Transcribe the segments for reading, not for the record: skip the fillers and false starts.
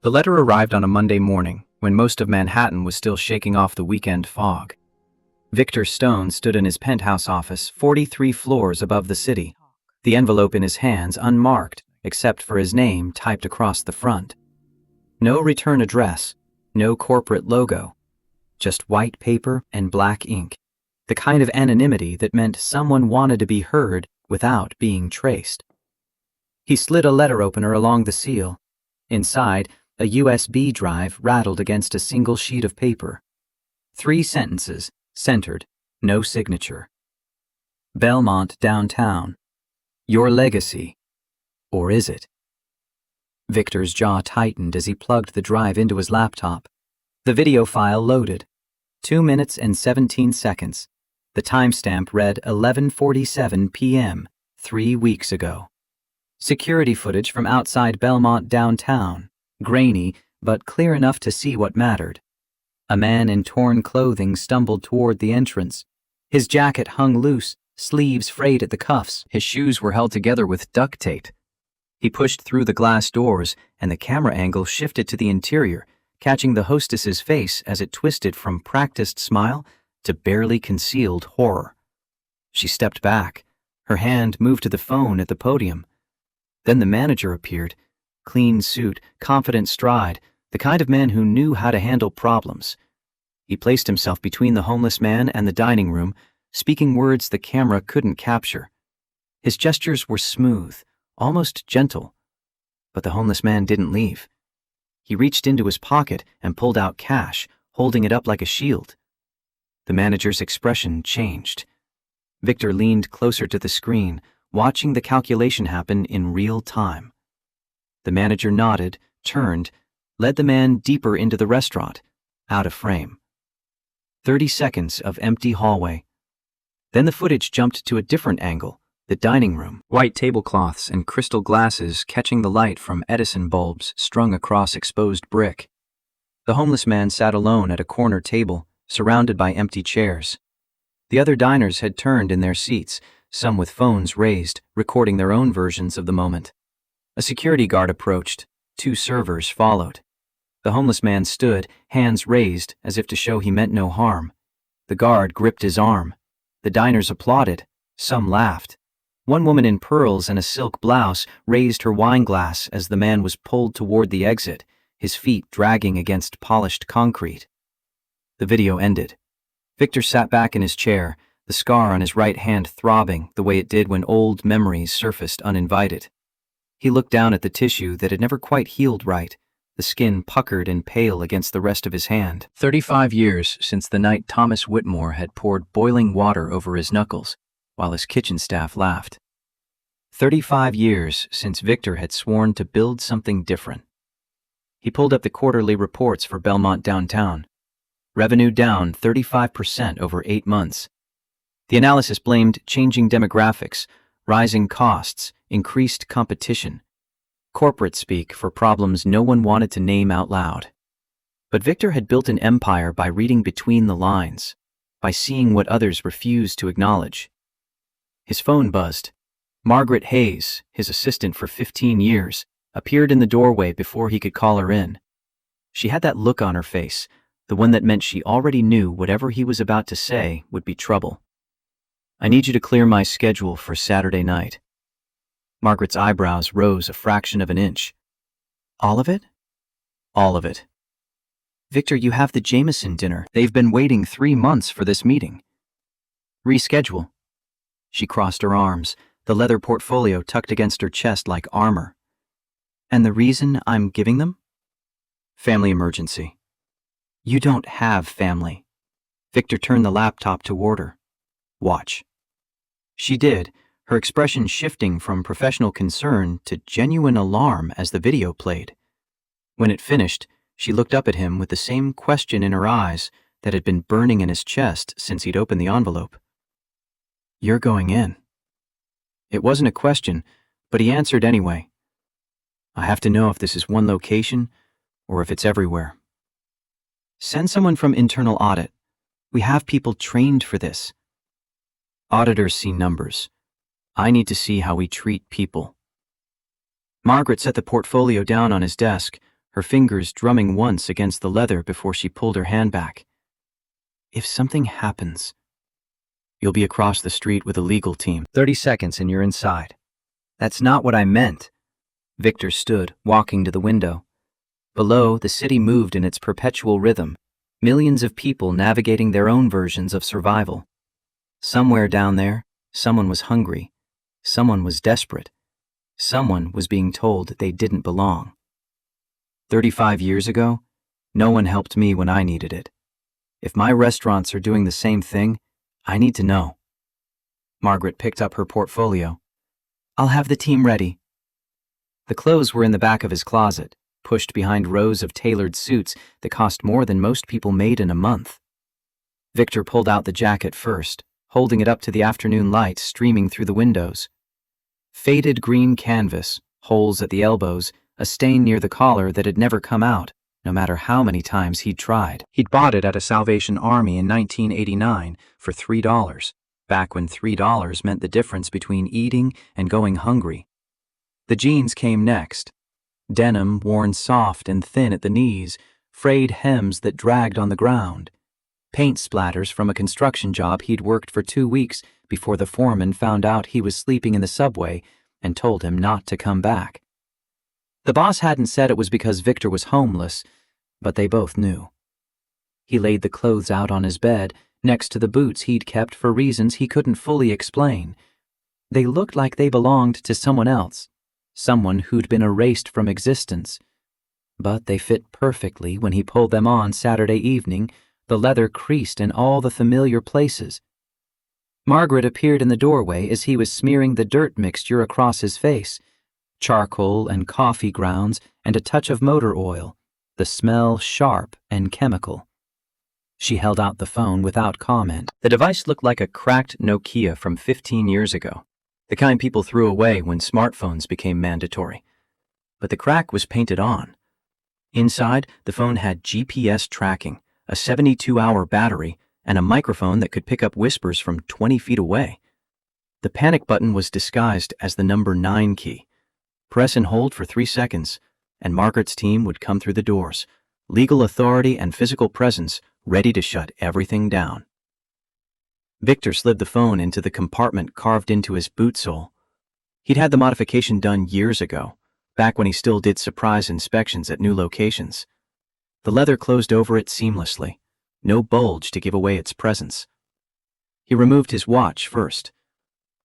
The letter arrived on a Monday morning, when most of Manhattan was still shaking off the weekend fog. Victor Stone stood in his penthouse office 43 floors above the city, the envelope in his hands unmarked except for his name typed across the front. No return address, no corporate logo, just white paper and black ink, the kind of anonymity that meant someone wanted to be heard without being traced. He slid a letter opener along the seal. Inside, a USB drive rattled against a single sheet of paper. 3 sentences, centered, no signature. Belmont downtown. Your legacy. Or is it? Victor's jaw tightened as he plugged the drive into his laptop. The video file loaded. 2 minutes and 17 seconds. The timestamp read 11:47 p.m., 3 weeks ago. Security footage from outside Belmont downtown. Grainy, but clear enough to see what mattered. A man in torn clothing stumbled toward the entrance. His jacket hung loose, sleeves frayed at the cuffs. His shoes were held together with duct tape. He pushed through the glass doors, and the camera angle shifted to the interior, catching the hostess's face as it twisted from practiced smile to barely concealed horror. She stepped back. Her hand moved to the phone at the podium. Then the manager appeared. Clean suit, confident stride, the kind of man who knew how to handle problems. He placed himself between the homeless man and the dining room, speaking words the camera couldn't capture. His gestures were smooth, almost gentle. But the homeless man didn't leave. He reached into his pocket and pulled out cash, holding it up like a shield. The manager's expression changed. Victor leaned closer to the screen, watching the calculation happen in real time. The manager nodded, turned, led the man deeper into the restaurant, out of frame. 30 seconds of empty hallway. Then the footage jumped to a different angle, the dining room. White tablecloths and crystal glasses catching the light from Edison bulbs strung across exposed brick. The homeless man sat alone at a corner table, surrounded by empty chairs. The other diners had turned in their seats, some with phones raised, recording their own versions of the moment. A security guard approached. 2 servers followed. The homeless man stood, hands raised, as if to show he meant no harm. The guard gripped his arm. The diners applauded. Some laughed. One woman in pearls and a silk blouse raised her wine glass as the man was pulled toward the exit, his feet dragging against polished concrete. The video ended. Victor sat back in his chair, the scar on his right hand throbbing the way it did when old memories surfaced uninvited. He looked down at the tissue that had never quite healed right, the skin puckered and pale against the rest of his hand. 35 years since the night Thomas Whitmore had poured boiling water over his knuckles, while his kitchen staff laughed. 35 years since Victor had sworn to build something different. He pulled up the quarterly reports for Belmont downtown. Revenue down 35% over 8 months. The analysis blamed changing demographics, rising costs, increased competition. Corporate speak for problems no one wanted to name out loud. But Victor had built an empire by reading between the lines, by seeing what others refused to acknowledge. His phone buzzed. Margaret Hayes, his assistant for 15 years, appeared in the doorway before he could call her in. She had that look on her face, the one that meant she already knew whatever he was about to say would be trouble. I need you to clear my schedule for Saturday night. Margaret's eyebrows rose a fraction of an inch. All of it? All of it. Victor, you have the Jameson dinner. They've been waiting 3 months for this meeting. Reschedule. She crossed her arms, the leather portfolio tucked against her chest like armor. And the reason I'm giving them? Family emergency. You don't have family. Victor turned the laptop toward her. Watch. She did, her expression shifting from professional concern to genuine alarm as the video played. When it finished, she looked up at him with the same question in her eyes that had been burning in his chest since he'd opened the envelope. You're going in. It wasn't a question, but he answered anyway. I have to know if this is one location or if it's everywhere. Send someone from internal audit. We have people trained for this. Auditors see numbers. I need to see how we treat people. Margaret set the portfolio down on his desk, her fingers drumming once against the leather before she pulled her hand back. If something happens, you'll be across the street with a legal team. 30 seconds and you're inside. That's not what I meant. Victor stood, walking to the window. Below, the city moved in its perpetual rhythm, millions of people navigating their own versions of survival. Somewhere down there, someone was hungry. Someone was desperate. Someone was being told that they didn't belong. 35 years ago, no one helped me when I needed it. If my restaurants are doing the same thing, I need to know. Margaret picked up her portfolio. I'll have the team ready. The clothes were in the back of his closet, pushed behind rows of tailored suits that cost more than most people made in a month. Victor pulled out the jacket first, holding it up to the afternoon light streaming through the windows. Faded green canvas, holes at the elbows, a stain near the collar that had never come out, no matter how many times he'd tried. He'd bought it at a Salvation Army in 1989 for $3, back when $3 meant the difference between eating and going hungry. The jeans came next. Denim worn soft and thin at the knees, frayed hems that dragged on the ground. Paint splatters from a construction job he'd worked for 2 weeks before the foreman found out he was sleeping in the subway and told him not to come back. The boss hadn't said it was because Victor was homeless, but they both knew. He laid the clothes out on his bed next to the boots he'd kept for reasons he couldn't fully explain. They looked like they belonged to someone else, someone who'd been erased from existence. But they fit perfectly when he pulled them on Saturday evening, the leather creased in all the familiar places. Margaret appeared in the doorway as he was smearing the dirt mixture across his face. Charcoal and coffee grounds and a touch of motor oil, the smell sharp and chemical. She held out the phone without comment. The device looked like a cracked Nokia from 15 years ago, the kind people threw away when smartphones became mandatory. But the crack was painted on. Inside, the phone had GPS tracking, a 72-hour battery, and a microphone that could pick up whispers from 20 feet away. The panic button was disguised as the number 9 key. Press and hold for 3 seconds, and Margaret's team would come through the doors, legal authority and physical presence ready to shut everything down. Victor slid the phone into the compartment carved into his boot sole. He'd had the modification done years ago, back when he still did surprise inspections at new locations. The leather closed over it seamlessly, no bulge to give away its presence. He removed his watch first.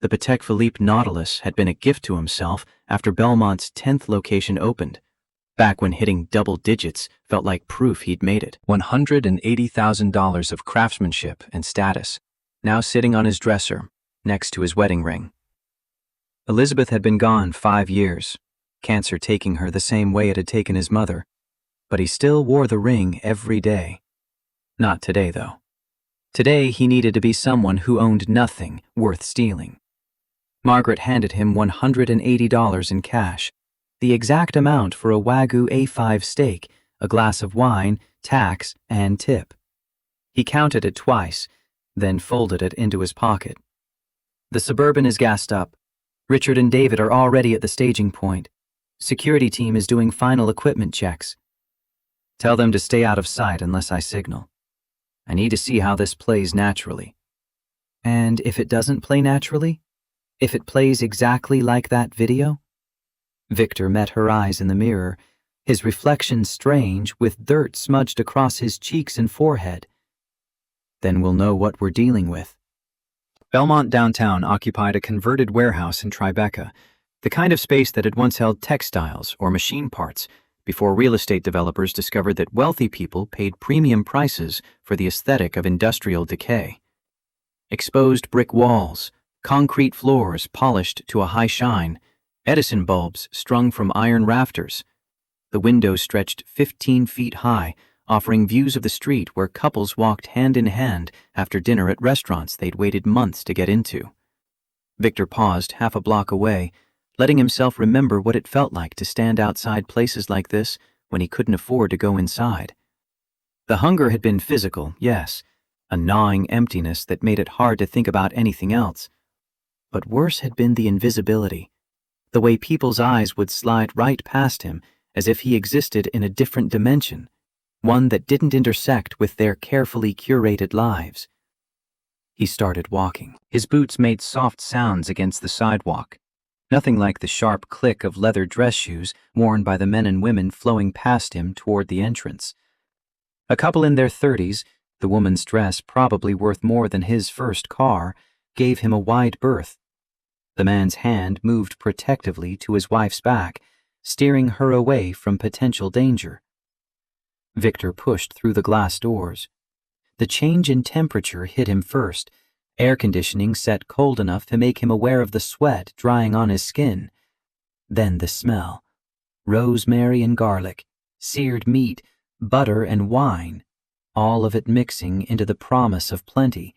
The Patek Philippe Nautilus had been a gift to himself after Belmont's 10th location opened, back when hitting double digits felt like proof he'd made it. $180,000 of craftsmanship and status, now sitting on his dresser, next to his wedding ring. Elizabeth had been gone 5 years, cancer taking her the same way it had taken his mother, but he still wore the ring every day. Not today, though. Today he needed to be someone who owned nothing worth stealing. Margaret handed him $180 in cash, the exact amount for a Wagyu A5 steak, a glass of wine, tax, and tip. He counted it twice, then folded it into his pocket. The Suburban is gassed up. Richard and David are already at the staging point. Security team is doing final equipment checks. Tell them to stay out of sight unless I signal. I need to see how this plays naturally. And if it doesn't play naturally? If it plays exactly like that video? Victor met her eyes in the mirror, his reflection strange with dirt smudged across his cheeks and forehead. Then we'll know what we're dealing with. Belmont downtown occupied a converted warehouse in Tribeca, the kind of space that had once held textiles or machine parts, before real estate developers discovered that wealthy people paid premium prices for the aesthetic of industrial decay. Exposed brick walls, concrete floors polished to a high shine, Edison bulbs strung from iron rafters. The windows stretched 15 feet high, offering views of the street where couples walked hand in hand after dinner at restaurants they'd waited months to get into. Victor paused half a block away, letting himself remember what it felt like to stand outside places like this when he couldn't afford to go inside. The hunger had been physical, yes, a gnawing emptiness that made it hard to think about anything else. But worse had been the invisibility, the way people's eyes would slide right past him as if he existed in a different dimension, one that didn't intersect with their carefully curated lives. He started walking. His boots made soft sounds against the sidewalk, nothing like the sharp click of leather dress shoes worn by the men and women flowing past him toward the entrance. A couple in their 30s, the woman's dress probably worth more than his first car, gave him a wide berth. The man's hand moved protectively to his wife's back, steering her away from potential danger. Victor pushed through the glass doors. The change in temperature hit him first, air conditioning set cold enough to make him aware of the sweat drying on his skin. Then the smell. Rosemary and garlic, seared meat, butter and wine, all of it mixing into the promise of plenty.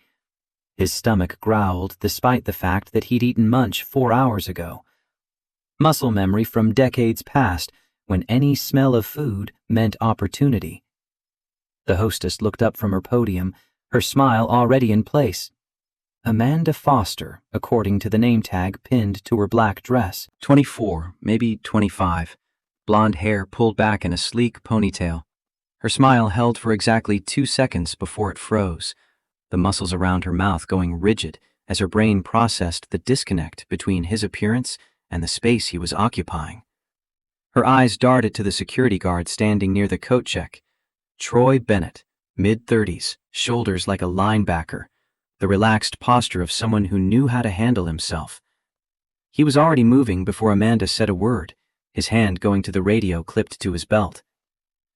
His stomach growled despite the fact that he'd eaten munch 4 hours ago. Muscle memory from decades past, when any smell of food meant opportunity. The hostess looked up from her podium, her smile already in place. Amanda Foster, according to the name tag pinned to her black dress. 24, maybe 25. Blonde hair pulled back in a sleek ponytail. Her smile held for exactly 2 seconds before it froze, the muscles around her mouth going rigid as her brain processed the disconnect between his appearance and the space he was occupying. Her eyes darted to the security guard standing near the coat check. Troy Bennett, mid-30s, shoulders like a linebacker, the relaxed posture of someone who knew how to handle himself. He was already moving before Amanda said a word, his hand going to the radio clipped to his belt.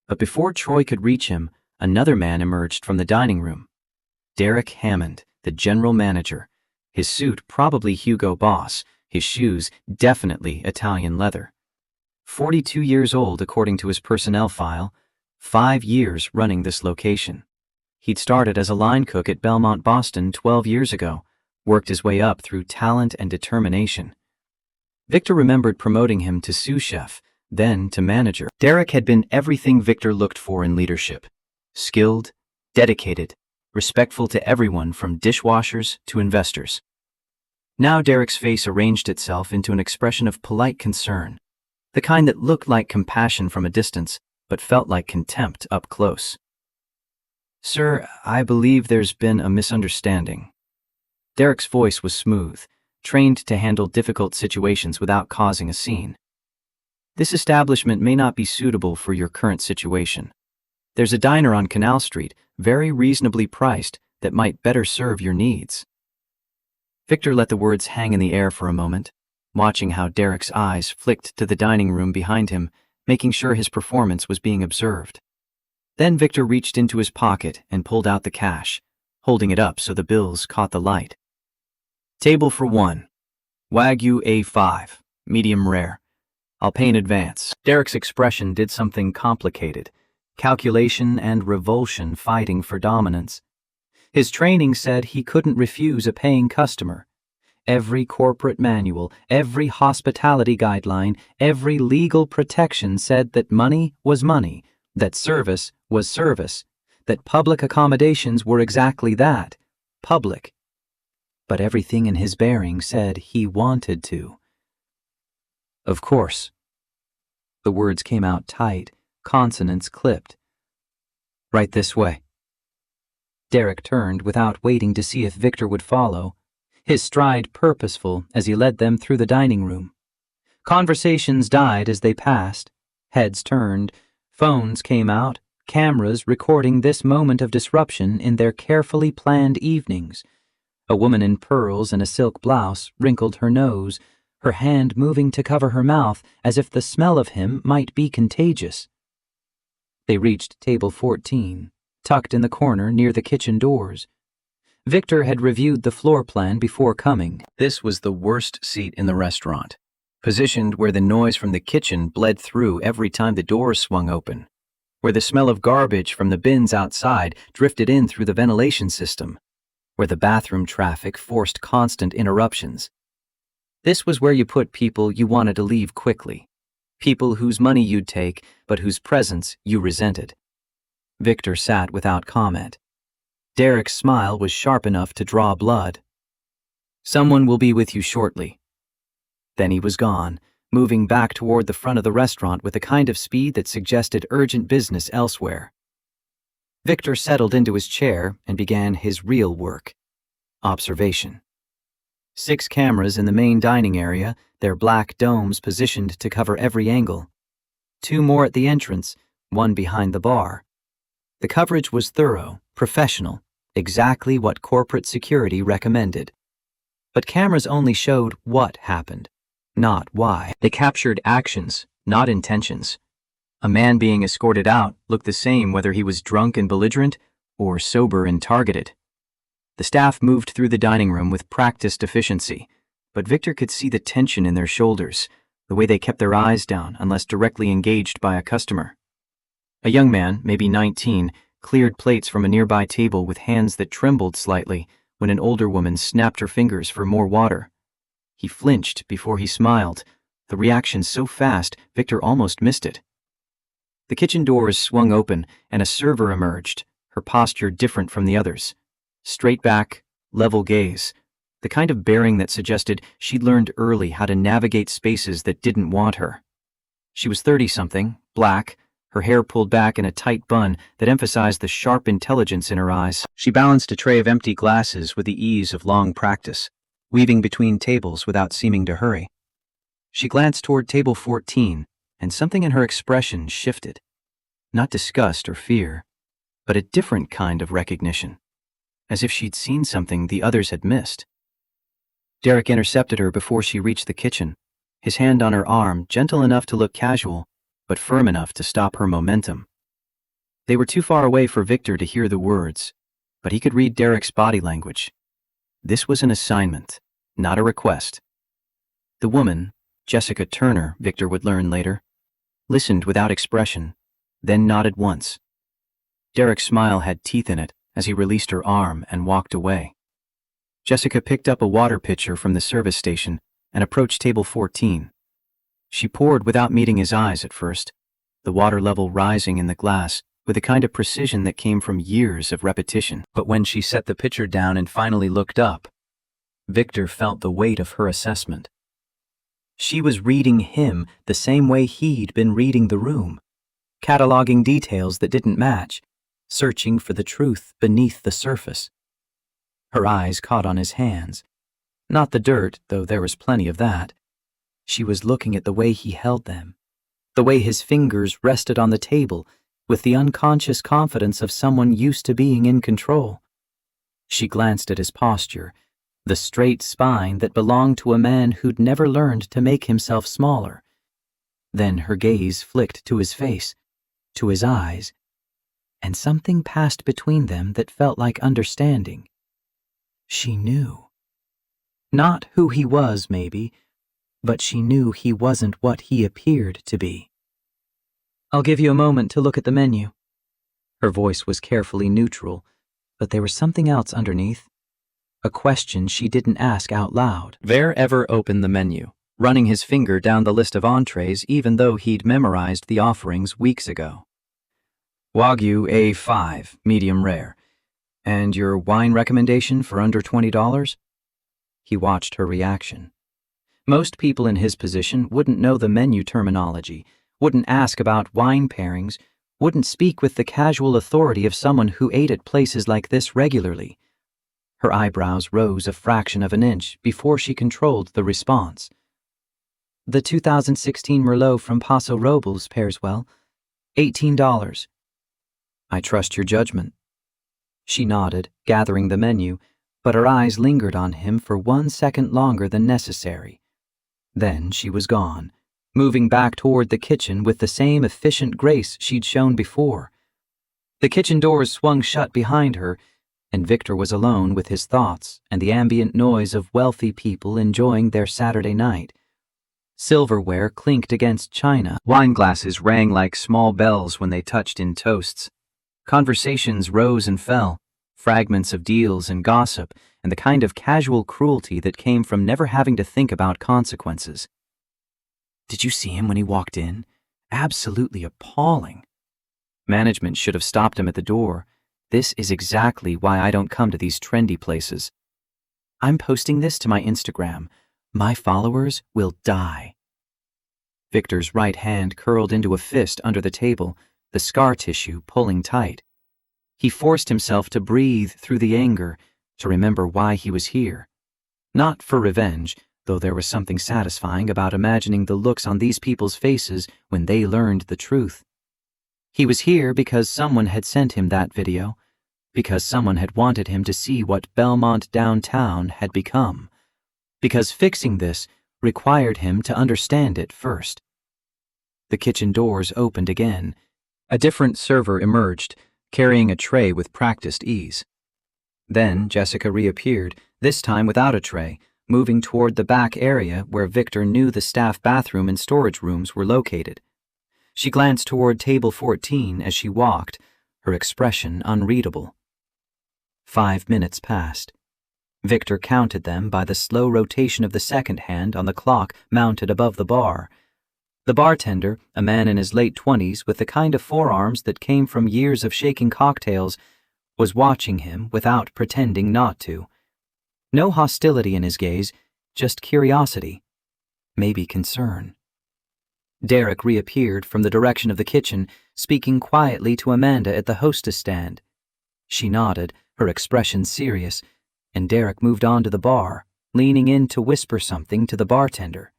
But before Troy could reach him, another man emerged from the dining room. Derek Hammond, the general manager. His suit probably Hugo Boss, his shoes definitely Italian leather. 42 years old according to his personnel file, 5 years running this location. He'd started as a line cook at Belmont, Boston 12 years ago, worked his way up through talent and determination. Victor remembered promoting him to sous chef, then to manager. Derek had been everything Victor looked for in leadership. Skilled, dedicated, respectful to everyone from dishwashers to investors. Now Derek's face arranged itself into an expression of polite concern, the kind that looked like compassion from a distance, but felt like contempt up close. "Sir, I believe there's been a misunderstanding." Derek's voice was smooth, trained to handle difficult situations without causing a scene. "This establishment may not be suitable for your current situation. There's a diner on Canal Street, very reasonably priced, that might better serve your needs." Victor let the words hang in the air for a moment, watching how Derek's eyes flicked to the dining room behind him, making sure his performance was being observed. Then Victor reached into his pocket and pulled out the cash, holding it up so the bills caught the light. "Table for one. Wagyu A5, medium rare. I'll pay in advance." Derek's expression did something complicated, calculation and revulsion fighting for dominance. His training said he couldn't refuse a paying customer. Every corporate manual, every hospitality guideline, every legal protection said that money was money, that service was service, that public accommodations were exactly that, public. But everything in his bearing said he wanted to. "Of course." The words came out tight, consonants clipped. "Right this way." Derek turned without waiting to see if Victor would follow, his stride purposeful as he led them through the dining room. Conversations died as they passed, heads turned, phones came out, cameras recording this moment of disruption in their carefully planned evenings. A woman in pearls and a silk blouse wrinkled her nose, her hand moving to cover her mouth as if the smell of him might be contagious. They reached table 14, tucked in the corner near the kitchen doors. Victor had reviewed the floor plan before coming. This was the worst seat in the restaurant, positioned where the noise from the kitchen bled through every time the doors swung open, where the smell of garbage from the bins outside drifted in through the ventilation system, where the bathroom traffic forced constant interruptions. This was where you put people you wanted to leave quickly, people whose money you'd take, but whose presence you resented. Victor sat without comment. Derek's smile was sharp enough to draw blood. "Someone will be with you shortly." Then he was gone, moving back toward the front of the restaurant with a kind of speed that suggested urgent business elsewhere. Victor settled into his chair and began his real work: observation. 6 cameras in the main dining area, their black domes positioned to cover every angle. 2 more at the entrance, 1 behind the bar. The coverage was thorough, professional, exactly what corporate security recommended. But cameras only showed what happened, not why. They captured actions, not intentions. A man being escorted out looked the same whether he was drunk and belligerent or sober and targeted. The staff moved through the dining room with practiced efficiency, but Victor could see the tension in their shoulders, the way they kept their eyes down unless directly engaged by a customer. A young man, maybe 19, cleared plates from a nearby table with hands that trembled slightly when an older woman snapped her fingers for more water. He flinched before he smiled, the reaction so fast Victor almost missed it. The kitchen doors swung open and a server emerged, her posture different from the others. Straight back, level gaze, the kind of bearing that suggested she'd learned early how to navigate spaces that didn't want her. She was 30-something, black, her hair pulled back in a tight bun that emphasized the sharp intelligence in her eyes. She balanced a tray of empty glasses with the ease of long practice, weaving between tables without seeming to hurry. She glanced toward table 14, and something in her expression shifted. Not disgust or fear, but a different kind of recognition, as if she'd seen something the others had missed. Derek intercepted her before she reached the kitchen, his hand on her arm, gentle enough to look casual, but firm enough to stop her momentum. They were too far away for Victor to hear the words, but he could read Derek's body language. This was an assignment, not a request. The woman, Jessica Turner, Victor would learn later, listened without expression, then nodded once. Derek's smile had teeth in it as he released her arm and walked away. Jessica picked up a water pitcher from the service station and approached table 14. She poured without meeting his eyes at first, the water level rising in the glass with a kind of precision that came from years of repetition. But when she set the pitcher down and finally looked up, Victor felt the weight of her assessment. She was reading him the same way he'd been reading the room, cataloging details that didn't match, searching for the truth beneath the surface. Her eyes caught on his hands. Not the dirt, though there was plenty of that. She was looking at the way he held them, the way his fingers rested on the table with the unconscious confidence of someone used to being in control. She glanced at his posture, the straight spine that belonged to a man who'd never learned to make himself smaller. Then her gaze flicked to his face, to his eyes, and something passed between them that felt like understanding. She knew. Not who he was, maybe, but she knew he wasn't what he appeared to be. "I'll give you a moment to look at the menu." Her voice was carefully neutral, but there was something else underneath. A question she didn't ask out loud. Ver ever opened the menu, running his finger down the list of entrees even though he'd memorized the offerings weeks ago. Wagyu A5, medium rare. And your wine recommendation for under $20? He watched her reaction. Most people in his position wouldn't know the menu terminology, wouldn't ask about wine pairings, wouldn't speak with the casual authority of someone who ate at places like this regularly. Her eyebrows rose a fraction of an inch before she controlled the response. "The 2016 Merlot from Paso Robles pairs well. $18. "I trust your judgment." She nodded, gathering the menu, but her eyes lingered on him for 1 second longer than necessary. Then she was gone, moving back toward the kitchen with the same efficient grace she'd shown before. The kitchen doors swung shut behind her, and Victor was alone with his thoughts and the ambient noise of wealthy people enjoying their Saturday night. Silverware clinked against china. Wine glasses rang like small bells when they touched in toasts. Conversations rose and fell, fragments of deals and gossip, and the kind of casual cruelty that came from never having to think about consequences. "Did you see him when he walked in? Absolutely appalling." Management should have stopped him at the door. "This is exactly why I don't come to these trendy places. I'm posting this to my Instagram. My followers will die." Victor's right hand curled into a fist under the table, the scar tissue pulling tight. He forced himself to breathe through the anger, to remember why he was here. Not for revenge, though there was something satisfying about imagining the looks on these people's faces when they learned the truth. He was here because someone had sent him that video, because someone had wanted him to see what Belmont downtown had become, because fixing this required him to understand it first. The kitchen doors opened again. A different server emerged, carrying a tray with practiced ease. Then Jessica reappeared, this time without a tray, moving toward the back area where Victor knew the staff bathroom and storage rooms were located. She glanced toward table 14 as she walked, her expression unreadable. 5 minutes passed. Victor counted them by the slow rotation of the second hand on the clock mounted above the bar. The bartender, a man in his late 20s with the kind of forearms that came from years of shaking cocktails, was watching him without pretending not to. No hostility in his gaze, just curiosity, maybe concern. Derek reappeared from the direction of the kitchen, speaking quietly to Amanda at the hostess stand. She nodded, her expression serious, and Derek moved on to the bar, leaning in to whisper something to the bartender.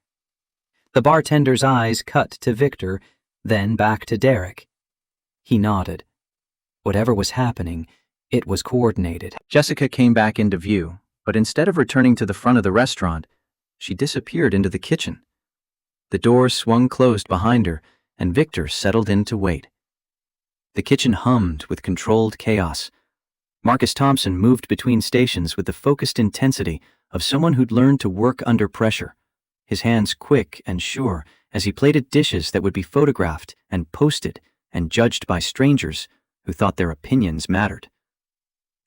The bartender's eyes cut to Victor, then back to Derek. He nodded. Whatever was happening, it was coordinated. Jessica came back into view, but instead of returning to the front of the restaurant, she disappeared into the kitchen. The door swung closed behind her, and Victor settled in to wait. The kitchen hummed with controlled chaos. Marcus Thompson moved between stations with the focused intensity of someone who'd learned to work under pressure, his hands quick and sure as he plated dishes that would be photographed and posted and judged by strangers who thought their opinions mattered.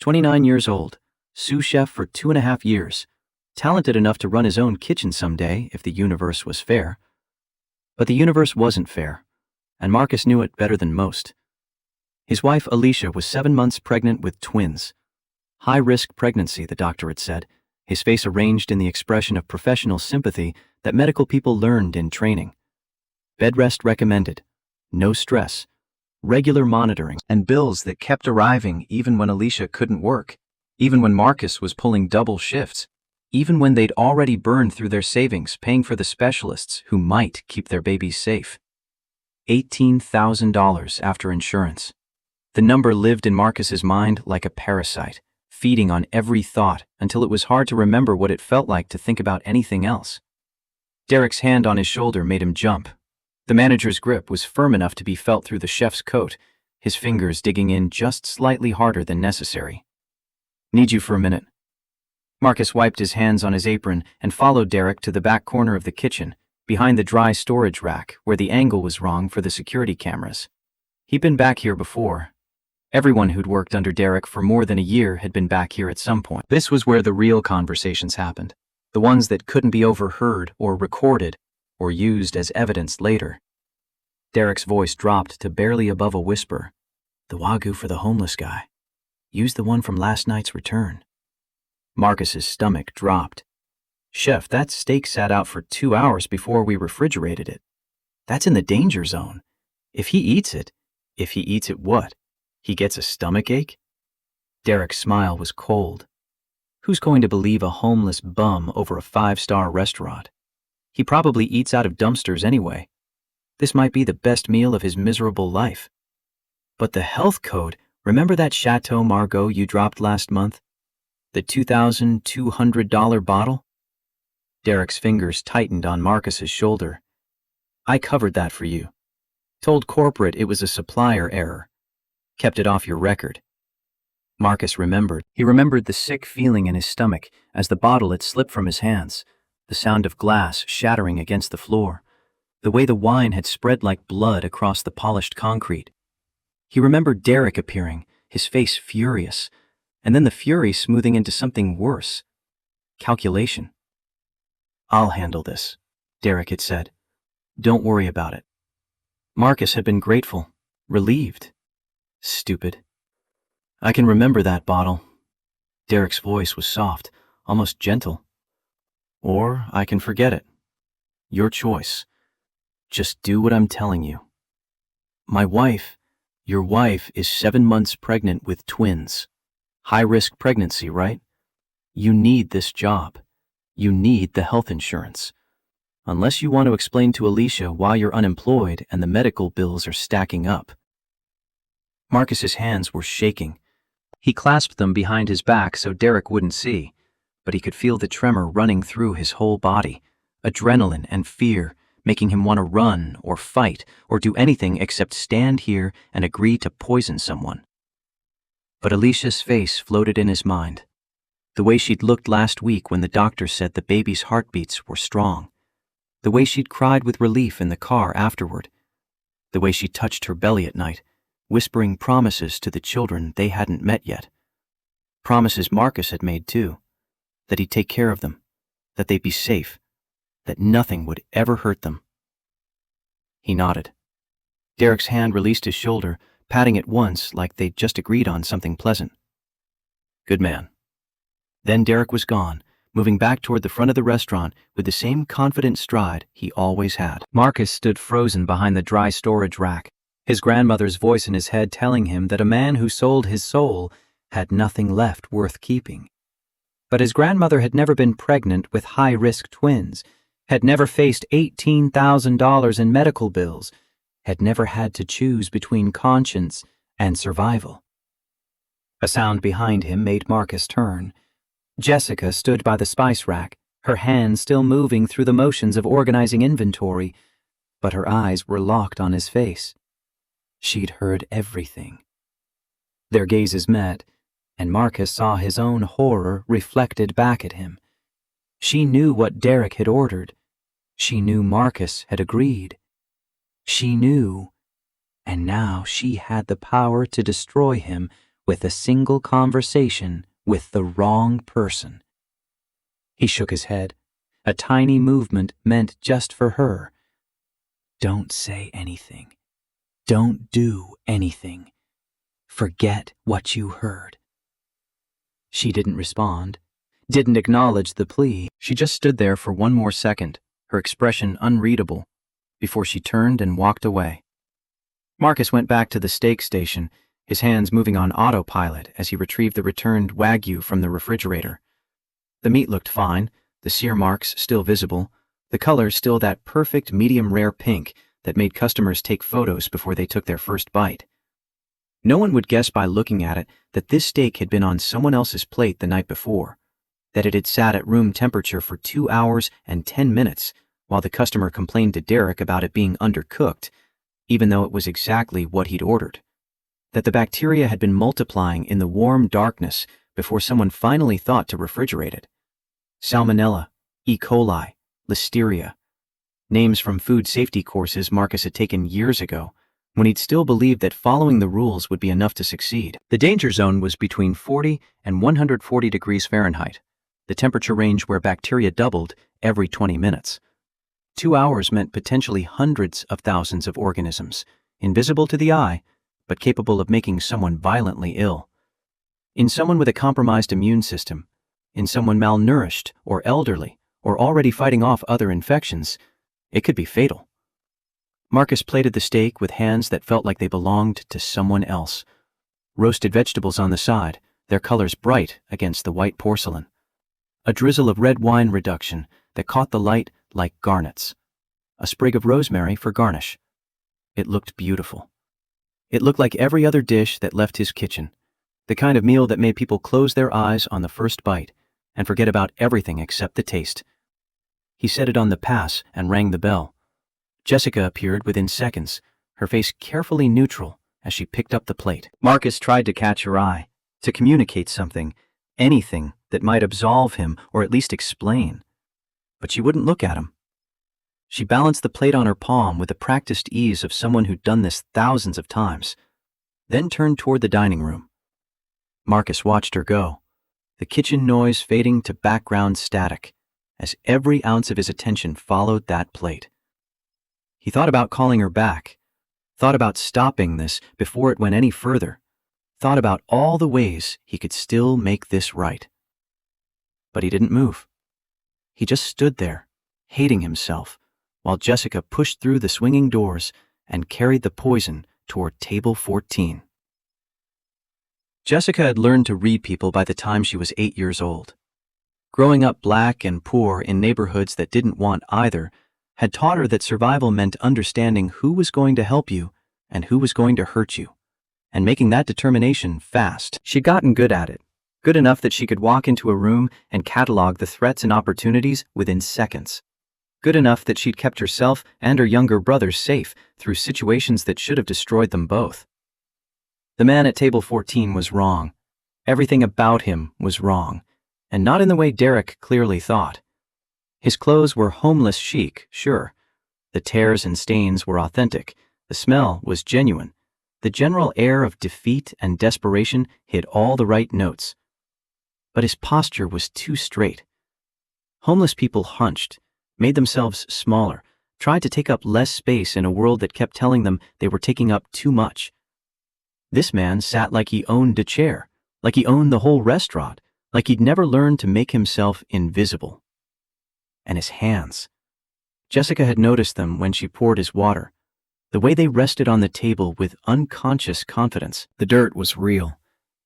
29 years old, sous chef for 2.5 years, talented enough to run his own kitchen someday if the universe was fair. But the universe wasn't fair, and Marcus knew it better than most. His wife Alicia was 7 months pregnant with twins. High-risk pregnancy, the doctor had said, his face arranged in the expression of professional sympathy that medical people learned in training. Bed rest recommended, no stress, regular monitoring, and bills that kept arriving even when Alicia couldn't work, even when Marcus was pulling double shifts, even when they'd already burned through their savings paying for the specialists who might keep their babies safe. $18,000 after insurance. The number lived in Marcus's mind like a parasite, feeding on every thought until it was hard to remember what it felt like to think about anything else. Derek's hand on his shoulder made him jump. The manager's grip was firm enough to be felt through the chef's coat, his fingers digging in just slightly harder than necessary. "Need you for a minute." Marcus wiped his hands on his apron and followed Derek to the back corner of the kitchen, behind the dry storage rack where the angle was wrong for the security cameras. He'd been back here before. Everyone who'd worked under Derek for more than a year had been back here at some point. This was where the real conversations happened, the ones that couldn't be overheard or recorded or used as evidence later. Derek's voice dropped to barely above a whisper. "The Wagyu for the homeless guy. Use the one from last night's return." Marcus's stomach dropped. "Chef, that steak sat out for 2 hours before we refrigerated it. That's in the danger zone. If he eats it what? He gets a stomachache?" Derek's smile was cold. Who's going to believe a homeless bum over a 5-star restaurant? He probably eats out of dumpsters anyway. This might be the best meal of his miserable life. But the health code, remember that Chateau Margaux you dropped last month? The $2,200 bottle? Derek's fingers tightened on Marcus's shoulder. "I covered that for you. Told corporate it was a supplier error. Kept it off your record." Marcus remembered. He remembered the sick feeling in his stomach as the bottle had slipped from his hands, the sound of glass shattering against the floor, the way the wine had spread like blood across the polished concrete. He remembered Derek appearing, his face furious, and then the fury smoothing into something worse. Calculation. "I'll handle this," Derek had said. "Don't worry about it." Marcus had been grateful, relieved. Stupid. "I can remember that bottle." Derek's voice was soft, almost gentle. "Or I can forget it. Your choice." Just do what I'm telling you. Your wife is 7 months pregnant with twins. High-risk pregnancy, right? You need this job. You need the health insurance. Unless you want to explain to Alicia why you're unemployed and the medical bills are stacking up. Marcus's hands were shaking. He clasped them behind his back so Derek wouldn't see, but he could feel the tremor running through his whole body, adrenaline and fear, making him want to run or fight or do anything except stand here and agree to poison someone. But Alicia's face floated in his mind. The way she'd looked last week when the doctor said the baby's heartbeats were strong. The way she'd cried with relief in the car afterward. The way she touched her belly at night, whispering promises to the children they hadn't met yet. Promises Marcus had made too, that he'd take care of them, that they'd be safe, that nothing would ever hurt them. He nodded. Derek's hand released his shoulder, patting it once like they'd just agreed on something pleasant. Good man. Then Derek was gone, moving back toward the front of the restaurant with the same confident stride he always had. Marcus stood frozen behind the dry storage rack, his grandmother's voice in his head telling him that a man who sold his soul had nothing left worth keeping. But his grandmother had never been pregnant with high-risk twins, had never faced $18,000 in medical bills, had never had to choose between conscience and survival. A sound behind him made Marcus turn. Jessica stood by the spice rack, her hands still moving through the motions of organizing inventory, but her eyes were locked on his face. She'd heard everything. Their gazes met, and Marcus saw his own horror reflected back at him. She knew what Derek had ordered. She knew Marcus had agreed. She knew, and now she had the power to destroy him with a single conversation with the wrong person. He shook his head, a tiny movement meant just for her. Don't say anything. Don't do anything. Forget what you heard. She didn't respond, didn't acknowledge the plea. She just stood there for one more second, her expression unreadable, before she turned and walked away. Marcus went back to the steak station, his hands moving on autopilot as he retrieved the returned Wagyu from the refrigerator. The meat looked fine, the sear marks still visible, the color still that perfect medium-rare pink that made customers take photos before they took their first bite. No one would guess by looking at it that this steak had been on someone else's plate the night before, that it had sat at room temperature for 2 hours and 10 minutes while the customer complained to Derek about it being undercooked, even though it was exactly what he'd ordered, that the bacteria had been multiplying in the warm darkness before someone finally thought to refrigerate it. Salmonella, E. coli, Listeria. Names from food safety courses Marcus had taken years ago, when he'd still believed that following the rules would be enough to succeed. The danger zone was between 40 and 140 degrees Fahrenheit, the temperature range where bacteria doubled every 20 minutes. 2 hours meant potentially hundreds of thousands of organisms, invisible to the eye, but capable of making someone violently ill. In someone with a compromised immune system, in someone malnourished or elderly or already fighting off other infections, it could be fatal. Marcus plated the steak with hands that felt like they belonged to someone else. Roasted vegetables on the side, their colors bright against the white porcelain. A drizzle of red wine reduction that caught the light like garnets. A sprig of rosemary for garnish. It looked beautiful. It looked like every other dish that left his kitchen, the kind of meal that made people close their eyes on the first bite and forget about everything except the taste. He set it on the pass and rang the bell. Jessica appeared within seconds, her face carefully neutral as she picked up the plate. Marcus tried to catch her eye, to communicate something, anything that might absolve him or at least explain. But she wouldn't look at him. She balanced the plate on her palm with the practiced ease of someone who'd done this thousands of times, then turned toward the dining room. Marcus watched her go, the kitchen noise fading to background static, as every ounce of his attention followed that plate. He thought about calling her back, thought about stopping this before it went any further, thought about all the ways he could still make this right. But he didn't move. He just stood there, hating himself, while Jessica pushed through the swinging doors and carried the poison toward table 14. Jessica had learned to read people by the time she was 8 years old. Growing up black and poor in neighborhoods that didn't want either had taught her that survival meant understanding who was going to help you and who was going to hurt you, and making that determination fast. She'd gotten good at it, good enough that she could walk into a room and catalog the threats and opportunities within seconds. Good enough that she'd kept herself and her younger brothers safe through situations that should have destroyed them both. The man at table 14 was wrong. Everything about him was wrong, and not in the way Derek clearly thought. His clothes were homeless chic, sure. The tears and stains were authentic. The smell was genuine. The general air of defeat and desperation hit all the right notes. But his posture was too straight. Homeless people hunched, made themselves smaller, tried to take up less space in a world that kept telling them they were taking up too much. This man sat like he owned a chair, like he owned the whole restaurant, like he'd never learned to make himself invisible. And his hands. Jessica had noticed them when she poured his water, the way they rested on the table with unconscious confidence. The dirt was real,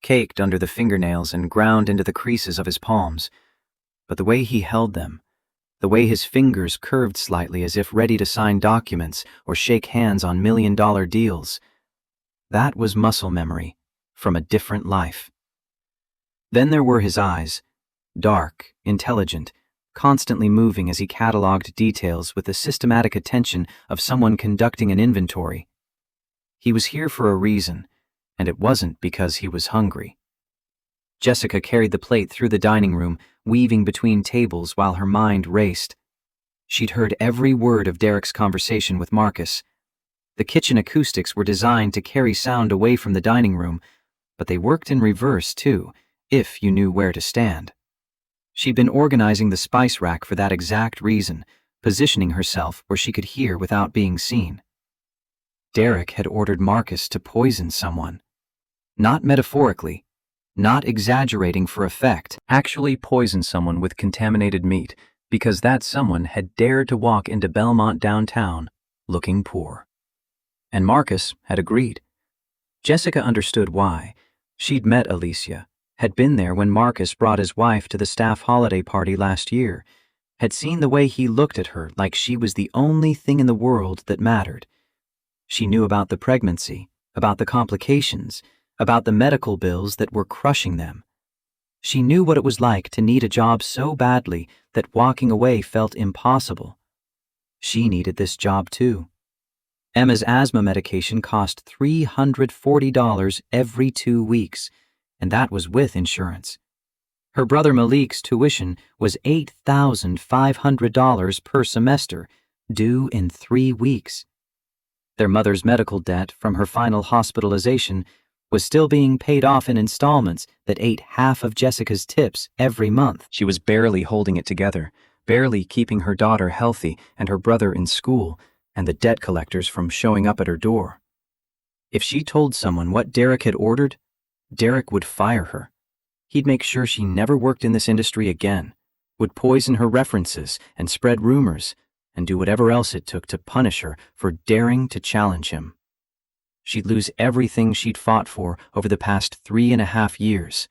caked under the fingernails and ground into the creases of his palms. But the way he held them, the way his fingers curved slightly as if ready to sign documents or shake hands on million-dollar deals, that was muscle memory from a different life. Then there were his eyes, dark, intelligent, constantly moving as he cataloged details with the systematic attention of someone conducting an inventory. He was here for a reason, and it wasn't because he was hungry. Jessica carried the plate through the dining room, weaving between tables while her mind raced. She'd heard every word of Derek's conversation with Marcus. The kitchen acoustics were designed to carry sound away from the dining room, but they worked in reverse too, if you knew where to stand. She'd been organizing the spice rack for that exact reason, positioning herself where she could hear without being seen. Derek had ordered Marcus to poison someone. Not metaphorically, not exaggerating for effect, actually poison someone with contaminated meat, because that someone had dared to walk into Belmont downtown looking poor. And Marcus had agreed. Jessica understood why. She'd met Alicia, had been there when Marcus brought his wife to the staff holiday party last year, had seen the way he looked at her like she was the only thing in the world that mattered. She knew about the pregnancy, about the complications, about the medical bills that were crushing them. She knew what it was like to need a job so badly that walking away felt impossible. She needed this job too. Emma's asthma medication cost $340 every 2 weeks, and that was with insurance. Her brother Malik's tuition was $8,500 per semester, due in 3 weeks. Their mother's medical debt from her final hospitalization was still being paid off in installments that ate half of Jessica's tips every month. She was barely holding it together, barely keeping her daughter healthy and her brother in school, and the debt collectors from showing up at her door. If she told someone what Derek had ordered, Derek would fire her. He'd make sure she never worked in this industry again, would poison her references and spread rumors, and do whatever else it took to punish her for daring to challenge him. She'd lose everything she'd fought for over the past 3.5 years.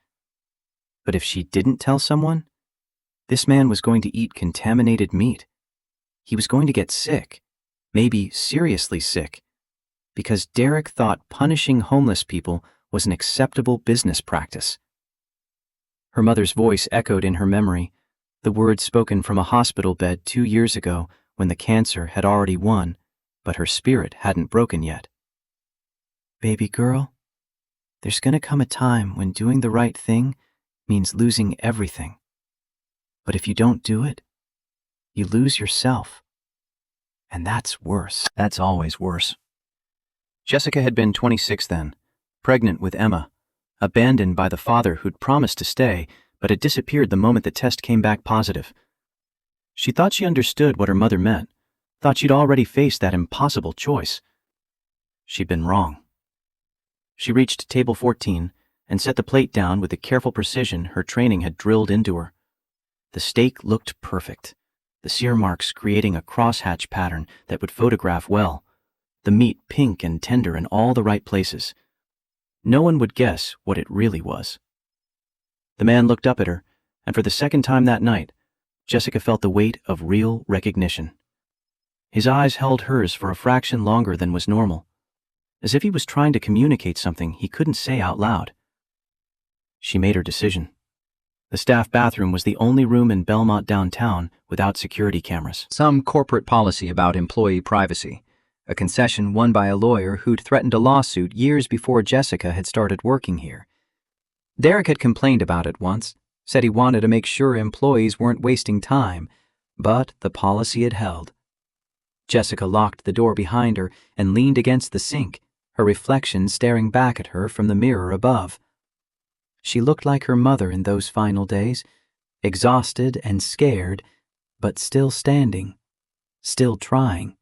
But if she didn't tell someone, this man was going to eat contaminated meat. He was going to get sick, maybe seriously sick, because Derek thought punishing homeless people was an acceptable business practice. Her mother's voice echoed in her memory, the words spoken from a hospital bed 2 years ago when the cancer had already won, but her spirit hadn't broken yet. Baby girl, there's gonna come a time when doing the right thing means losing everything. But if you don't do it, you lose yourself. And that's worse. That's always worse. Jessica had been 26 then, pregnant with Emma, abandoned by the father who'd promised to stay, but had disappeared the moment the test came back positive. She thought she understood what her mother meant, thought she'd already faced that impossible choice. She'd been wrong. She reached table 14 and set the plate down with the careful precision her training had drilled into her. The steak looked perfect. the sear marks creating a crosshatch pattern that would photograph well, the meat pink and tender in all the right places. No one would guess what it really was. The man looked up at her, and for the second time that night, Jessica felt the weight of real recognition. His eyes held hers for a fraction longer than was normal, as if he was trying to communicate something he couldn't say out loud. She made her decision. The staff bathroom was the only room in Belmont downtown without security cameras. Some corporate policy about employee privacy, a concession won by a lawyer who'd threatened a lawsuit years before Jessica had started working here. Derek had complained about it once, said he wanted to make sure employees weren't wasting time, but the policy had held. Jessica locked the door behind her and leaned against the sink, her reflection staring back at her from the mirror above. She looked like her mother in those final days, exhausted and scared, but still standing, still trying.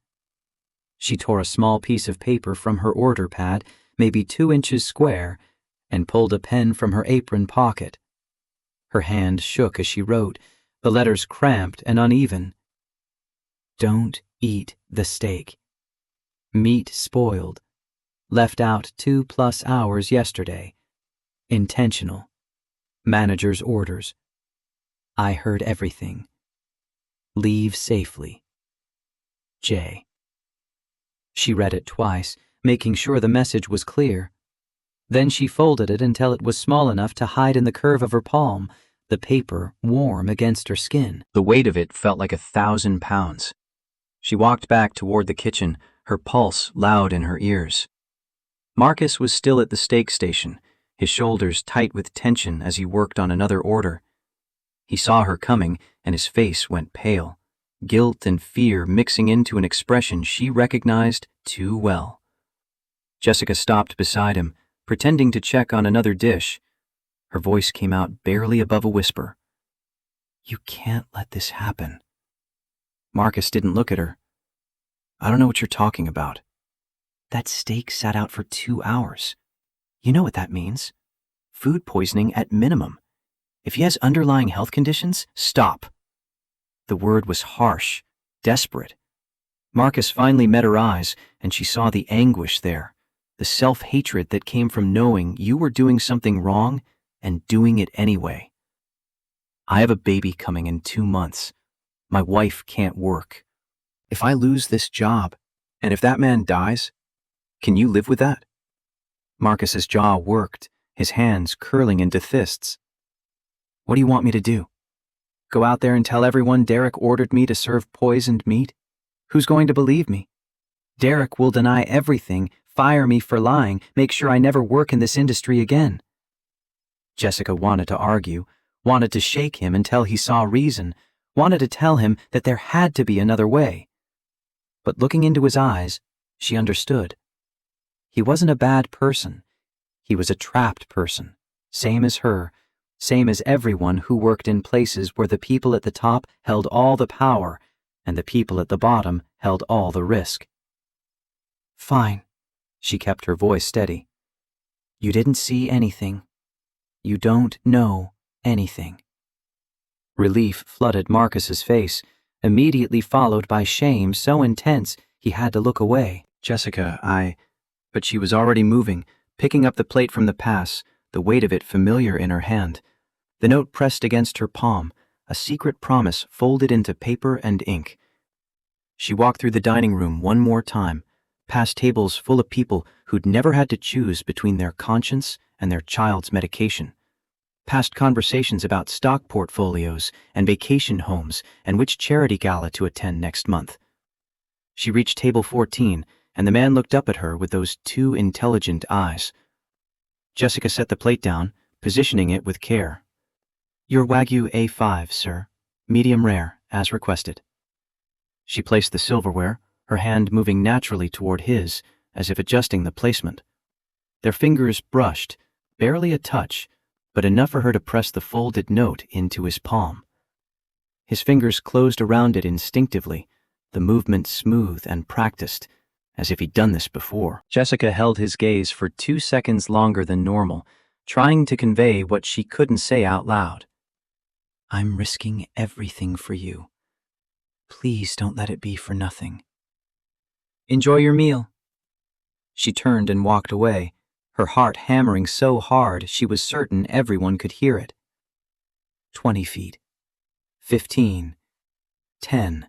She tore a small piece of paper from her order pad, maybe 2 inches square, and pulled a pen from her apron pocket. Her hand shook as she wrote, the letters cramped and uneven. Don't eat the steak. Meat spoiled. Left out 2+ hours yesterday. Intentional. Manager's orders. I heard everything. Leave safely. J. She read it twice, making sure the message was clear. Then she folded it until it was small enough to hide in the curve of her palm, the paper warm against her skin. The weight of it felt like 1,000 pounds. She walked back toward the kitchen, her pulse loud in her ears. Marcus was still at the steak station, his shoulders tight with tension as he worked on another order. He saw her coming, and his face went pale, guilt and fear mixing into an expression she recognized too well. Jessica stopped beside him, pretending to check on another dish. Her voice came out barely above a whisper. You can't let this happen. Marcus didn't look at her. I don't know what you're talking about. That steak sat out for 2 hours. You know what that means. Food poisoning at minimum. If he has underlying health conditions, stop. The word was harsh, desperate. Marcus finally met her eyes, and she saw the anguish there, the self-hatred that came from knowing you were doing something wrong and doing it anyway. I have a baby coming in 2 months. My wife can't work. If I lose this job, and if that man dies, can you live with that? Marcus's jaw worked, his hands curling into fists. What do you want me to do? Go out there and tell everyone Derek ordered me to serve poisoned meat? Who's going to believe me? Derek will deny everything, fire me for lying, make sure I never work in this industry again. Jessica wanted to argue, wanted to shake him until he saw reason, wanted to tell him that there had to be another way. But looking into his eyes, she understood. He wasn't a bad person. He was a trapped person, same as her, same as everyone who worked in places where the people at the top held all the power and the people at the bottom held all the risk. Fine, she kept her voice steady. You didn't see anything. You don't know anything. Relief flooded Marcus's face, immediately followed by shame so intense he had to look away. Jessica, But she was already moving, picking up the plate from the pass, the weight of it familiar in her hand. The note pressed against her palm, a secret promise folded into paper and ink. She walked through the dining room one more time, past tables full of people who'd never had to choose between their conscience and their child's medication, past conversations about stock portfolios and vacation homes and which charity gala to attend next month. She reached table 14, and the man looked up at her with those 2 intelligent eyes. Jessica set the plate down, positioning it with care. Your Wagyu A5, sir. Medium rare, as requested. She placed the silverware, her hand moving naturally toward his, as if adjusting the placement. Their fingers brushed, barely a touch, but enough for her to press the folded note into his palm. His fingers closed around it instinctively, the movement smooth and practiced, as if he'd done this before. Jessica held his gaze for 2 seconds longer than normal, trying to convey what she couldn't say out loud. I'm risking everything for you. Please don't let it be for nothing. Enjoy your meal. She turned and walked away, her heart hammering so hard she was certain everyone could hear it. 20 feet. 15. 10.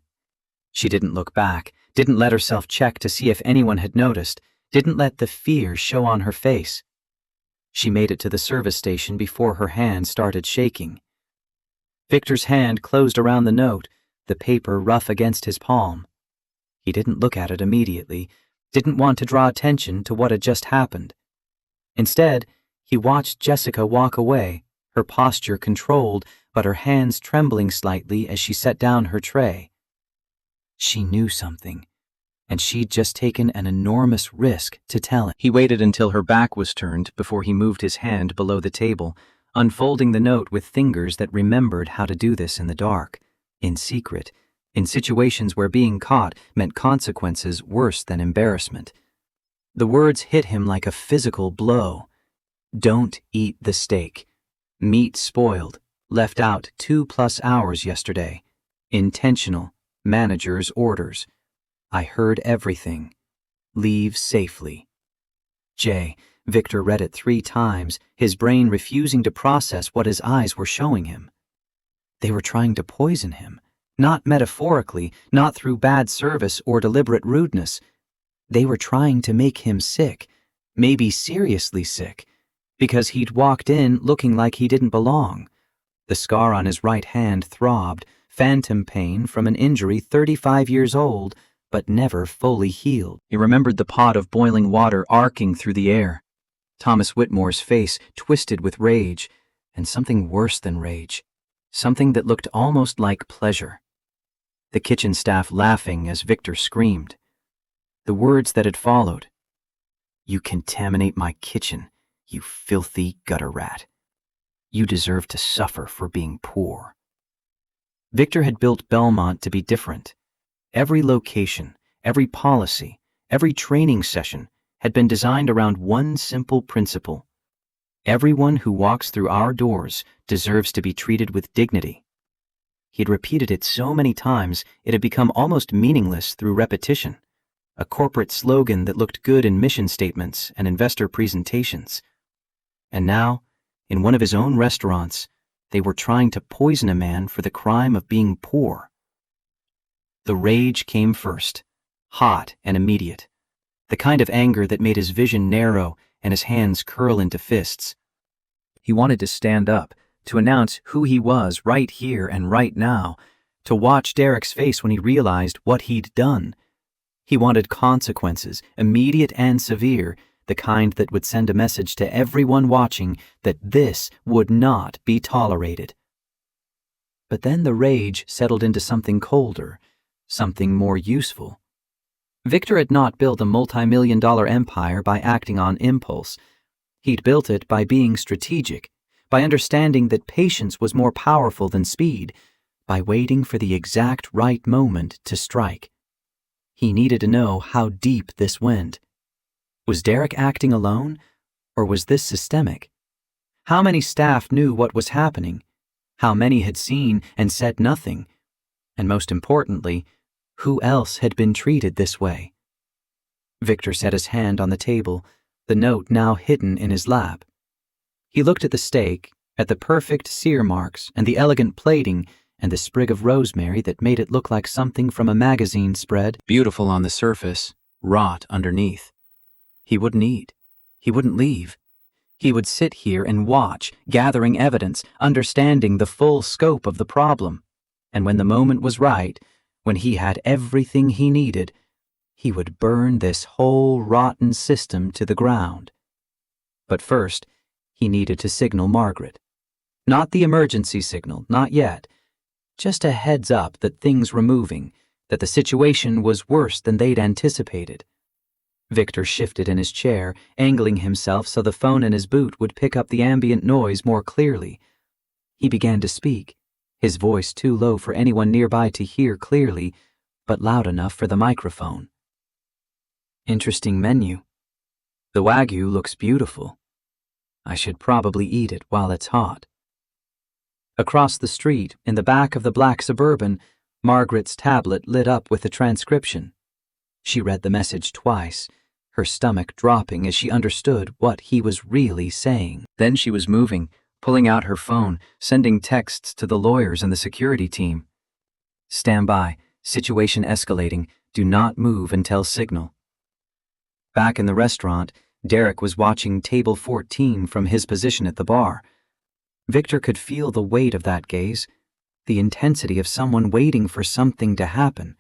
She didn't look back, didn't let herself check to see if anyone had noticed, didn't let the fear show on her face. She made it to the service station before her hand started shaking. Victor's hand closed around the note, the paper rough against his palm. He didn't look at it immediately, didn't want to draw attention to what had just happened. Instead, he watched Jessica walk away, her posture controlled, but her hands trembling slightly as she set down her tray. She knew something, and she'd just taken an enormous risk to tell it. He waited until her back was turned before he moved his hand below the table, unfolding the note with fingers that remembered how to do this in the dark, in secret, in situations where being caught meant consequences worse than embarrassment. The words hit him like a physical blow. Don't eat the steak. Meat spoiled, left out 2+ hours yesterday. Intentional, manager's orders. I heard everything. Leave safely. Victor read it 3 times, his brain refusing to process what his eyes were showing him. They were trying to poison him, not metaphorically, not through bad service or deliberate rudeness. They were trying to make him sick, maybe seriously sick, because he'd walked in looking like he didn't belong. The scar on his right hand throbbed, phantom pain from an injury 35 years old, but never fully healed. He remembered the pot of boiling water arcing through the air. Thomas Whitmore's face twisted with rage, and something worse than rage, something that looked almost like pleasure. The kitchen staff laughing as Victor screamed. The words that had followed. You contaminate my kitchen, you filthy gutter rat. You deserve to suffer for being poor. Victor had built Belmont to be different. Every location, every policy, every training session had been designed around one simple principle. Everyone who walks through our doors deserves to be treated with dignity. He had repeated it so many times it had become almost meaningless through repetition, a corporate slogan that looked good in mission statements and investor presentations. And now, in one of his own restaurants, they were trying to poison a man for the crime of being poor. The rage came first, hot and immediate, the kind of anger that made his vision narrow and his hands curl into fists. He wanted to stand up, to announce who he was right here and right now, to watch Derek's face when he realized what he'd done. He wanted consequences, immediate and severe, the kind that would send a message to everyone watching that this would not be tolerated. But then the rage settled into something colder, something more useful. Victor had not built a multi-million-dollar empire by acting on impulse. He'd built it by being strategic, by understanding that patience was more powerful than speed, by waiting for the exact right moment to strike. He needed to know how deep this went. Was Derek acting alone, or was this systemic? How many staff knew what was happening? How many had seen and said nothing? And most importantly, who else had been treated this way? Victor set his hand on the table, the note now hidden in his lap. He looked at the steak, at the perfect sear marks and the elegant plating and the sprig of rosemary that made it look like something from a magazine spread, beautiful on the surface, rot underneath. He wouldn't eat. He wouldn't leave. He would sit here and watch, gathering evidence, understanding the full scope of the problem. And when the moment was right, when he had everything he needed, he would burn this whole rotten system to the ground. But first, he needed to signal Margaret. Not the emergency signal, not yet. Just a heads up that things were moving, that the situation was worse than they'd anticipated. Victor shifted in his chair, angling himself so the phone in his boot would pick up the ambient noise more clearly. He began to speak, his voice too low for anyone nearby to hear clearly, but loud enough for the microphone. Interesting menu. The Wagyu looks beautiful. I should probably eat it while it's hot. Across the street, in the back of the black Suburban, Margaret's tablet lit up with the transcription. She read the message twice, her stomach dropping as she understood what he was really saying. Then she was moving, pulling out her phone, sending texts to the lawyers and the security team. Stand by. Situation escalating. Do not move until signal. Back in the restaurant, Derek was watching table 14 from his position at the bar. Victor could feel the weight of that gaze, the intensity of someone waiting for something to happen.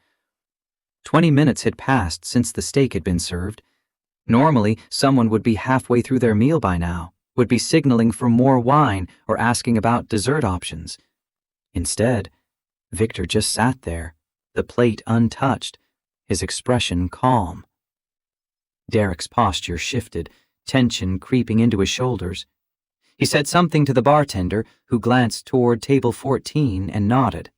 20 minutes had passed since the steak had been served. Normally, someone would be halfway through their meal by now, would be signaling for more wine or asking about dessert options. Instead, Victor just sat there, the plate untouched, his expression calm. Derek's posture shifted, tension creeping into his shoulders. He said something to the bartender, who glanced toward table 14 and nodded.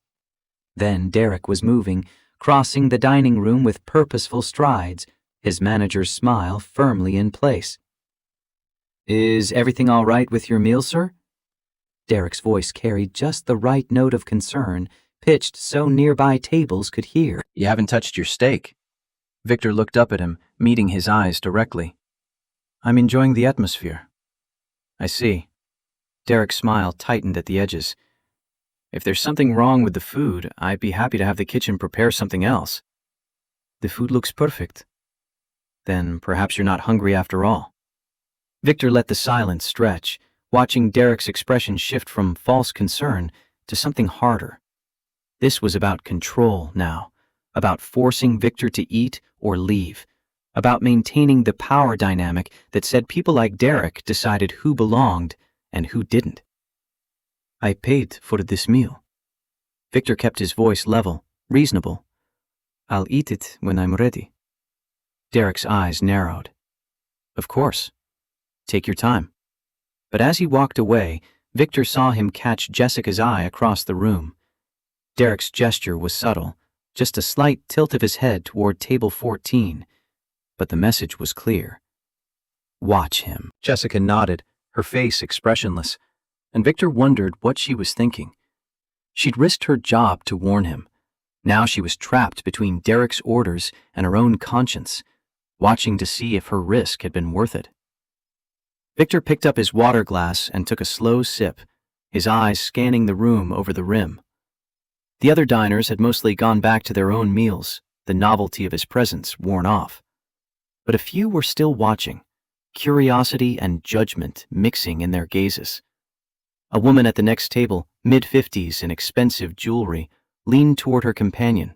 Then Derek was moving, crossing the dining room with purposeful strides, his manager's smile firmly in place. "Is everything all right with your meal, sir?" Derek's voice carried just the right note of concern, pitched so nearby tables could hear. "You haven't touched your steak." Victor looked up at him, meeting his eyes directly. "I'm enjoying the atmosphere." "I see." Derek's smile tightened at the edges. "If there's something wrong with the food, I'd be happy to have the kitchen prepare something else." "The food looks perfect." "Then perhaps you're not hungry after all." Victor let the silence stretch, watching Derek's expression shift from false concern to something harder. This was about control now, about forcing Victor to eat or leave, about maintaining the power dynamic that said people like Derek decided who belonged and who didn't. "I paid for this meal." Victor kept his voice level, reasonable. "I'll eat it when I'm ready." Derek's eyes narrowed. "Of course. Take your time." But as he walked away, Victor saw him catch Jessica's eye across the room. Derek's gesture was subtle, just a slight tilt of his head toward table 14, but the message was clear. "Watch him." Jessica nodded, her face expressionless, and Victor wondered what she was thinking. She'd risked her job to warn him. Now she was trapped between Derek's orders and her own conscience, watching to see if her risk had been worth it. Victor picked up his water glass and took a slow sip, his eyes scanning the room over the rim. The other diners had mostly gone back to their own meals, the novelty of his presence worn off. But a few were still watching, curiosity and judgment mixing in their gazes. A woman at the next table, mid-50s in expensive jewelry, leaned toward her companion.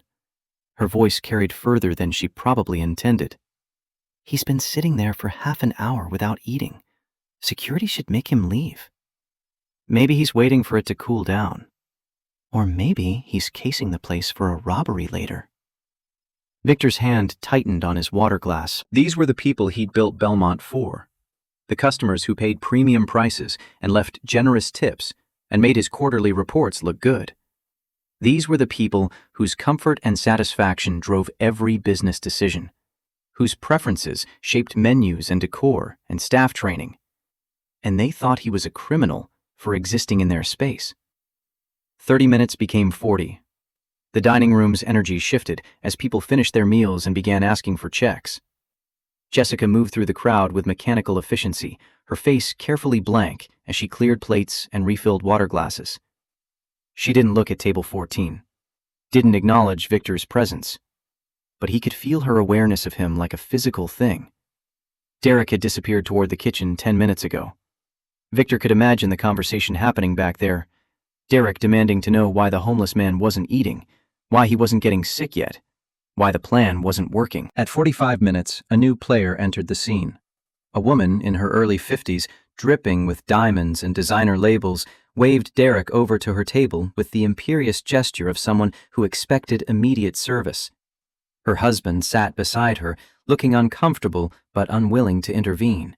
Her voice carried further than she probably intended. "He's been sitting there for half an hour without eating. Security should make him leave. Maybe he's waiting for it to cool down. Or maybe he's casing the place for a robbery later." Victor's hand tightened on his water glass. These were the people he'd built Belmont for. The customers who paid premium prices and left generous tips and made his quarterly reports look good. These were the people whose comfort and satisfaction drove every business decision, whose preferences shaped menus and decor and staff training. And they thought he was a criminal for existing in their space. 30 minutes became 40. The dining room's energy shifted as people finished their meals and began asking for checks. Jessica moved through the crowd with mechanical efficiency, her face carefully blank as she cleared plates and refilled water glasses. She didn't look at table 14, didn't acknowledge Victor's presence, but he could feel her awareness of him like a physical thing. Derek had disappeared toward the kitchen 10 minutes ago. Victor could imagine the conversation happening back there. Derek demanding to know why the homeless man wasn't eating, why he wasn't getting sick yet, why the plan wasn't working. At 45 minutes, a new player entered the scene. A woman in her early 50s, dripping with diamonds and designer labels, waved Derek over to her table with the imperious gesture of someone who expected immediate service. Her husband sat beside her, looking uncomfortable but unwilling to intervene.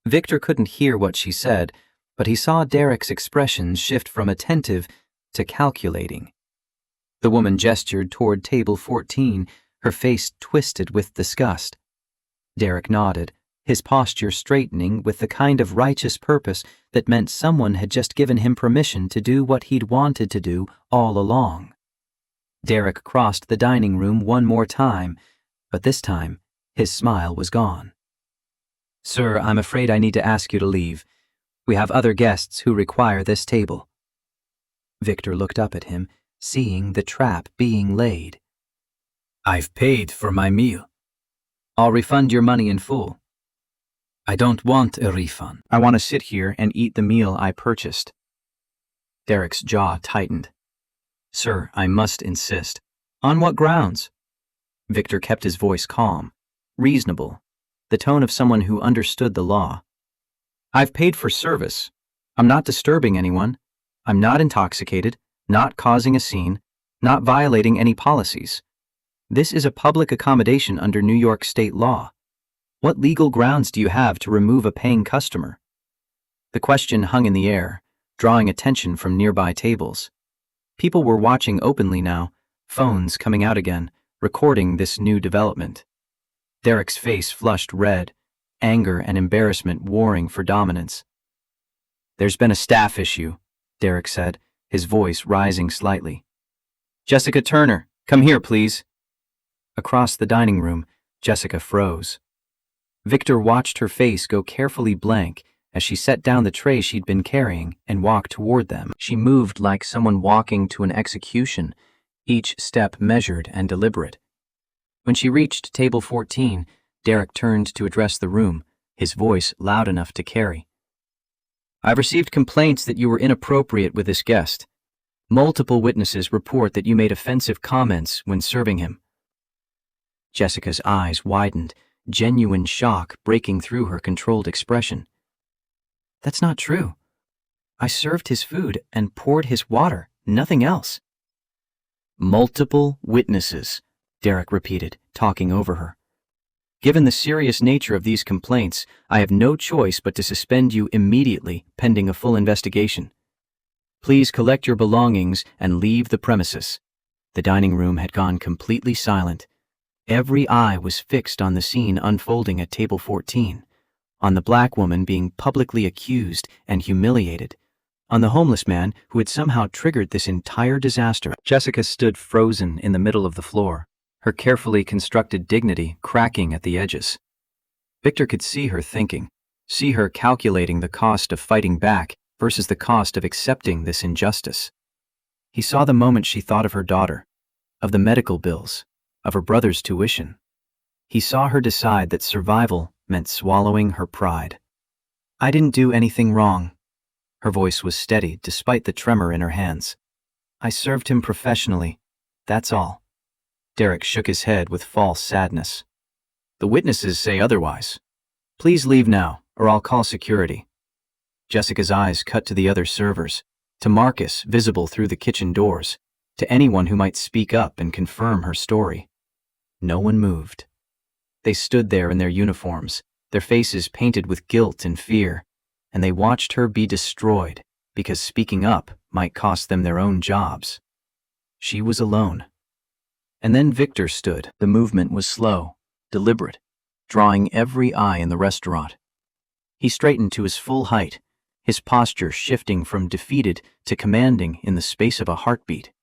Victor couldn't hear what she said, but he saw Derek's expression shift from attentive to calculating. The woman gestured toward table 14, her face twisted with disgust. Derek nodded, his posture straightening with the kind of righteous purpose that meant someone had just given him permission to do what he'd wanted to do all along. Derek crossed the dining room one more time, but this time, his smile was gone. "Sir, I'm afraid I need to ask you to leave. We have other guests who require this table." Victor looked up at him, seeing the trap being laid. "I've paid for my meal." "I'll refund your money in full." "I don't want a refund. "I want to sit here and eat the meal I purchased." Derek's jaw tightened. "Sir, I must insist." "On what grounds?" Victor kept his voice calm, reasonable, the tone of someone who understood the law. "I've paid for service. I'm not disturbing anyone. I'm not intoxicated, not causing a scene, not violating any policies. This is a public accommodation under New York state law. What legal grounds do you have to remove a paying customer?" The question hung in the air, drawing attention from nearby tables. People were watching openly now, phones coming out again, recording this new development. Derek's face flushed red, anger and embarrassment warring for dominance. "There's been a staff issue," Derek said, his voice rising slightly. "Jessica Turner, come here, please." Across the dining room, Jessica froze. Victor watched her face go carefully blank as she set down the tray she'd been carrying and walked toward them. She moved like someone walking to an execution, each step measured and deliberate. When she reached table 14, Derek turned to address the room, his voice loud enough to carry. "I've received complaints that you were inappropriate with this guest. Multiple witnesses report that you made offensive comments when serving him." Jessica's eyes widened, genuine shock breaking through her controlled expression. "That's not true. I served his food and poured his water, nothing else." "Multiple witnesses," Derek repeated, talking over her. "Given the serious nature of these complaints, I have no choice but to suspend you immediately, pending a full investigation. Please collect your belongings and leave the premises." The dining room had gone completely silent. Every eye was fixed on the scene unfolding at table 14, on the black woman being publicly accused and humiliated, on the homeless man who had somehow triggered this entire disaster. Jessica stood frozen in the middle of the floor, her carefully constructed dignity cracking at the edges. Victor could see her thinking, see her calculating the cost of fighting back versus the cost of accepting this injustice. He saw the moment she thought of her daughter, of the medical bills, of her brother's tuition. He saw her decide that survival meant swallowing her pride. "I didn't do anything wrong." Her voice was steady despite the tremor in her hands. "I served him professionally, that's all." Derek shook his head with false sadness. "The witnesses say otherwise. Please leave now, or I'll call security." Jessica's eyes cut to the other servers, to Marcus visible through the kitchen doors, to anyone who might speak up and confirm her story. No one moved. They stood there in their uniforms, their faces painted with guilt and fear, and they watched her be destroyed because speaking up might cost them their own jobs. She was alone. And then Victor stood. The movement was slow, deliberate, drawing every eye in the restaurant. He straightened to his full height, his posture shifting from defeated to commanding in the space of a heartbeat.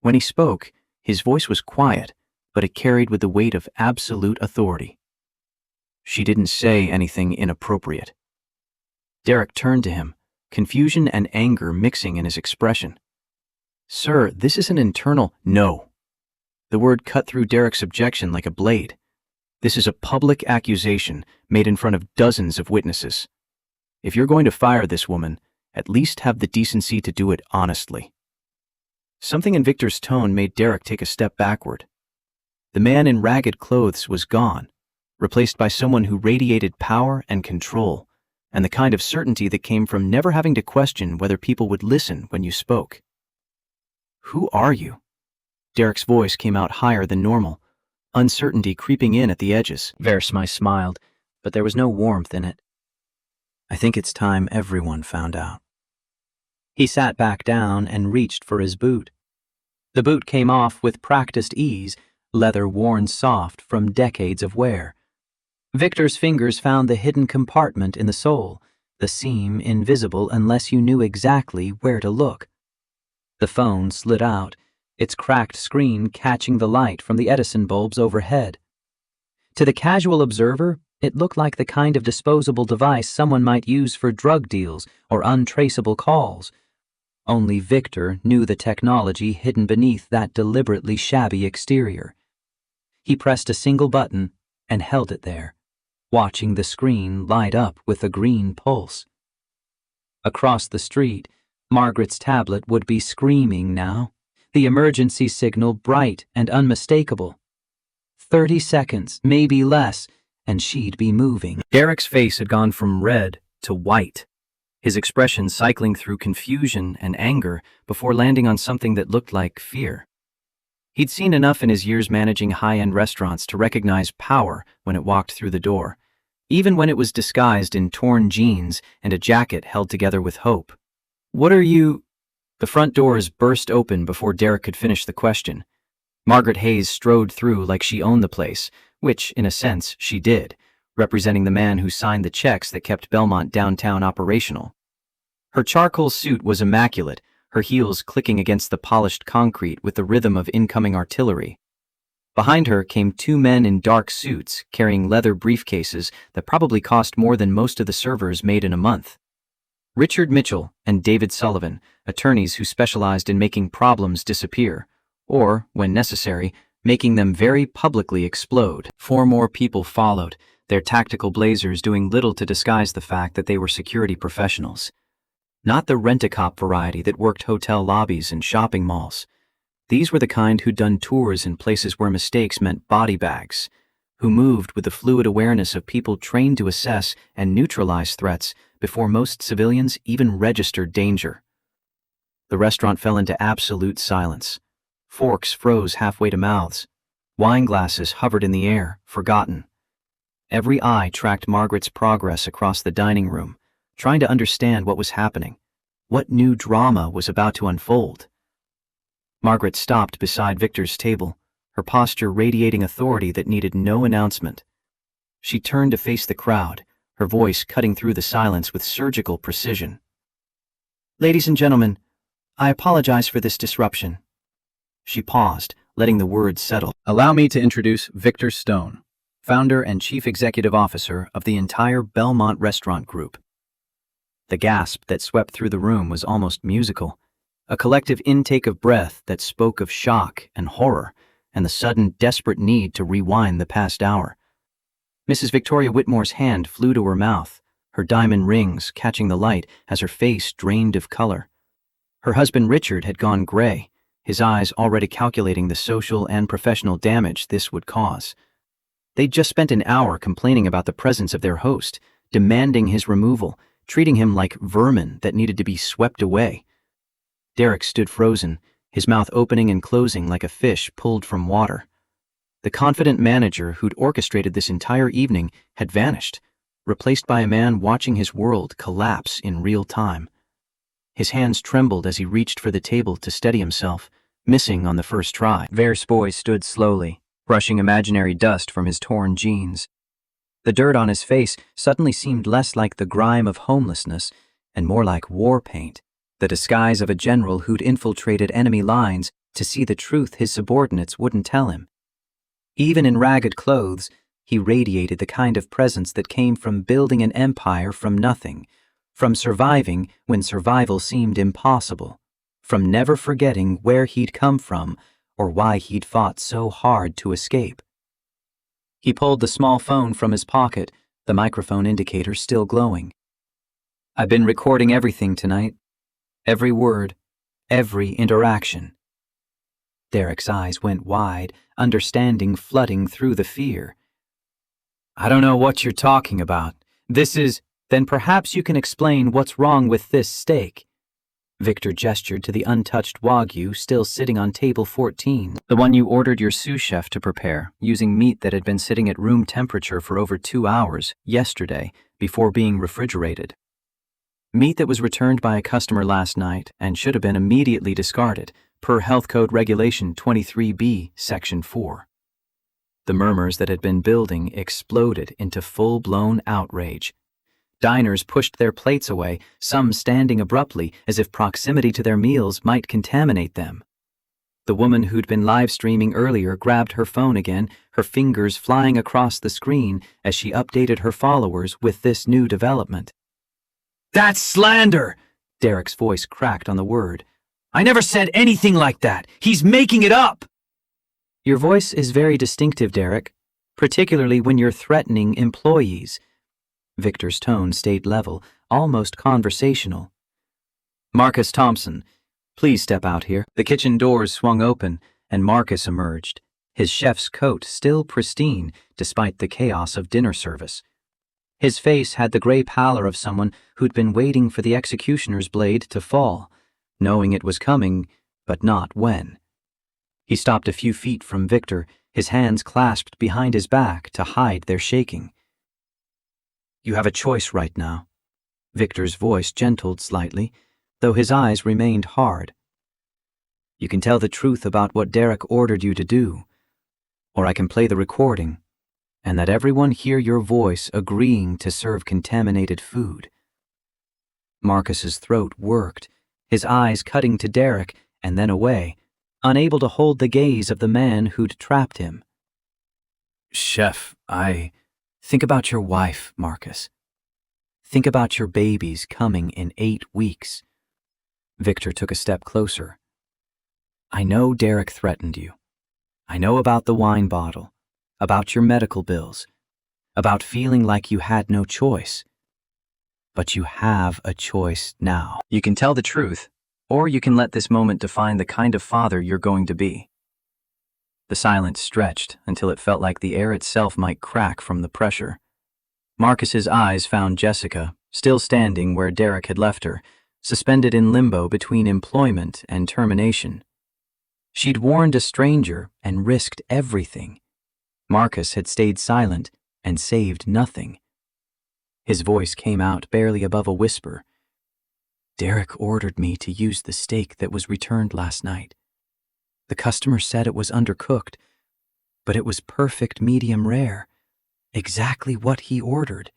When he spoke, his voice was quiet, but it carried with the weight of absolute authority. "She didn't say anything inappropriate." Derek turned to him, confusion and anger mixing in his expression. "Sir, this is an internal—" "No." The word cut through Derek's objection like a blade. "This is a public accusation made in front of dozens of witnesses. If you're going to fire this woman, at least have the decency to do it honestly." Something in Victor's tone made Derek take a step backward. The man in ragged clothes was gone, replaced by someone who radiated power and control, and the kind of certainty that came from never having to question whether people would listen when you spoke. "Who are you?" Derek's voice came out higher than normal, uncertainty creeping in at the edges. Versmai smiled, but there was no warmth in it. "I think it's time everyone found out." He sat back down and reached for his boot. The boot came off with practiced ease, leather worn soft from decades of wear. Victor's fingers found the hidden compartment in the sole, the seam invisible unless you knew exactly where to look. The phone slid out, its cracked screen catching the light from the Edison bulbs overhead. To the casual observer, it looked like the kind of disposable device someone might use for drug deals or untraceable calls. Only Victor knew the technology hidden beneath that deliberately shabby exterior. He pressed a single button and held it there, watching the screen light up with a green pulse. Across the street, Margaret's tablet would be screaming now, the emergency signal bright and unmistakable. 30 seconds, maybe less, and she'd be moving. Derek's face had gone from red to white, his expression cycling through confusion and anger before landing on something that looked like fear. He'd seen enough in his years managing high-end restaurants to recognize power when it walked through the door, even when it was disguised in torn jeans and a jacket held together with hope. "What are you—" The front doors burst open before Derek could finish the question. Margaret Hayes strode through like she owned the place, which, in a sense, she did, representing the man who signed the checks that kept Belmont downtown operational. Her charcoal suit was immaculate, her heels clicking against the polished concrete with the rhythm of incoming artillery. Behind her came two men in dark suits carrying leather briefcases that probably cost more than most of the servers made in a month. Richard Mitchell and David Sullivan, attorneys who specialized in making problems disappear, or, when necessary, making them very publicly explode. 4 more people followed, their tactical blazers doing little to disguise the fact that they were security professionals. Not the rent-a-cop variety that worked hotel lobbies and shopping malls. These were the kind who'd done tours in places where mistakes meant body bags, who moved with the fluid awareness of people trained to assess and neutralize threats before most civilians even registered danger. The restaurant fell into absolute silence. Forks froze halfway to mouths. Wine glasses hovered in the air, forgotten. Every eye tracked Margaret's progress across the dining room, trying to understand what was happening, what new drama was about to unfold. Margaret stopped beside Victor's table, her posture radiating authority that needed no announcement. She turned to face the crowd, her voice cutting through the silence with surgical precision. "Ladies and gentlemen, I apologize for this disruption." She paused, letting the words settle. "Allow me to introduce Victor Stone, founder and chief executive officer of the entire Belmont Restaurant Group." The gasp that swept through the room was almost musical, a collective intake of breath that spoke of shock and horror and the sudden desperate need to rewind the past hour. Mrs. Victoria Whitmore's hand flew to her mouth, her diamond rings catching the light as her face drained of color. Her husband Richard had gone gray, his eyes already calculating the social and professional damage this would cause. They'd just spent an hour complaining about the presence of their host, demanding his removal, treating him like vermin that needed to be swept away. Derek stood frozen, his mouth opening and closing like a fish pulled from water. The confident manager who'd orchestrated this entire evening had vanished, replaced by a man watching his world collapse in real time. His hands trembled as he reached for the table to steady himself, missing on the first try. Versboy stood slowly, brushing imaginary dust from his torn jeans. The dirt on his face suddenly seemed less like the grime of homelessness and more like war paint, the disguise of a general who'd infiltrated enemy lines to see the truth his subordinates wouldn't tell him. Even in ragged clothes, he radiated the kind of presence that came from building an empire from nothing, from surviving when survival seemed impossible, from never forgetting where he'd come from or why he'd fought so hard to escape. He pulled the small phone from his pocket, the microphone indicator still glowing. "I've been recording everything tonight. Every word, every interaction." Derek's eyes went wide, understanding flooding through the fear. "I don't know what you're talking about. This is—" "Then perhaps you can explain what's wrong with this steak." Victor gestured to the untouched Wagyu still sitting on table 14. "The one you ordered your sous chef to prepare, using meat that had been sitting at room temperature for over 2 hours, yesterday, before being refrigerated. Meat that was returned by a customer last night and should have been immediately discarded, per Health Code Regulation 23B, Section 4. The murmurs that had been building exploded into full-blown outrage. Diners pushed their plates away, some standing abruptly as if proximity to their meals might contaminate them. The woman who'd been live streaming earlier grabbed her phone again, her fingers flying across the screen as she updated her followers with this new development. That's slander! Derek's voice cracked on the word. I never said anything like that. He's making it up! Your voice is very distinctive, Derek, particularly when you're threatening employees. Victor's tone stayed level, almost conversational. Marcus Thompson, please step out here. The kitchen doors swung open, and Marcus emerged, his chef's coat still pristine despite the chaos of dinner service. His face had the gray pallor of someone who'd been waiting for the executioner's blade to fall, knowing it was coming, but not when. He stopped a few feet from Victor, his hands clasped behind his back to hide their shaking. You have a choice right now. Victor's voice gentled slightly, though his eyes remained hard. You can tell the truth about what Derek ordered you to do, or I can play the recording, and let everyone hear your voice agreeing to serve contaminated food. Marcus's throat worked, his eyes cutting to Derek and then away, unable to hold the gaze of the man who'd trapped him. Chef, think about your wife, Marcus. Think about your babies coming in 8 weeks. Victor took a step closer. I know Derek threatened you. I know about the wine bottle, about your medical bills, about feeling like you had no choice. But you have a choice now. You can tell the truth, or you can let this moment define the kind of father you're going to be. The silence stretched until it felt like the air itself might crack from the pressure. Marcus's eyes found Jessica, still standing where Derek had left her, suspended in limbo between employment and termination. She'd warned a stranger and risked everything. Marcus had stayed silent and saved nothing. His voice came out barely above a whisper. Derek ordered me to use the steak that was returned last night. The customer said it was undercooked, but it was perfect medium rare, exactly what he ordered.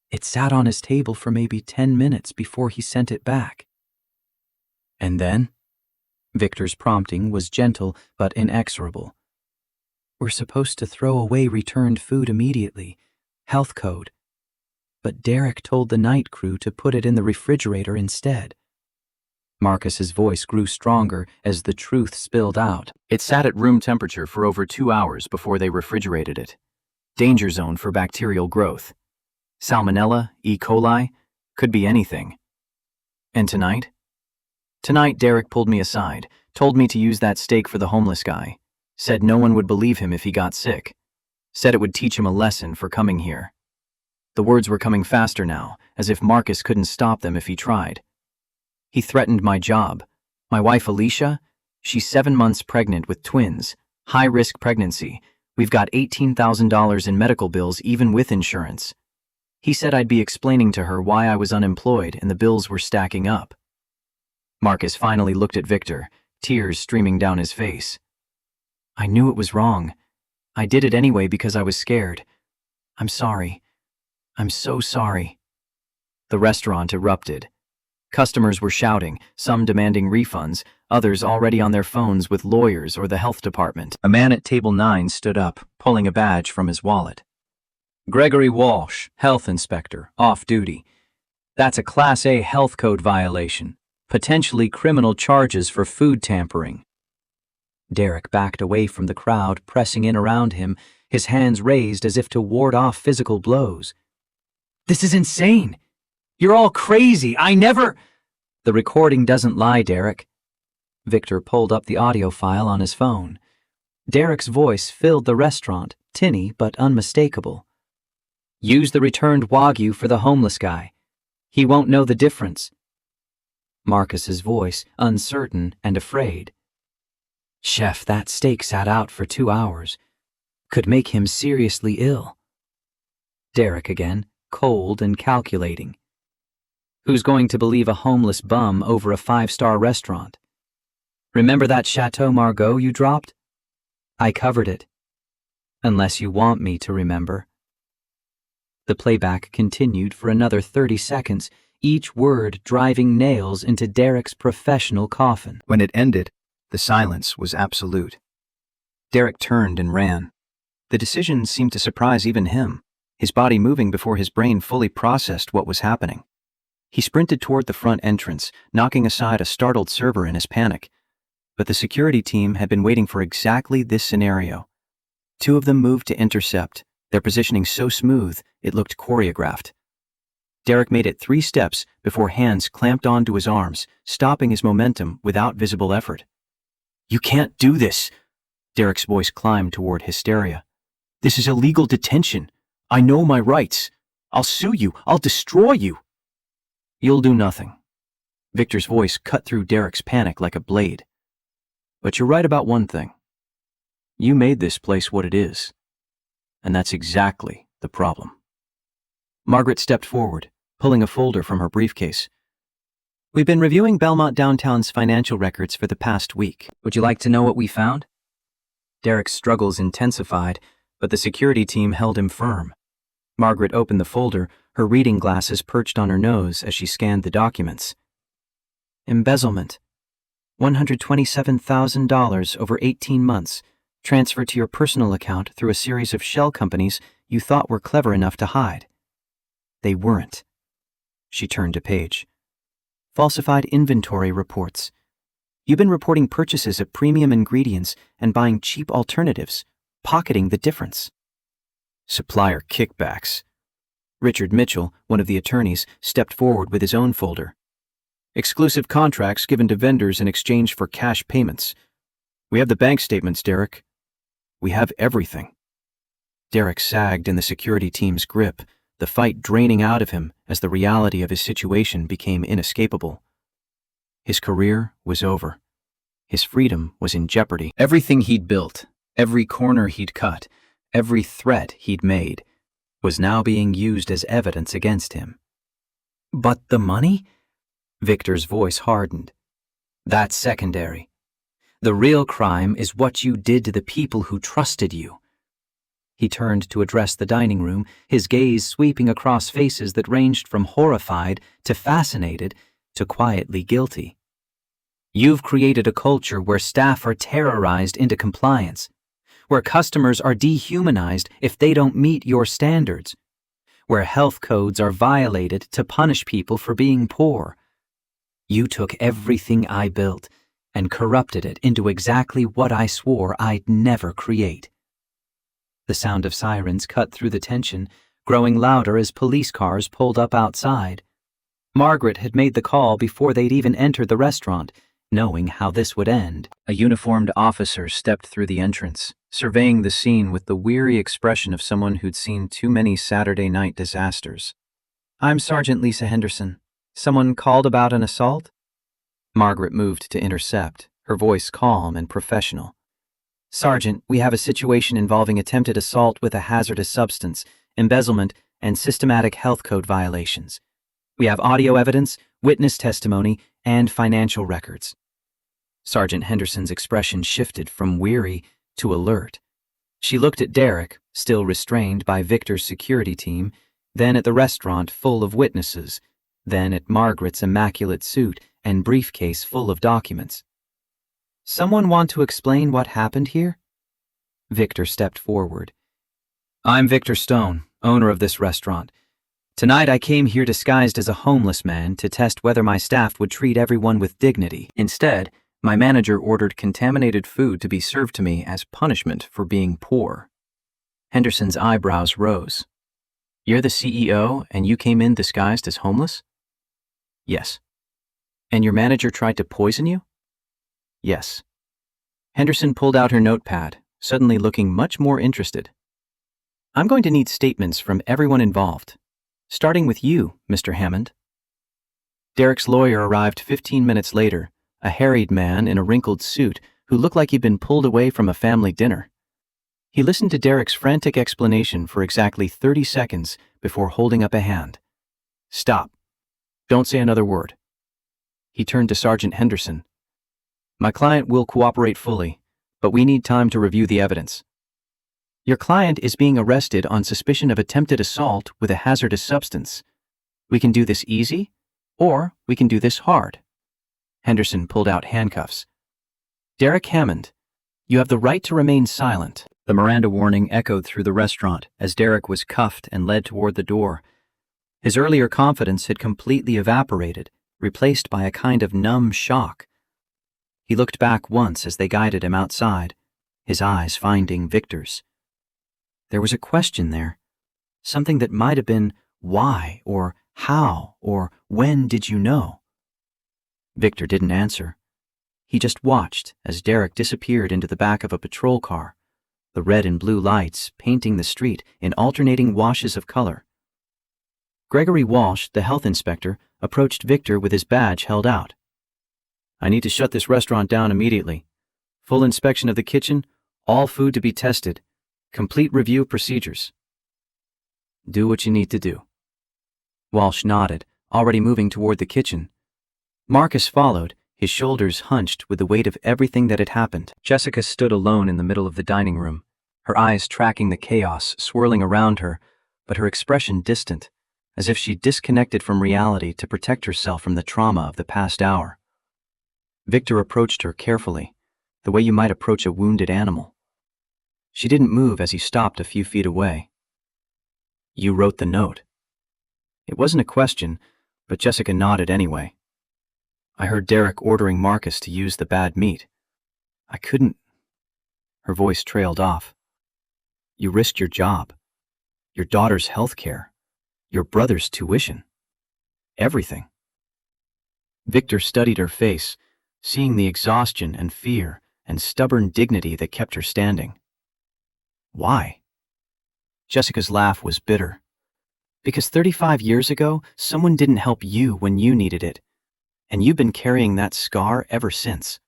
It sat on his table for maybe 10 minutes before he sent it back. And then? Victor's prompting was gentle but inexorable. We're supposed to throw away returned food immediately. Health code. But Derek told the night crew to put it in the refrigerator instead. Marcus's voice grew stronger as the truth spilled out. It sat at room temperature for over 2 hours before they refrigerated it. Danger zone for bacterial growth. Salmonella, E. coli, could be anything. And tonight? Tonight, Derek pulled me aside, told me to use that steak for the homeless guy, said no one would believe him if he got sick, said it would teach him a lesson for coming here. The words were coming faster now, as if Marcus couldn't stop them if he tried. He threatened my job. My wife Alicia, she's 7 months pregnant with twins, high-risk pregnancy. We've got $18,000 in medical bills even with insurance. He said I'd be explaining to her why I was unemployed and the bills were stacking up. Marcus finally looked at Victor, tears streaming down his face. I knew it was wrong. I did it anyway because I was scared. I'm sorry. I'm so sorry. The restaurant erupted. Customers were shouting, some demanding refunds, others already on their phones with lawyers or the health department. A man at table 9 stood up, pulling a badge from his wallet. Gregory Walsh, health inspector, off duty. That's a Class A health code violation, potentially criminal charges for food tampering. Derek backed away from the crowd, pressing in around him, his hands raised as if to ward off physical blows. This is insane! You're all crazy! I never— The recording doesn't lie, Derek. Victor pulled up the audio file on his phone. Derek's voice filled the restaurant, tinny but unmistakable. Use the returned Wagyu for the homeless guy. He won't know the difference. Marcus's voice, uncertain and afraid. Chef, that steak sat out for 2 hours. Could make him seriously ill. Derek again, cold and calculating. Who's going to believe a homeless bum over a 5-star restaurant? Remember that Chateau Margaux you dropped? I covered it. Unless you want me to remember. The playback continued for another 30 seconds, each word driving nails into Derek's professional coffin. When it ended, The silence was absolute. Derek turned and ran. The decision seemed to surprise even him, his body moving before his brain fully processed what was happening. He sprinted toward the front entrance, knocking aside a startled server in his panic. But the security team had been waiting for exactly this scenario. Two of them moved to intercept, their positioning so smooth it looked choreographed. Derek made it 3 steps before hands clamped onto his arms, stopping his momentum without visible effort. "You can't do this!" Derek's voice climbed toward hysteria. "This is illegal detention. I know my rights. I'll sue you. I'll destroy you." "You'll do nothing." Victor's voice cut through Derek's panic like a blade. "But you're right about one thing. You made this place what it is. And that's exactly the problem." Margaret stepped forward, pulling a folder from her briefcase. "We've been reviewing Belmont Downtown's financial records for the past week. Would you like to know what we found?" Derek's struggles intensified, but the security team held him firm. Margaret opened the folder, her reading glasses perched on her nose as she scanned the documents. "Embezzlement. $127,000 over 18 months, transferred to your personal account through a series of shell companies you thought were clever enough to hide. They weren't." She turned to Paige. "Falsified inventory reports. You've been reporting purchases of premium ingredients and buying cheap alternatives, pocketing the difference." "Supplier kickbacks." Richard Mitchell, one of the attorneys, stepped forward with his own folder. "Exclusive contracts given to vendors in exchange for cash payments. We have the bank statements, Derek. We have everything." Derek sagged in the security team's grip, the fight draining out of him as the reality of his situation became inescapable. His career was over. His freedom was in jeopardy. Everything he'd built, every corner he'd cut, every threat he'd made, was now being used as evidence against him. "But the money?" Victor's voice hardened. "That's secondary. The real crime is what you did to the people who trusted you." He turned to address the dining room, his gaze sweeping across faces that ranged from horrified to fascinated to quietly guilty. "You've created a culture where staff are terrorized into compliance, where customers are dehumanized if they don't meet your standards, where health codes are violated to punish people for being poor. You took everything I built and corrupted it into exactly what I swore I'd never create." The sound of sirens cut through the tension, growing louder as police cars pulled up outside. Margaret had made the call before they'd even entered the restaurant, knowing how this would end. A uniformed officer stepped through the entrance, surveying the scene with the weary expression of someone who'd seen too many Saturday night disasters. "I'm Sergeant Lisa Henderson. Someone called about an assault?" Margaret moved to intercept, her voice calm and professional. "Sergeant, we have a situation involving attempted assault with a hazardous substance, embezzlement, and systematic health code violations. We have audio evidence, witness testimony, and financial records." Sergeant Henderson's expression shifted from weary to alert. She looked at Derek, still restrained by Victor's security team, then at the restaurant full of witnesses, then at Margaret's immaculate suit and briefcase full of documents. "Someone want to explain what happened here?" Victor stepped forward. "I'm Victor Stone, owner of this restaurant. Tonight I came here disguised as a homeless man to test whether my staff would treat everyone with dignity. Instead, my manager ordered contaminated food to be served to me as punishment for being poor." Henderson's eyebrows rose. "You're the CEO and you came in disguised as homeless?" "Yes." "And your manager tried to poison you?" "Yes." Henderson pulled out her notepad, suddenly looking much more interested. "I'm going to need statements from everyone involved, starting with you, Mr. Hammond." Derek's lawyer arrived 15 minutes later, a harried man in a wrinkled suit who looked like he'd been pulled away from a family dinner. He listened to Derek's frantic explanation for exactly 30 seconds before holding up a hand. "Stop. Don't say another word." He turned to Sergeant Henderson. "My client will cooperate fully, but we need time to review the evidence. Your client is being arrested on suspicion of attempted assault with a hazardous substance. We can do this easy, or we can do this hard." Henderson pulled out handcuffs. Derek Hammond, you have the right to remain silent. The Miranda warning echoed through the restaurant as Derek was cuffed and led toward the door. His earlier confidence had completely evaporated, replaced by a kind of numb shock. He looked back once as they guided him outside, his eyes finding Victor's. There was a question there, something that might have been why or how or when did you know? Victor didn't answer. He just watched as Derek disappeared into the back of a patrol car, the red and blue lights painting the street in alternating washes of color. Gregory Walsh, the health inspector, approached Victor with his badge held out. I need to shut this restaurant down immediately. Full inspection of the kitchen, all food to be tested, complete review of procedures. Do what you need to do. Walsh nodded, already moving toward the kitchen. Marcus followed, his shoulders hunched with the weight of everything that had happened. Jessica stood alone in the middle of the dining room, her eyes tracking the chaos swirling around her, but her expression distant, as if she'd disconnected from reality to protect herself from the trauma of the past hour. Victor approached her carefully, the way you might approach a wounded animal. She didn't move as he stopped a few feet away. You wrote the note. It wasn't a question, but Jessica nodded anyway. I heard Derek ordering Marcus to use the bad meat. I couldn't. Her voice trailed off. You risked your job, your daughter's health care, your brother's tuition, everything. Victor studied her face, seeing the exhaustion and fear and stubborn dignity that kept her standing. Why? Jessica's laugh was bitter. Because 35 years ago, someone didn't help you when you needed it, and you've been carrying that scar ever since.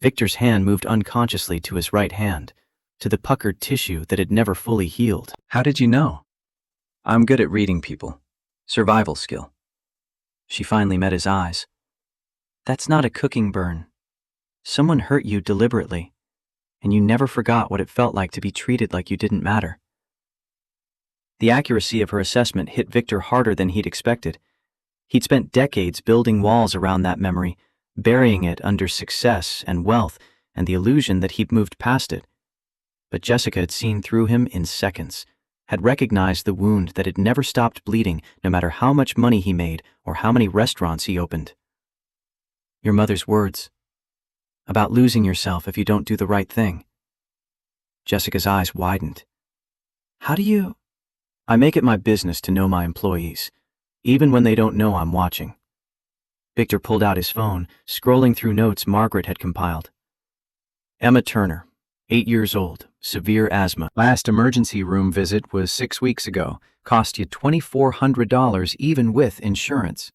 Victor's hand moved unconsciously to his right hand, to the puckered tissue that had never fully healed. How did you know? I'm good at reading people. Survival skill. She finally met his eyes. That's not a cooking burn. Someone hurt you deliberately, and you never forgot what it felt like to be treated like you didn't matter. The accuracy of her assessment hit Victor harder than he'd expected. He'd spent decades building walls around that memory, burying it under success and wealth and the illusion that he'd moved past it. But Jessica had seen through him in seconds, had recognized the wound that had never stopped bleeding no matter how much money he made or how many restaurants he opened. Your mother's words. About losing yourself if you don't do the right thing. Jessica's eyes widened. How do you... I make it my business to know my employees, even when they don't know I'm watching. Victor pulled out his phone, scrolling through notes Margaret had compiled. Emma Turner, 8 years old, severe asthma. Last emergency room visit was 6 weeks ago. Cost you $2,400 even with insurance.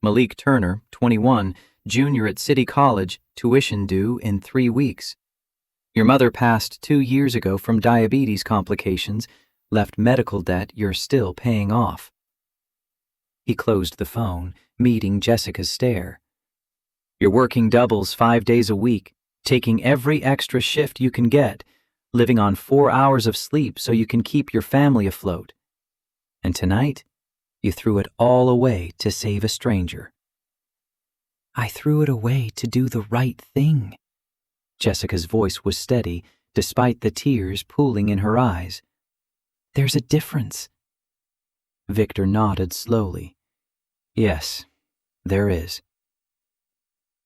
Malik Turner, 21, junior at City College, tuition due in 3 weeks. Your mother passed 2 years ago from diabetes complications, left medical debt you're still paying off. He closed the phone, meeting Jessica's stare. You're working doubles 5 days a week, taking every extra shift you can get, living on 4 hours of sleep so you can keep your family afloat. And tonight, you threw it all away to save a stranger. I threw it away to do the right thing. Jessica's voice was steady, despite the tears pooling in her eyes. There's a difference. Victor nodded slowly. Yes, there is.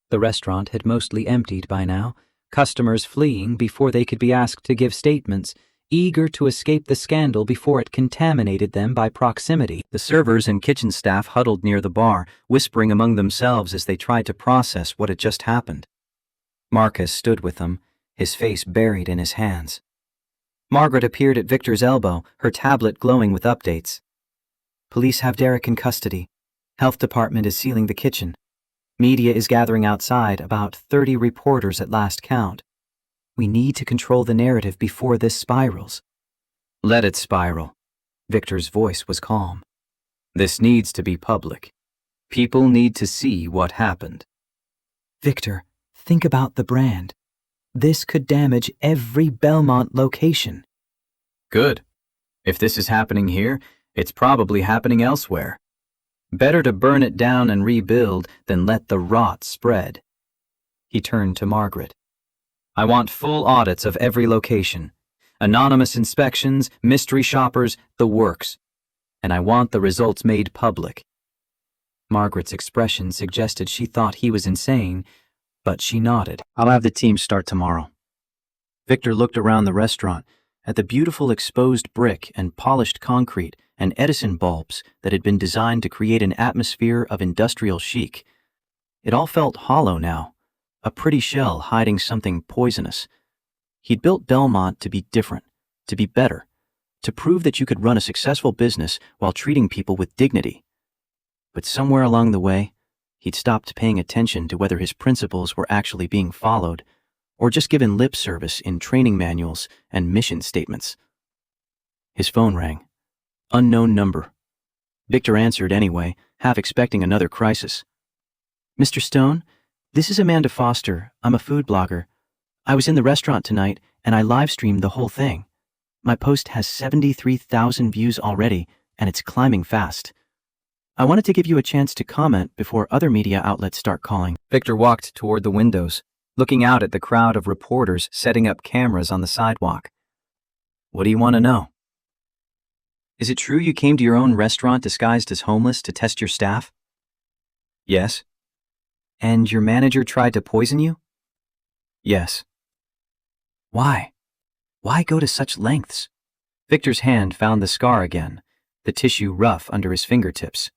The restaurant had mostly emptied by now, customers fleeing before they could be asked to give statements, eager to escape the scandal before it contaminated them by proximity. The servers and kitchen staff huddled near the bar, whispering among themselves as they tried to process what had just happened. Marcus stood with them, his face buried in his hands. Margaret appeared at Victor's elbow, her tablet glowing with updates. Police have Derek in custody. Health department is sealing the kitchen. Media is gathering outside, about 30 reporters at last count. We need to control the narrative before this spirals. Let it spiral. Victor's voice was calm. This needs to be public. People need to see what happened. Victor, think about the brand. This could damage every Belmont location. Good. If this is happening here, it's probably happening elsewhere. Better to burn it down and rebuild than let the rot spread. He turned to Margaret. I want full audits of every location. Anonymous inspections, mystery shoppers, the works. And I want the results made public. Margaret's expression suggested she thought he was insane, but she nodded. I'll have the team start tomorrow. Victor looked around the restaurant at the beautiful exposed brick and polished concrete and Edison bulbs that had been designed to create an atmosphere of industrial chic. It all felt hollow now, a pretty shell hiding something poisonous. He'd built Belmont to be different, to be better, to prove that you could run a successful business while treating people with dignity. But somewhere along the way, he'd stopped paying attention to whether his principles were actually being followed or just given lip service in training manuals and mission statements. His phone rang. Unknown number. Victor answered anyway, half expecting another crisis. Mr. Stone, this is Amanda Foster. I'm a food blogger. I was in the restaurant tonight and I live-streamed the whole thing. My post has 73,000 views already and it's climbing fast. I wanted to give you a chance to comment before other media outlets start calling. Victor walked toward the windows, looking out at the crowd of reporters setting up cameras on the sidewalk. What do you want to know? Is it true you came to your own restaurant disguised as homeless to test your staff? Yes. And your manager tried to poison you? Yes. Why? Why go to such lengths? Victor's hand found the scar again, the tissue rough under his fingertips.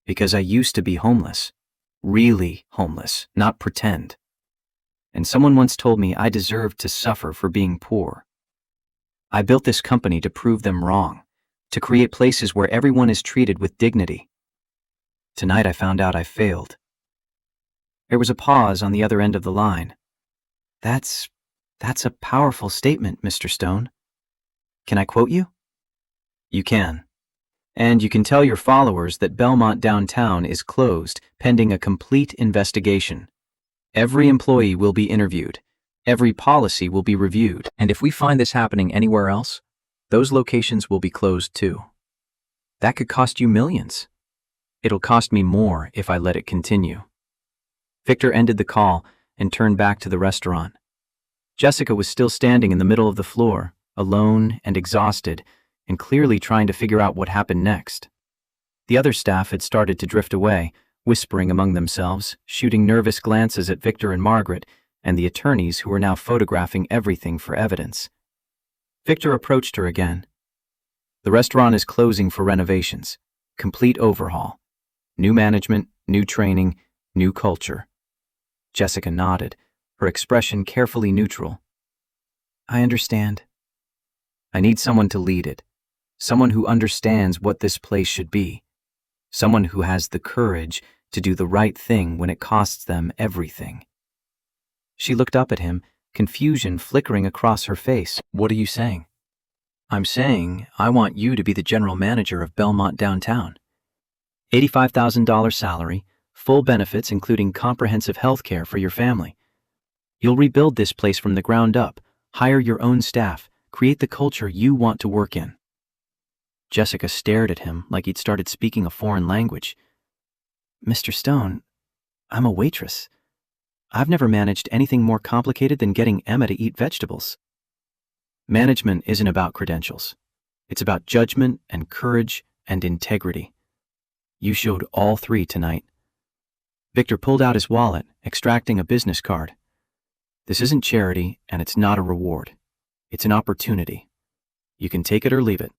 Because I used to be homeless. Really homeless, not pretend. And someone once told me I deserved to suffer for being poor. I built this company to prove them wrong, to create places where everyone is treated with dignity. Tonight I found out I failed. There was a pause on the other end of the line. That's a powerful statement, Mr. Stone. Can I quote you? You can. And you can tell your followers that Belmont Downtown is closed pending a complete investigation. Every employee will be interviewed. Every policy will be reviewed. And if we find this happening anywhere else, those locations will be closed too. That could cost you millions. It'll cost me more if I let it continue. Victor ended the call and turned back to the restaurant. Jessica was still standing in the middle of the floor, alone and exhausted, and clearly trying to figure out what happened next. The other staff had started to drift away, whispering among themselves, shooting nervous glances at Victor and Margaret, and the attorneys who were now photographing everything for evidence. Victor approached her again. The restaurant is closing for renovations, complete overhaul. New management, new training, new culture. Jessica nodded, her expression carefully neutral. I understand. I need someone to lead it, someone who understands what this place should be, someone who has the courage to do the right thing when it costs them everything. She looked up at him, confusion flickering across her face. What are you saying? I'm saying I want you to be the general manager of Belmont Downtown. $85,000 salary, full benefits including comprehensive health care for your family. You'll rebuild this place from the ground up, hire your own staff, create the culture you want to work in. Jessica stared at him like he'd started speaking a foreign language. Mr. Stone, I'm a waitress. I've never managed anything more complicated than getting Emma to eat vegetables. Management isn't about credentials. It's about judgment and courage and integrity. You showed all three tonight. Victor pulled out his wallet, extracting a business card. This isn't charity, and it's not a reward. It's an opportunity. You can take it or leave it.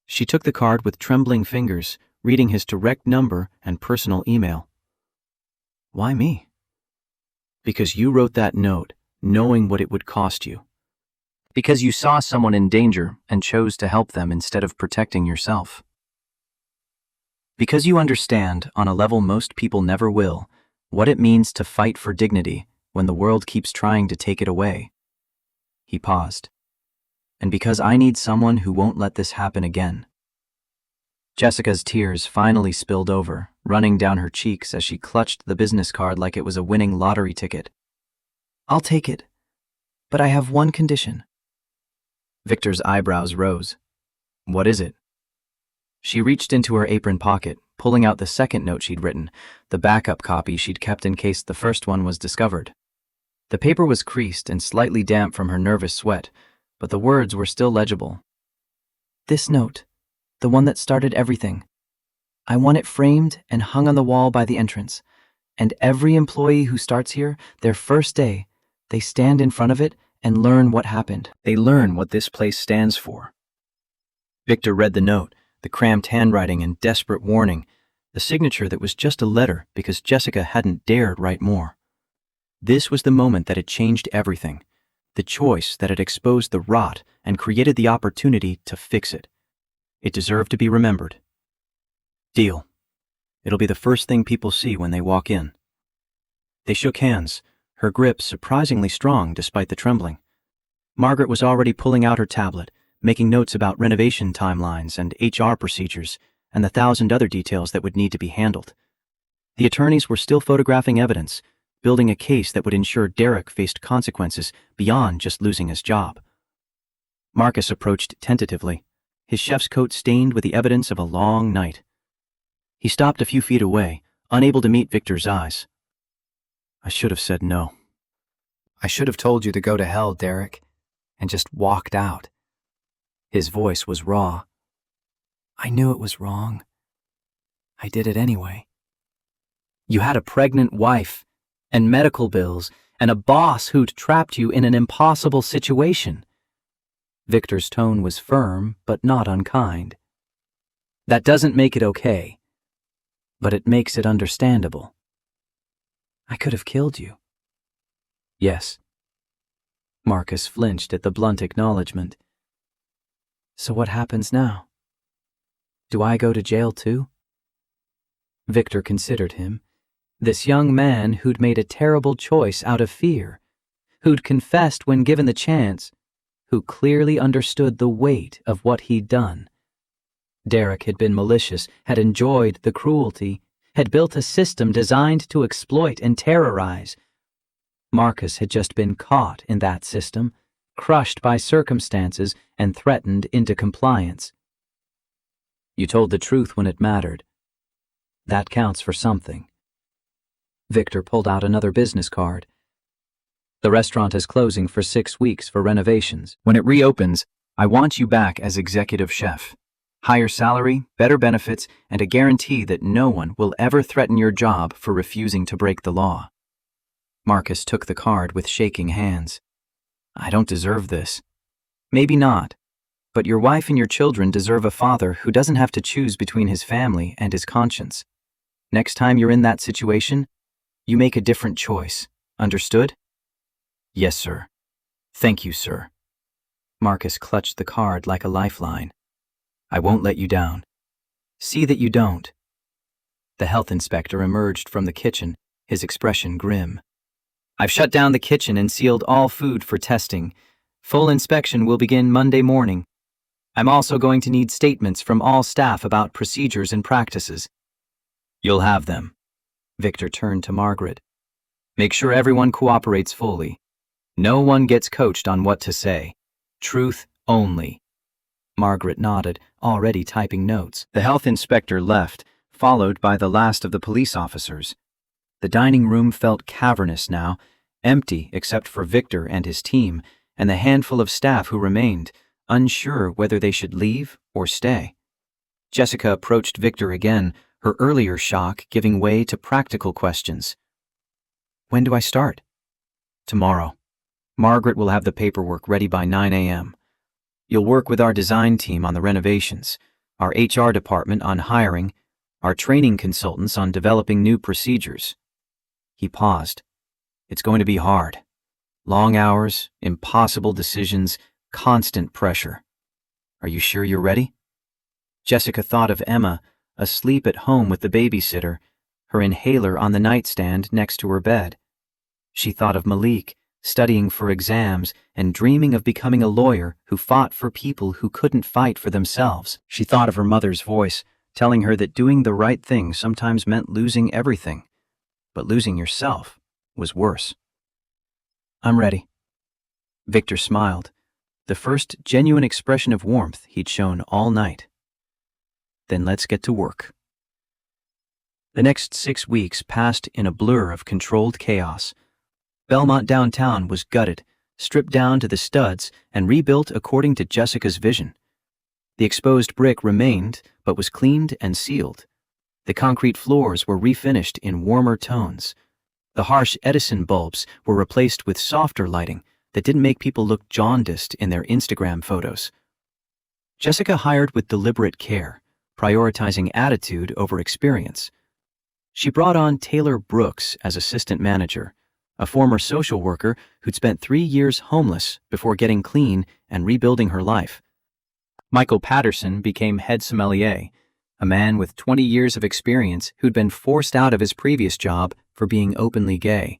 She took the card with trembling fingers, reading his direct number and personal email. Why me? Because you wrote that note, knowing what it would cost you. Because you saw someone in danger and chose to help them instead of protecting yourself. Because you understand, on a level most people never will, what it means to fight for dignity when the world keeps trying to take it away. He paused. And because I need someone who won't let this happen again. Jessica's tears finally spilled over, running down her cheeks as she clutched the business card like it was a winning lottery ticket. I'll take it, but I have one condition. Victor's eyebrows rose. What is it? She reached into her apron pocket, pulling out the second note she'd written, the backup copy she'd kept in case the first one was discovered. The paper was creased and slightly damp from her nervous sweat, but the words were still legible. "This note, the one that started everything. I want it framed and hung on the wall by the entrance, and every employee who starts here, their first day, they stand in front of it and learn what happened. They learn what this place stands for." Victor read the note, the cramped handwriting and desperate warning, the signature that was just a letter because Jessica hadn't dared write more. This was the moment that had changed everything, the choice that had exposed the rot and created the opportunity to fix it. It deserved to be remembered. Deal. It'll be the first thing people see when they walk in. They shook hands, her grip surprisingly strong despite the trembling. Margaret was already pulling out her tablet, making notes about renovation timelines and HR procedures and the 1,000 other details that would need to be handled. The attorneys were still photographing evidence, building a case that would ensure Derek faced consequences beyond just losing his job. Marcus approached tentatively, his chef's coat stained with the evidence of a long night. He stopped a few feet away, unable to meet Victor's eyes. "I should have said no. I should have told you to go to hell, Derek, and just walked out." His voice was raw. "I knew it was wrong. I did it anyway." "You had a pregnant wife, and medical bills, and a boss who'd trapped you in an impossible situation." Victor's tone was firm, but not unkind. "That doesn't make it okay, but it makes it understandable." "I could have killed you." "Yes." Marcus flinched at the blunt acknowledgement. "So what happens now? Do I go to jail too?" Victor considered him, this young man who'd made a terrible choice out of fear, who'd confessed when given the chance, who clearly understood the weight of what he'd done. Derek had been malicious, had enjoyed the cruelty, had built a system designed to exploit and terrorize. Marcus had just been caught in that system, crushed by circumstances and threatened into compliance. "You told the truth when it mattered. That counts for something." Victor pulled out another business card. "The restaurant is closing for 6 weeks for renovations. When it reopens, I want you back as executive chef. Higher salary, better benefits, and a guarantee that no one will ever threaten your job for refusing to break the law." Marcus took the card with shaking hands. "I don't deserve this." "Maybe not, but your wife and your children deserve a father who doesn't have to choose between his family and his conscience. Next time you're in that situation, you make a different choice. Understood?" "Yes, sir. Thank you, sir." Marcus clutched the card like a lifeline. "I won't let you down. See that you don't." The health inspector emerged from the kitchen, his expression grim. "I've shut down the kitchen and sealed all food for testing. Full inspection will begin Monday morning. I'm also going to need statements from all staff about procedures and practices." "You'll have them." Victor turned to Margaret. "Make sure everyone cooperates fully. No one gets coached on what to say. Truth only." Margaret nodded, already typing notes. The health inspector left, followed by the last of the police officers. The dining room felt cavernous now, empty except for Victor and his team, and the handful of staff who remained, unsure whether they should leave or stay. Jessica approached Victor again, her earlier shock giving way to practical questions. "When do I start?" "Tomorrow. Margaret will have the paperwork ready by 9 a.m. You'll work with our design team on the renovations, our HR department on hiring, our training consultants on developing new procedures." He paused. "It's going to be hard. Long hours, impossible decisions, constant pressure. Are you sure you're ready?" Jessica thought of Emma, asleep at home with the babysitter, her inhaler on the nightstand next to her bed. She thought of Malik, studying for exams and dreaming of becoming a lawyer who fought for people who couldn't fight for themselves. She thought of her mother's voice, telling her that doing the right thing sometimes meant losing everything, but losing yourself was worse. "I'm ready." Victor smiled, the first genuine expression of warmth he'd shown all night. "Then let's get to work." The next 6 weeks passed in a blur of controlled chaos. Belmont downtown was gutted, stripped down to the studs, and rebuilt according to Jessica's vision. The exposed brick remained, but was cleaned and sealed. The concrete floors were refinished in warmer tones. The harsh Edison bulbs were replaced with softer lighting that didn't make people look jaundiced in their Instagram photos. Jessica hired with deliberate care, prioritizing attitude over experience. She brought on Taylor Brooks as assistant manager, a former social worker who'd spent 3 years homeless before getting clean and rebuilding her life. Michael Patterson became head sommelier, a man with 20 years of experience who'd been forced out of his previous job for being openly gay.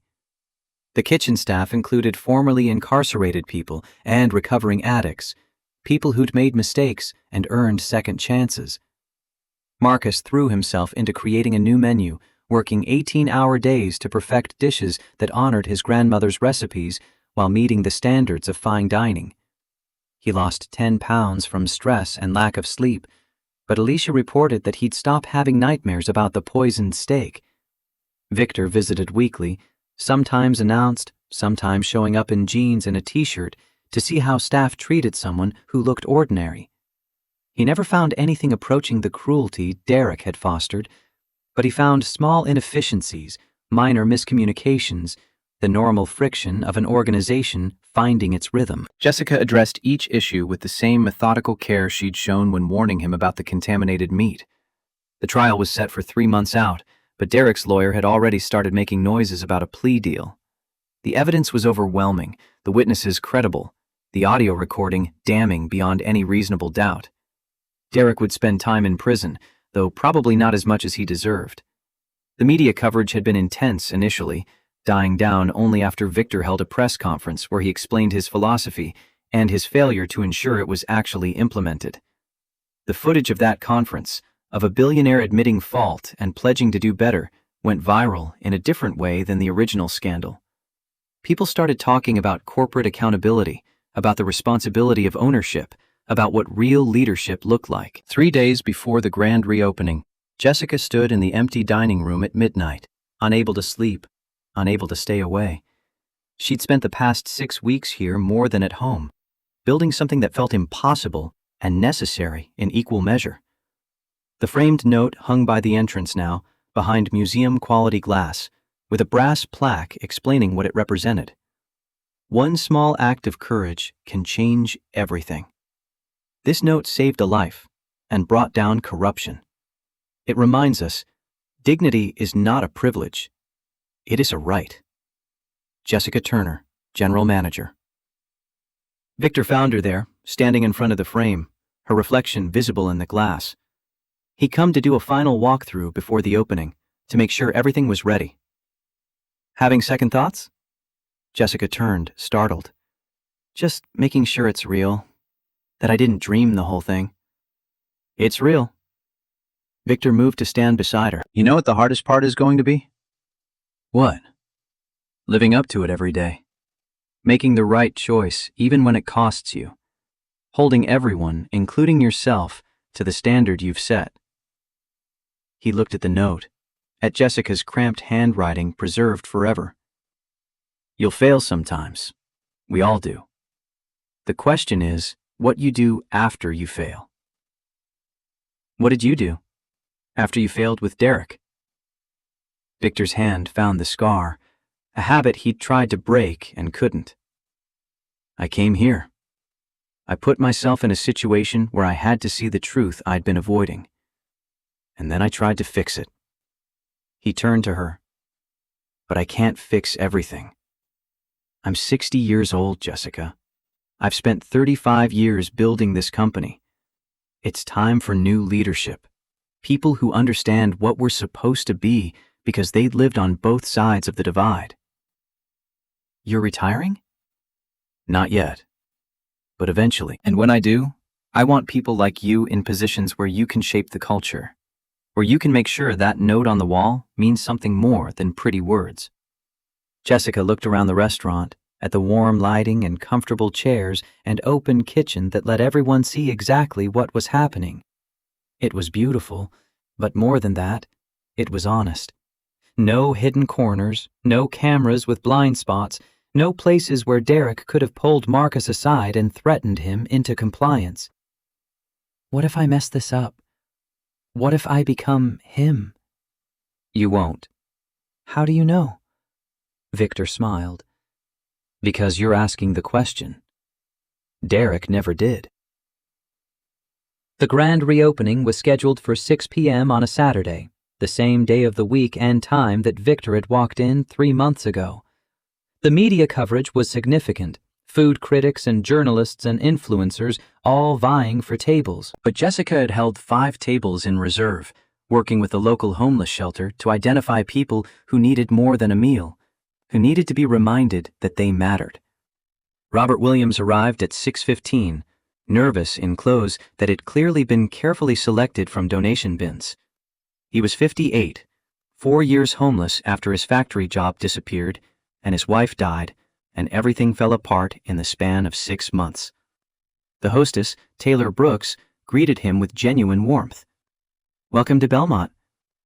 The kitchen staff included formerly incarcerated people and recovering addicts, people who'd made mistakes and earned second chances. Marcus threw himself into creating a new menu, working 18-hour days to perfect dishes that honored his grandmother's recipes while meeting the standards of fine dining. He lost 10 pounds from stress and lack of sleep, but Alicia reported that he'd stop having nightmares about the poisoned steak. Victor visited weekly, sometimes announced, sometimes showing up in jeans and a t-shirt to see how staff treated someone who looked ordinary. He never found anything approaching the cruelty Derek had fostered, but he found small inefficiencies, minor miscommunications, the normal friction of an organization finding its rhythm. Jessica addressed each issue with the same methodical care she'd shown when warning him about the contaminated meat. The trial was set for 3 months out, but Derek's lawyer had already started making noises about a plea deal. The evidence was overwhelming, the witnesses credible, the audio recording damning beyond any reasonable doubt. Derek would spend time in prison, though probably not as much as he deserved. The media coverage had been intense initially, dying down only after Victor held a press conference where he explained his philosophy and his failure to ensure it was actually implemented. The footage of that conference, of a billionaire admitting fault and pledging to do better, went viral in a different way than the original scandal. People started talking about corporate accountability, about the responsibility of ownership, about what real leadership looked like. 3 days before the grand reopening, Jessica stood in the empty dining room at midnight, unable to sleep, unable to stay away. She'd spent the past 6 weeks here more than at home, building something that felt impossible and necessary in equal measure. The framed note hung by the entrance now, behind museum-quality glass, with a brass plaque explaining what it represented. One small act of courage can change everything. This note saved a life and brought down corruption. It reminds us, dignity is not a privilege. It is a right. Jessica Turner, General Manager. Victor found her there, standing in front of the frame, her reflection visible in the glass. He'd come to do a final walkthrough before the opening, to make sure everything was ready. Having second thoughts? Jessica turned, startled. Just making sure it's real. That I didn't dream the whole thing. It's real. Victor moved to stand beside her. You know what the hardest part is going to be? What? Living up to it every day. Making the right choice, even when it costs you. Holding everyone, including yourself, to the standard you've set. He looked at the note, at Jessica's cramped handwriting preserved forever. You'll fail sometimes. We all do. The question is, what you do after you fail. What did you do after you failed with Derek? Victor's hand found the scar, a habit he'd tried to break and couldn't. I came here. I put myself in a situation where I had to see the truth I'd been avoiding. And then I tried to fix it. He turned to her. But I can't fix everything. I'm 60 years old, Jessica. I've spent 35 years building this company. It's time for new leadership. People who understand what we're supposed to be because they'd lived on both sides of the divide. You're retiring? Not yet. But eventually. And when I do, I want people like you in positions where you can shape the culture, where you can make sure that note on the wall means something more than pretty words. Jessica looked around the restaurant, at the warm lighting and comfortable chairs and open kitchen that let everyone see exactly what was happening. It was beautiful, but more than that, It was honest. No hidden corners, no cameras with blind spots, no places where Derek could have pulled Marcus aside and threatened him into compliance. What if I mess this up? What if I become him? You won't. How do you know? Victor smiled. Because you're asking the question. Derek never did. The grand reopening was scheduled for 6 p.m. on a Saturday, the same day of the week and time that Victor had walked in 3 months ago. The media coverage was significant, food critics and journalists and influencers all vying for tables. But Jessica had held 5 tables in reserve, working with the local homeless shelter to identify people who needed more than a meal, who needed to be reminded that they mattered. Robert Williams arrived at 6:15, nervous in clothes that had clearly been carefully selected from donation bins. He was 58, 4 years homeless after his factory job disappeared, and his wife died, and everything fell apart in the span of 6 months. The hostess, Taylor Brooks, greeted him with genuine warmth. "Welcome to Belmont.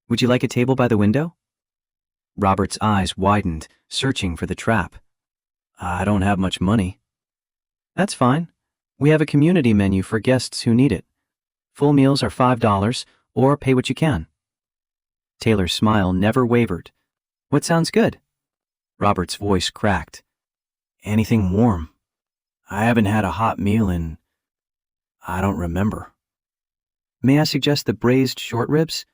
Would you like a table by the window?" Robert's eyes widened, searching for the trap. "I don't have much money." "That's fine. We have a community menu for guests who need it. Full meals are $5, or pay what you can." Taylor's smile never wavered. "What sounds good?" Robert's voice cracked. "Anything warm. I haven't had a hot meal in... I don't remember." "May I suggest the braised short ribs?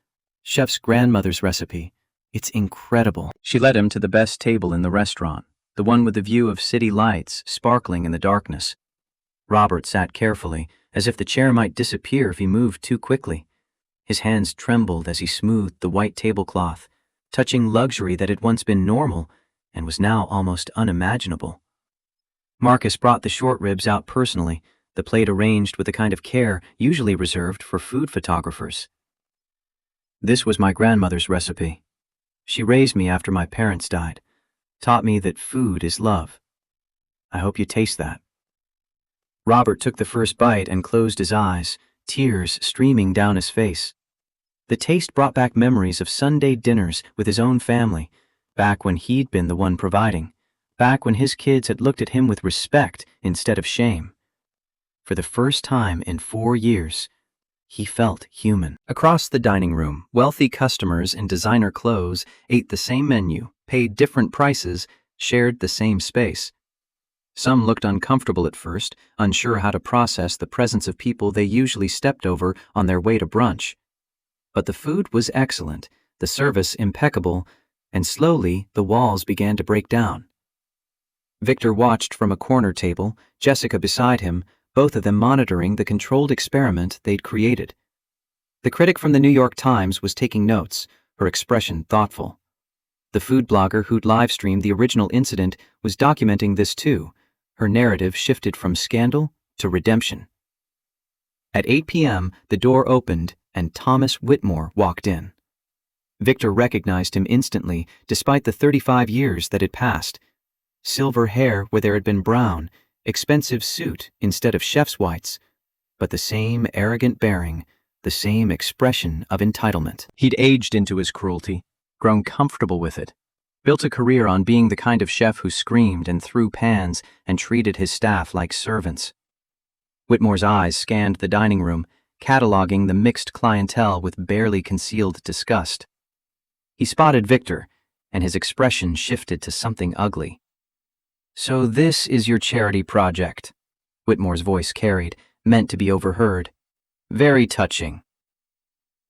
Chef's grandmother's recipe. It's incredible." She led him to the best table in the restaurant, the one with the view of city lights sparkling in the darkness. Robert sat carefully, as if the chair might disappear if he moved too quickly. His hands trembled as he smoothed the white tablecloth, touching luxury that had once been normal and was now almost unimaginable. Marcus brought the short ribs out personally, the plate arranged with the kind of care usually reserved for food photographers. "This was my grandmother's recipe. She raised me after my parents died, taught me that food is love. I hope you taste that." Robert took the first bite and closed his eyes, tears streaming down his face. The taste brought back memories of Sunday dinners with his own family, back when he'd been the one providing, back when his kids had looked at him with respect instead of shame. For the first time in 4 years, he felt human. Across the dining room, wealthy customers in designer clothes ate the same menu, paid different prices, shared the same space. Some looked uncomfortable at first, unsure how to process the presence of people they usually stepped over on their way to brunch. But the food was excellent, the service impeccable, and slowly the walls began to break down. Victor watched from a corner table, Jessica beside him, both of them monitoring the controlled experiment they'd created. The critic from the New York Times was taking notes, her expression thoughtful. The food blogger who'd live-streamed the original incident was documenting this too. Her narrative shifted from scandal to redemption. At 8 p.m., the door opened and Thomas Whitmore walked in. Victor recognized him instantly, despite the 35 years that had passed. Silver hair where there had been brown, expensive suit instead of chef's whites, but the same arrogant bearing, the same expression of entitlement. He'd aged into his cruelty, grown comfortable with it, built a career on being the kind of chef who screamed and threw pans and treated his staff like servants. Whitmore's eyes scanned the dining room, cataloging the mixed clientele with barely concealed disgust. He spotted Victor, and his expression shifted to something ugly. "So this is your charity project," Whitmore's voice carried, meant to be overheard. "Very touching."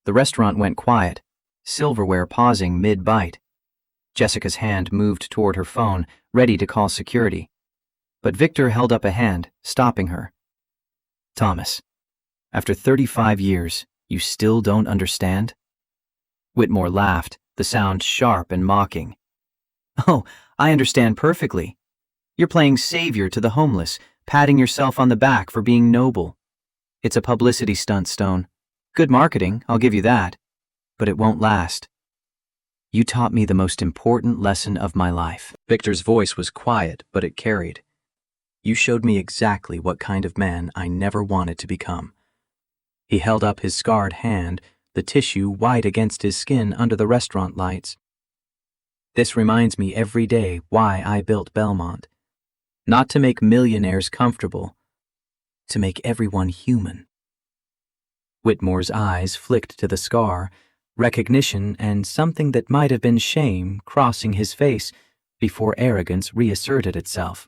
The restaurant went quiet, silverware pausing mid-bite. Jessica's hand moved toward her phone, ready to call security. But Victor held up a hand, stopping her. "Thomas, after 35 years, you still don't understand?" Whitmore laughed, the sound sharp and mocking. "Oh, I understand perfectly. You're playing savior to the homeless, patting yourself on the back for being noble. It's a publicity stunt, Stone. Good marketing, I'll give you that. But it won't last. You taught me the most important lesson of my life." Victor's voice was quiet, but it carried. "You showed me exactly what kind of man I never wanted to become." He held up his scarred hand, the tissue white against his skin under the restaurant lights. This reminds me every day why I built Belmont. Not to make millionaires comfortable, to make everyone human. Whitmore's eyes flicked to the scar, recognition and something that might have been shame crossing his face before arrogance reasserted itself.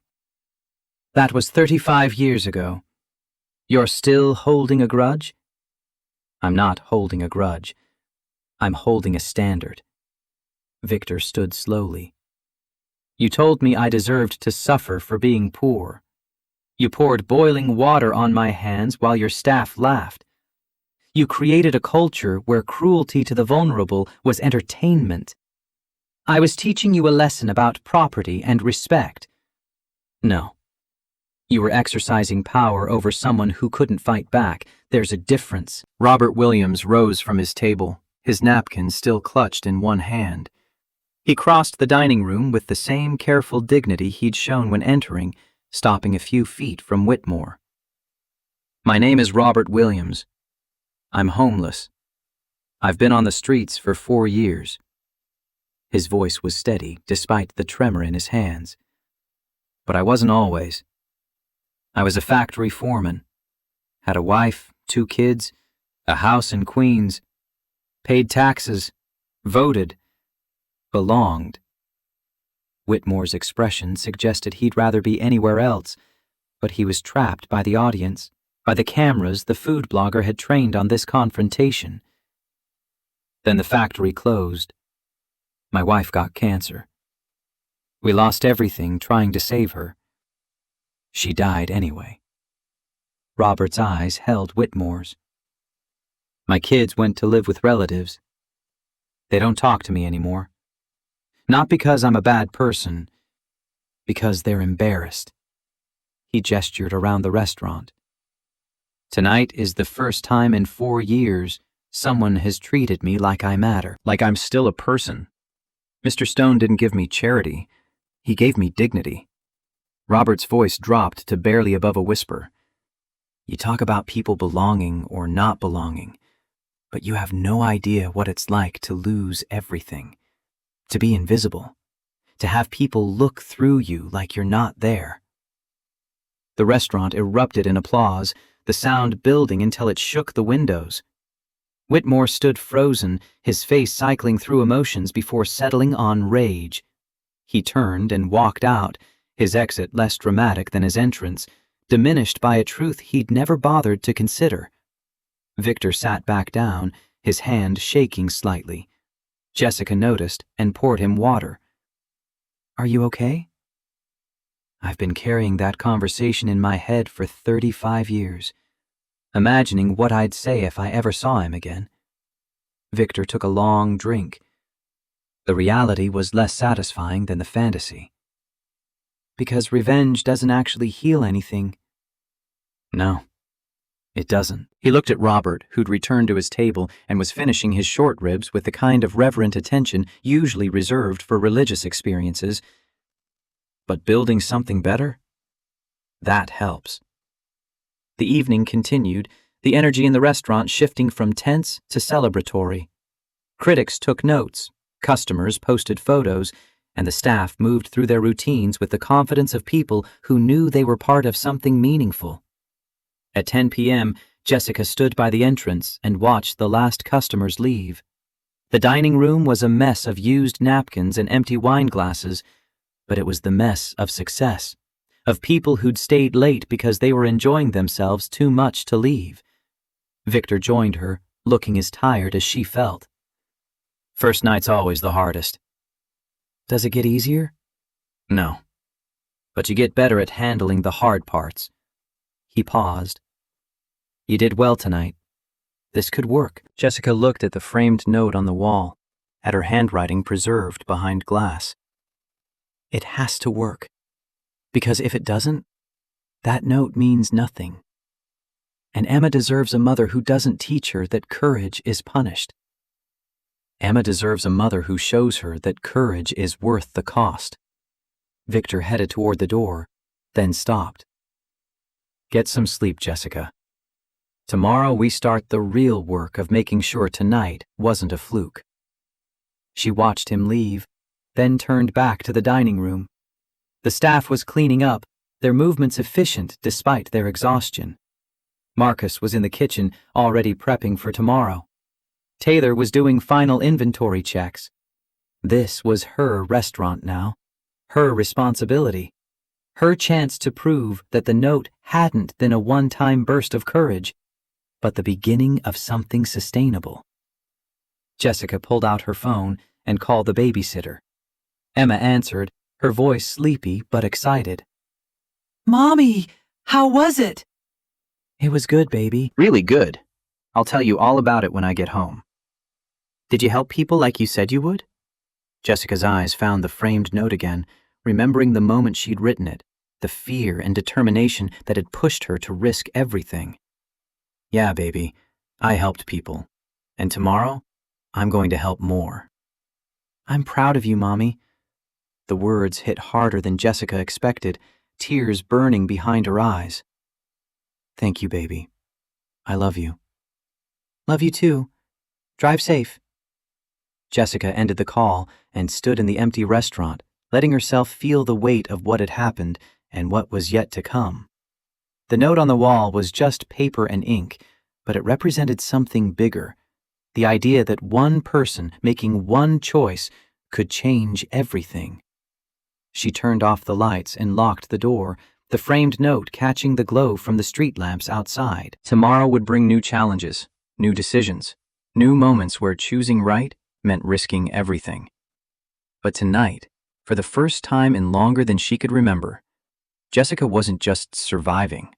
That was 35 years ago. You're still holding a grudge? I'm not holding a grudge. I'm holding a standard. Victor stood slowly. You told me I deserved to suffer for being poor. You poured boiling water on my hands while your staff laughed. You created a culture where cruelty to the vulnerable was entertainment. I was teaching you a lesson about property and respect. No. You were exercising power over someone who couldn't fight back. There's a difference. Robert Williams rose from his table, his napkin still clutched in one hand. He crossed the dining room with the same careful dignity he'd shown when entering, stopping a few feet from Whitmore. My name is Robert Williams. I'm homeless. I've been on the streets for 4 years. His voice was steady, despite the tremor in his hands. But I wasn't always. I was a factory foreman. Had a wife, 2 kids, a house in Queens. Paid taxes. Voted. Belonged. Whitmore's expression suggested he'd rather be anywhere else, but he was trapped by the audience, by the cameras the food blogger had trained on this confrontation. Then the factory closed. My wife got cancer. We lost everything trying to save her. She died anyway. Robert's eyes held Whitmore's. My kids went to live with relatives. They don't talk to me anymore. Not because I'm a bad person, because they're embarrassed. He gestured around the restaurant. Tonight is the first time in 4 years someone has treated me like I matter, like I'm still a person. Mr. Stone didn't give me charity. He gave me dignity. Robert's voice dropped to barely above a whisper. You talk about people belonging or not belonging, but you have no idea what it's like to lose everything, to be invisible, to have people look through you like you're not there. The restaurant erupted in applause, the sound building until it shook the windows. Whitmore stood frozen, his face cycling through emotions before settling on rage. He turned and walked out, his exit less dramatic than his entrance, diminished by a truth he'd never bothered to consider. Victor sat back down, his hand shaking slightly. Jessica noticed and poured him water. Are you okay? I've been carrying that conversation in my head for 35 years, imagining what I'd say if I ever saw him again. Victor took a long drink. The reality was less satisfying than the fantasy. Because revenge doesn't actually heal anything. No, it doesn't. He looked at Robert, who'd returned to his table and was finishing his short ribs with the kind of reverent attention usually reserved for religious experiences. But building something better? That helps. The evening continued, the energy in the restaurant shifting from tense to celebratory. Critics took notes, customers posted photos, and the staff moved through their routines with the confidence of people who knew they were part of something meaningful. At 10 p.m., Jessica stood by the entrance and watched the last customers leave. The dining room was a mess of used napkins and empty wine glasses, but it was the mess of success, of people who'd stayed late because they were enjoying themselves too much to leave. Victor joined her, looking as tired as she felt. First night's always the hardest. Does it get easier? No. But you get better at handling the hard parts. He paused. You did well tonight. This could work. Jessica looked at the framed note on the wall, at her handwriting preserved behind glass. It has to work. Because if it doesn't, that note means nothing. And Emma deserves a mother who doesn't teach her that courage is punished. Emma deserves a mother who shows her that courage is worth the cost. Victor headed toward the door, then stopped. Get some sleep, Jessica. Tomorrow we start the real work of making sure tonight wasn't a fluke. She watched him leave, then turned back to the dining room. The staff was cleaning up, their movements efficient despite their exhaustion. Marcus was in the kitchen, already prepping for tomorrow. Taylor was doing final inventory checks. This was her restaurant now, her responsibility, her chance to prove that the note hadn't been a one-time burst of courage, but the beginning of something sustainable. Jessica pulled out her phone and called the babysitter. Emma answered, her voice sleepy but excited. "Mommy, how was it?" "It was good, baby." "Really good. I'll tell you all about it when I get home." "Did you help people like you said you would?" Jessica's eyes found the framed note again, remembering the moment she'd written it, the fear and determination that had pushed her to risk everything. "Yeah, baby, I helped people. And tomorrow, I'm going to help more." "I'm proud of you, Mommy." The words hit harder than Jessica expected, tears burning behind her eyes. "Thank you, baby. I love you." "Love you too. Drive safe." Jessica ended the call and stood in the empty restaurant, letting herself feel the weight of what had happened and what was yet to come. The note on the wall was just paper and ink, but it represented something bigger, the idea that one person making one choice could change everything. She turned off the lights and locked the door, the framed note catching the glow from the street lamps outside. Tomorrow would bring new challenges, new decisions, new moments where choosing right meant risking everything. But tonight, for the first time in longer than she could remember, Jessica wasn't just surviving.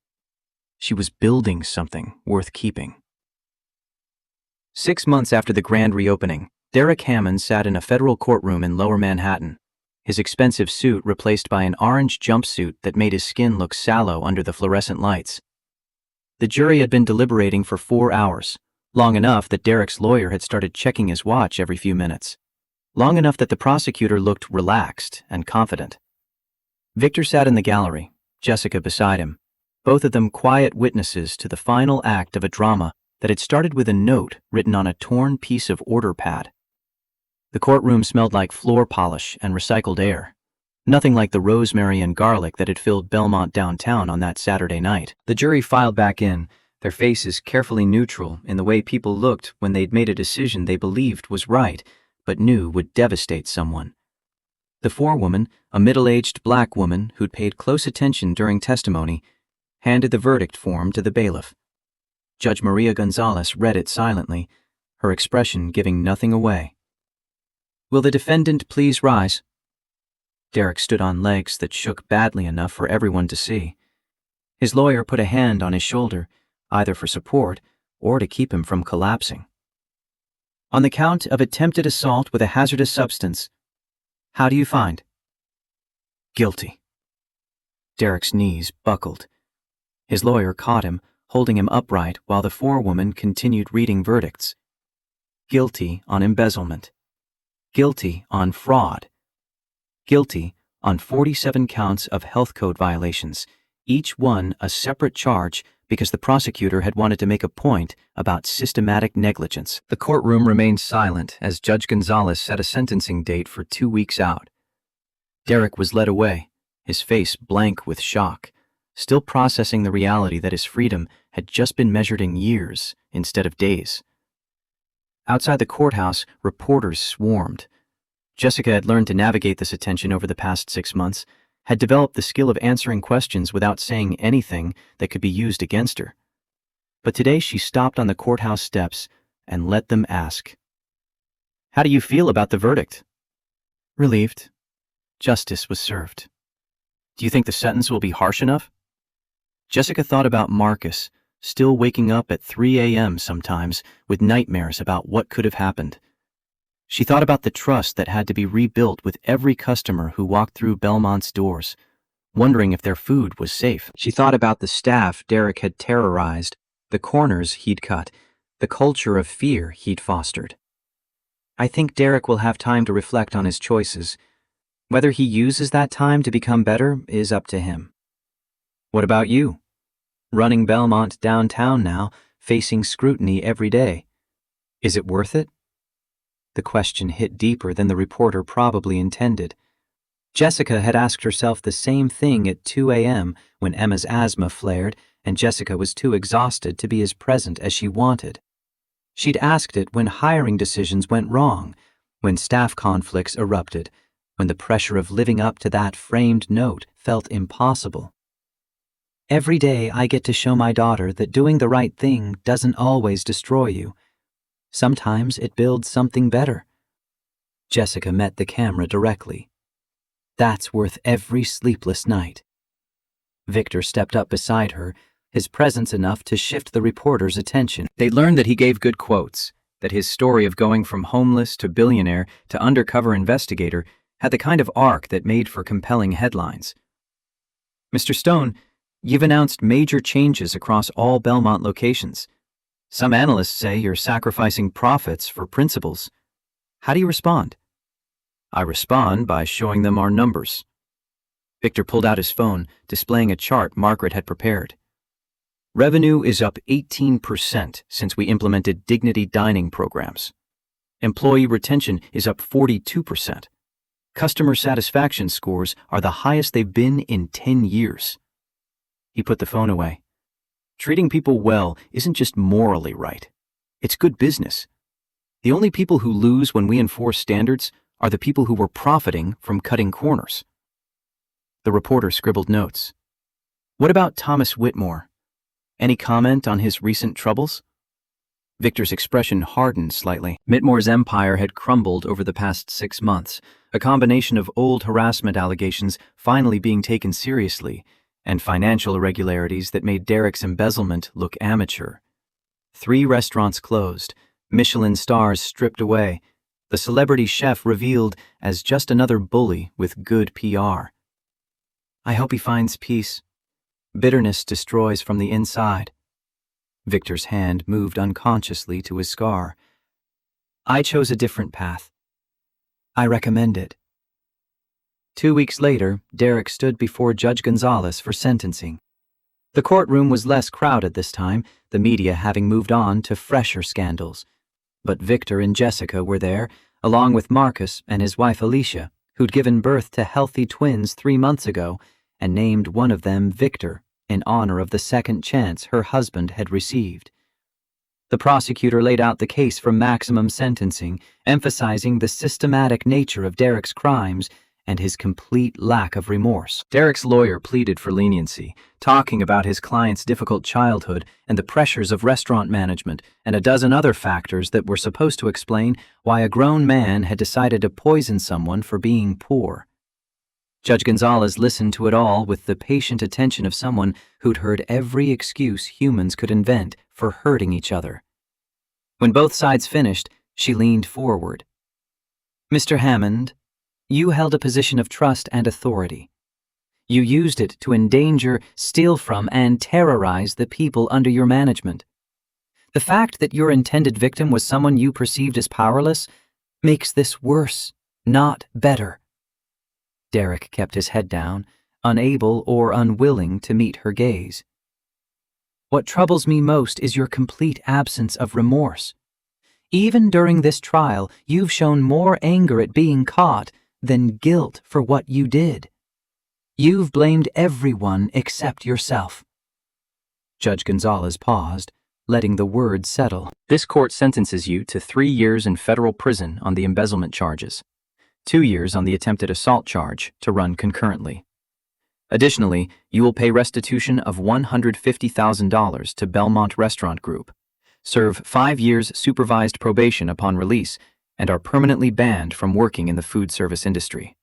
She was building something worth keeping. 6 months after the grand reopening, Derek Hammond sat in a federal courtroom in Lower Manhattan, his expensive suit replaced by an orange jumpsuit that made his skin look sallow under the fluorescent lights. The jury had been deliberating for 4 hours, long enough that Derek's lawyer had started checking his watch every few minutes, long enough that the prosecutor looked relaxed and confident. Victor sat in the gallery, Jessica beside him, both of them quiet witnesses to the final act of a drama that had started with a note written on a torn piece of order pad. The courtroom smelled like floor polish and recycled air, nothing like the rosemary and garlic that had filled Belmont downtown on that Saturday night. The jury filed back in, their faces carefully neutral in the way people looked when they'd made a decision they believed was right, but knew would devastate someone. The forewoman, a middle-aged black woman who'd paid close attention during testimony, handed the verdict form to the bailiff. Judge Maria Gonzalez read it silently, her expression giving nothing away. "Will the defendant please rise?" Derek stood on legs that shook badly enough for everyone to see. His lawyer put a hand on his shoulder, either for support or to keep him from collapsing. "On the count of attempted assault with a hazardous substance, how do you find?" "Guilty." Derek's knees buckled. His lawyer caught him, holding him upright while the forewoman continued reading verdicts. Guilty on embezzlement. Guilty on fraud. Guilty on 47 counts of health code violations, each one a separate charge because the prosecutor had wanted to make a point about systematic negligence. The courtroom remained silent as Judge Gonzalez set a sentencing date for 2 weeks out. Derek was led away, his face blank with shock, still processing the reality that his freedom had just been measured in years instead of days. Outside the courthouse, reporters swarmed. Jessica had learned to navigate this attention over the past 6 months, had developed the skill of answering questions without saying anything that could be used against her. But today she stopped on the courthouse steps and let them ask. "How do you feel about the verdict?" "Relieved. Justice was served." "Do you think the sentence will be harsh enough?" Jessica thought about Marcus, still waking up at 3 a.m. sometimes with nightmares about what could have happened. She thought about the trust that had to be rebuilt with every customer who walked through Belmont's doors, wondering if their food was safe. She thought about the staff Derek had terrorized, the corners he'd cut, the culture of fear he'd fostered. I think Derek will have time to reflect on his choices. Whether he uses that time to become better is up to him. What about you? Running Belmont downtown now, facing scrutiny every day. Is it worth it? The question hit deeper than the reporter probably intended. Jessica had asked herself the same thing at 2 a.m. when Emma's asthma flared and Jessica was too exhausted to be as present as she wanted. She'd asked it when hiring decisions went wrong, when staff conflicts erupted, when the pressure of living up to that framed note felt impossible. Every day I get to show my daughter that doing the right thing doesn't always destroy you. Sometimes it builds something better. Jessica met the camera directly. That's worth every sleepless night. Victor stepped up beside her, his presence enough to shift the reporter's attention. They learned that he gave good quotes, that his story of going from homeless to billionaire to undercover investigator had the kind of arc that made for compelling headlines. Mr. Stone, you've announced major changes across all Belmont locations. Some analysts say you're sacrificing profits for principles. How do you respond? I respond by showing them our numbers. Victor pulled out his phone, displaying a chart Margaret had prepared. Revenue is up 18% since we implemented dignity dining programs. Employee retention is up 42%. Customer satisfaction scores are the highest they've been in 10 years. He put the phone away. Treating people well isn't just morally right. It's good business. The only people who lose when we enforce standards are the people who were profiting from cutting corners. The reporter scribbled notes. What about Thomas Whitmore? Any comment on his recent troubles? Victor's expression hardened slightly. Whitmore's empire had crumbled over the past 6 months, a combination of old harassment allegations finally being taken seriously, and financial irregularities that made Derek's embezzlement look amateur. 3 restaurants closed, Michelin stars stripped away, the celebrity chef revealed as just another bully with good PR. I hope he finds peace. Bitterness destroys from the inside. Victor's hand moved unconsciously to his scar. I chose a different path. I recommend it. 2 weeks later, Derek stood before Judge Gonzalez for sentencing. The courtroom was less crowded this time, the media having moved on to fresher scandals. But Victor and Jessica were there, along with Marcus and his wife Alicia, who'd given birth to healthy twins 3 months ago and named one of them Victor in honor of the second chance her husband had received. The prosecutor laid out the case for maximum sentencing, emphasizing the systematic nature of Derek's crimes and his complete lack of remorse. Derek's lawyer pleaded for leniency, talking about his client's difficult childhood and the pressures of restaurant management and a dozen other factors that were supposed to explain why a grown man had decided to poison someone for being poor. Judge Gonzalez listened to it all with the patient attention of someone who'd heard every excuse humans could invent for hurting each other. When both sides finished, she leaned forward. Mr. Hammond, you held a position of trust and authority. You used it to endanger, steal from, and terrorize the people under your management. The fact that your intended victim was someone you perceived as powerless makes this worse, not better. Derek kept his head down, unable or unwilling to meet her gaze. What troubles me most is your complete absence of remorse. Even during this trial, you've shown more anger at being caught than guilt for what you did. You've blamed everyone except yourself. Judge Gonzalez paused, letting the words settle. This court sentences you to 3 years in federal prison on the embezzlement charges, 2 years on the attempted assault charge to run concurrently. Additionally, you will pay restitution of $150,000 to Belmont Restaurant Group, serve 5 years supervised probation upon release, and are permanently banned from working in the food service industry.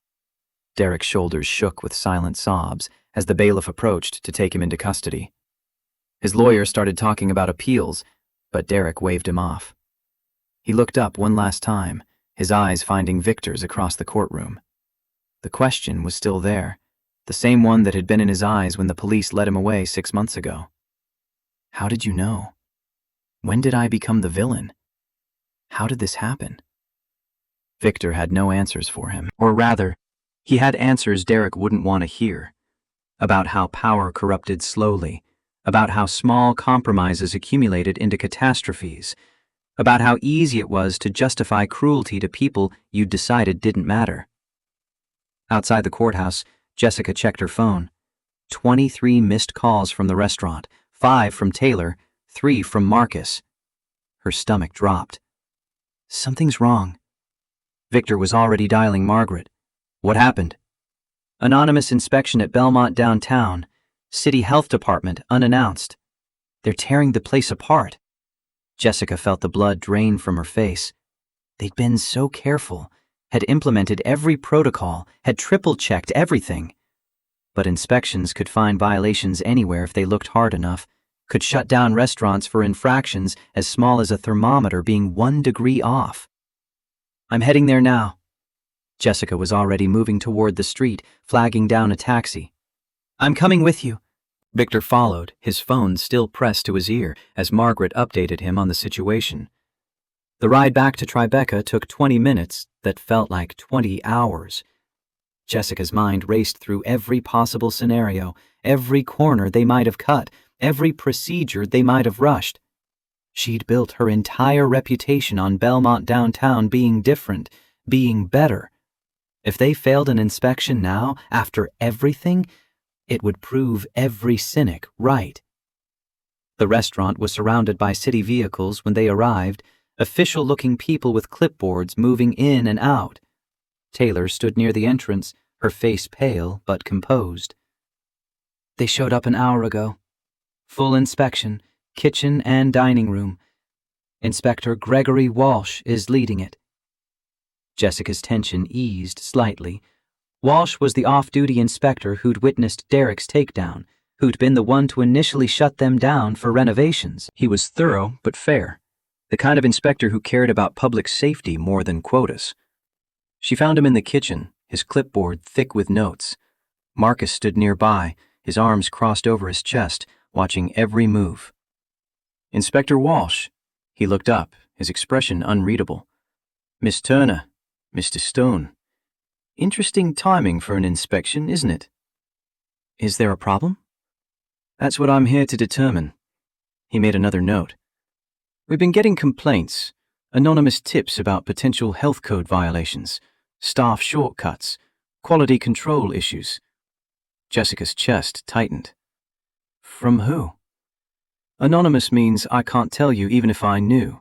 Derek's shoulders shook with silent sobs as the bailiff approached to take him into custody. His lawyer started talking about appeals, but Derek waved him off. He looked up one last time, his eyes finding Victor's across the courtroom. The question was still there, the same one that had been in his eyes when the police led him away 6 months ago. How did you know? When did I become the villain? How did this happen? Victor had no answers for him, or rather, he had answers Derek wouldn't want to hear, about how power corrupted slowly, about how small compromises accumulated into catastrophes, about how easy it was to justify cruelty to people you'd decided didn't matter. Outside the courthouse, Jessica checked her phone. 23 missed calls from the restaurant, 5 from Taylor, 3 from Marcus. Her stomach dropped. Something's wrong. Victor was already dialing Margaret. What happened? Anonymous inspection at Belmont downtown. City Health Department, unannounced. They're tearing the place apart. Jessica felt the blood drain from her face. They'd been so careful, had implemented every protocol, had triple-checked everything. But inspections could find violations anywhere if they looked hard enough, could shut down restaurants for infractions as small as a thermometer being 1 degree off. I'm heading there now. Jessica was already moving toward the street, flagging down a taxi. I'm coming with you. Victor followed, his phone still pressed to his ear as Margaret updated him on the situation. The ride back to Tribeca took 20 minutes that felt like 20 hours. Jessica's mind raced through every possible scenario, every corner they might have cut, every procedure they might have rushed. She'd built her entire reputation on Belmont downtown being different, being better. If they failed an inspection now, after everything, it would prove every cynic right. The restaurant was surrounded by city vehicles when they arrived, official-looking people with clipboards moving in and out. Taylor stood near the entrance, her face pale but composed. They showed up an hour ago. Full inspection, kitchen and dining room. Inspector Gregory Walsh is leading it. Jessica's tension eased slightly. Walsh was the off-duty inspector who'd witnessed Derek's takedown, who'd been the one to initially shut them down for renovations. He was thorough but fair, the kind of inspector who cared about public safety more than quotas. She found him in the kitchen, his clipboard thick with notes. Marcus stood nearby, his arms crossed over his chest, watching every move. Inspector Walsh. He looked up, his expression unreadable. Miss Turner, Mr. Stone. Interesting timing for an inspection, isn't it? Is there a problem? That's what I'm here to determine. He made another note. We've been getting complaints, anonymous tips about potential health code violations, staff shortcuts, quality control issues. Jessica's chest tightened. From who? Anonymous means I can't tell you even if I knew.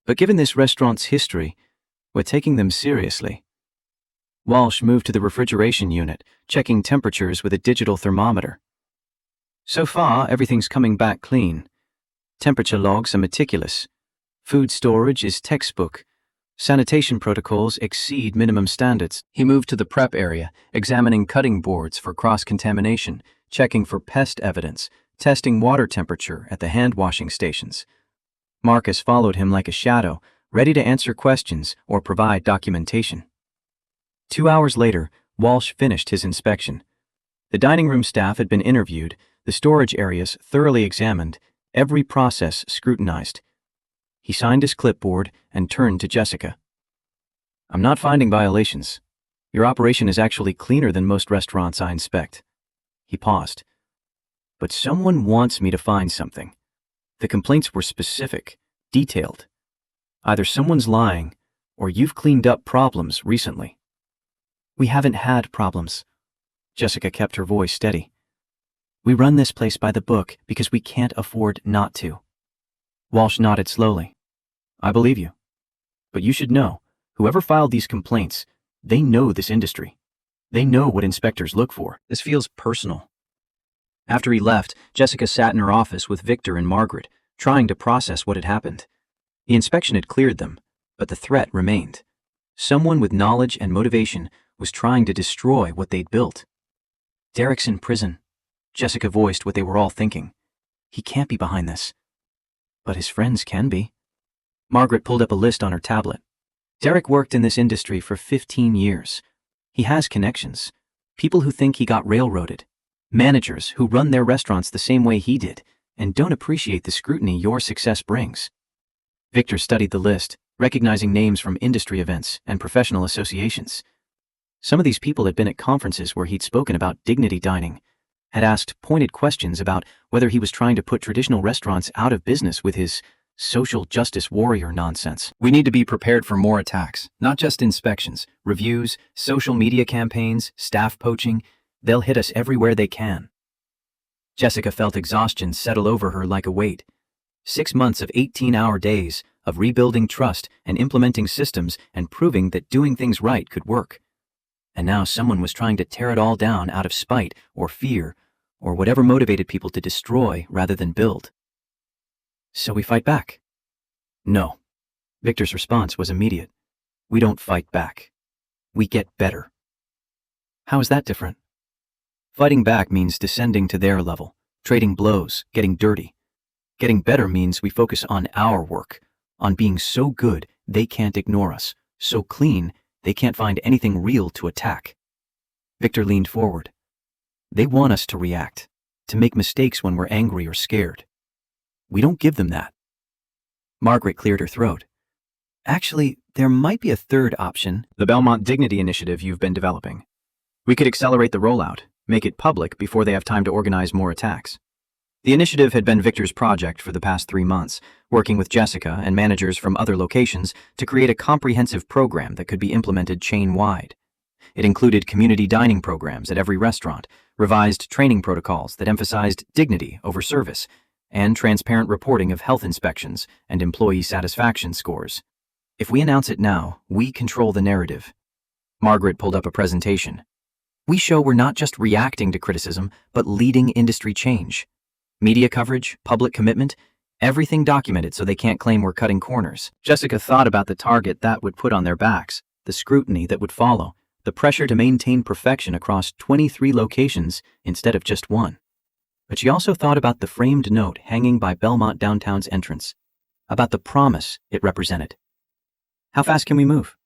But given this restaurant's history, we're taking them seriously. Walsh moved to the refrigeration unit, checking temperatures with a digital thermometer. So far, everything's coming back clean. Temperature logs are meticulous. Food storage is textbook. Sanitation protocols exceed minimum standards. He moved to the prep area, examining cutting boards for cross-contamination, checking for pest evidence, testing water temperature at the hand-washing stations. Marcus followed him like a shadow, ready to answer questions or provide documentation. 2 hours later, Walsh finished his inspection. The dining room staff had been interviewed, the storage areas thoroughly examined, every process scrutinized. He signed his clipboard and turned to Jessica. I'm not finding violations. Your operation is actually cleaner than most restaurants I inspect. He paused. But someone wants me to find something. The complaints were specific, detailed. Either someone's lying, or you've cleaned up problems recently. We haven't had problems. Jessica kept her voice steady. We run this place by the book because we can't afford not to. Walsh nodded slowly. I believe you. But you should know, whoever filed these complaints, they know this industry. They know what inspectors look for. This feels personal. After he left, Jessica sat in her office with Victor and Margaret, trying to process what had happened. The inspection had cleared them, but the threat remained. Someone with knowledge and motivation was trying to destroy what they'd built. Derek's in prison. Jessica voiced what they were all thinking. He can't be behind this. But his friends can be. Margaret pulled up a list on her tablet. Derek worked in this industry for 15 years. He has connections. People who think he got railroaded. Managers who run their restaurants the same way he did and don't appreciate the scrutiny your success brings. Victor studied the list, recognizing names from industry events and professional associations. Some of these people had been at conferences where he'd spoken about dignity dining, had asked pointed questions about whether he was trying to put traditional restaurants out of business with his social justice warrior nonsense. We need to be prepared for more attacks, not just inspections, reviews, social media campaigns, staff poaching. They'll hit us everywhere they can. Jessica felt exhaustion settle over her like a weight. 6 months of 18-hour days of rebuilding trust and implementing systems and proving that doing things right could work. And now someone was trying to tear it all down out of spite or fear or whatever motivated people to destroy rather than build. So we fight back? No. Victor's response was immediate. We don't fight back. We get better. How is that different? Fighting back means descending to their level, trading blows, getting dirty. Getting better means we focus on our work, on being so good they can't ignore us, so clean they can't find anything real to attack. Victor leaned forward. They want us to react, to make mistakes when we're angry or scared. We don't give them that. Margaret cleared her throat. Actually, there might be a third option. The Belmont Dignity Initiative you've been developing. We could accelerate the rollout, make it public before they have time to organize more attacks. The initiative had been Victor's project for the past 3 months, working with Jessica and managers from other locations to create a comprehensive program that could be implemented chain-wide. It included community dining programs at every restaurant, revised training protocols that emphasized dignity over service, and transparent reporting of health inspections and employee satisfaction scores. If we announce it now, we control the narrative. Margaret pulled up a presentation. We show we're not just reacting to criticism, but leading industry change. Media coverage, public commitment, everything documented so they can't claim we're cutting corners. Jessica thought about the target that would put on their backs, the scrutiny that would follow, the pressure to maintain perfection across 23 locations instead of just one. But she also thought about the framed note hanging by Belmont Downtown's entrance, about the promise it represented. How fast can we move?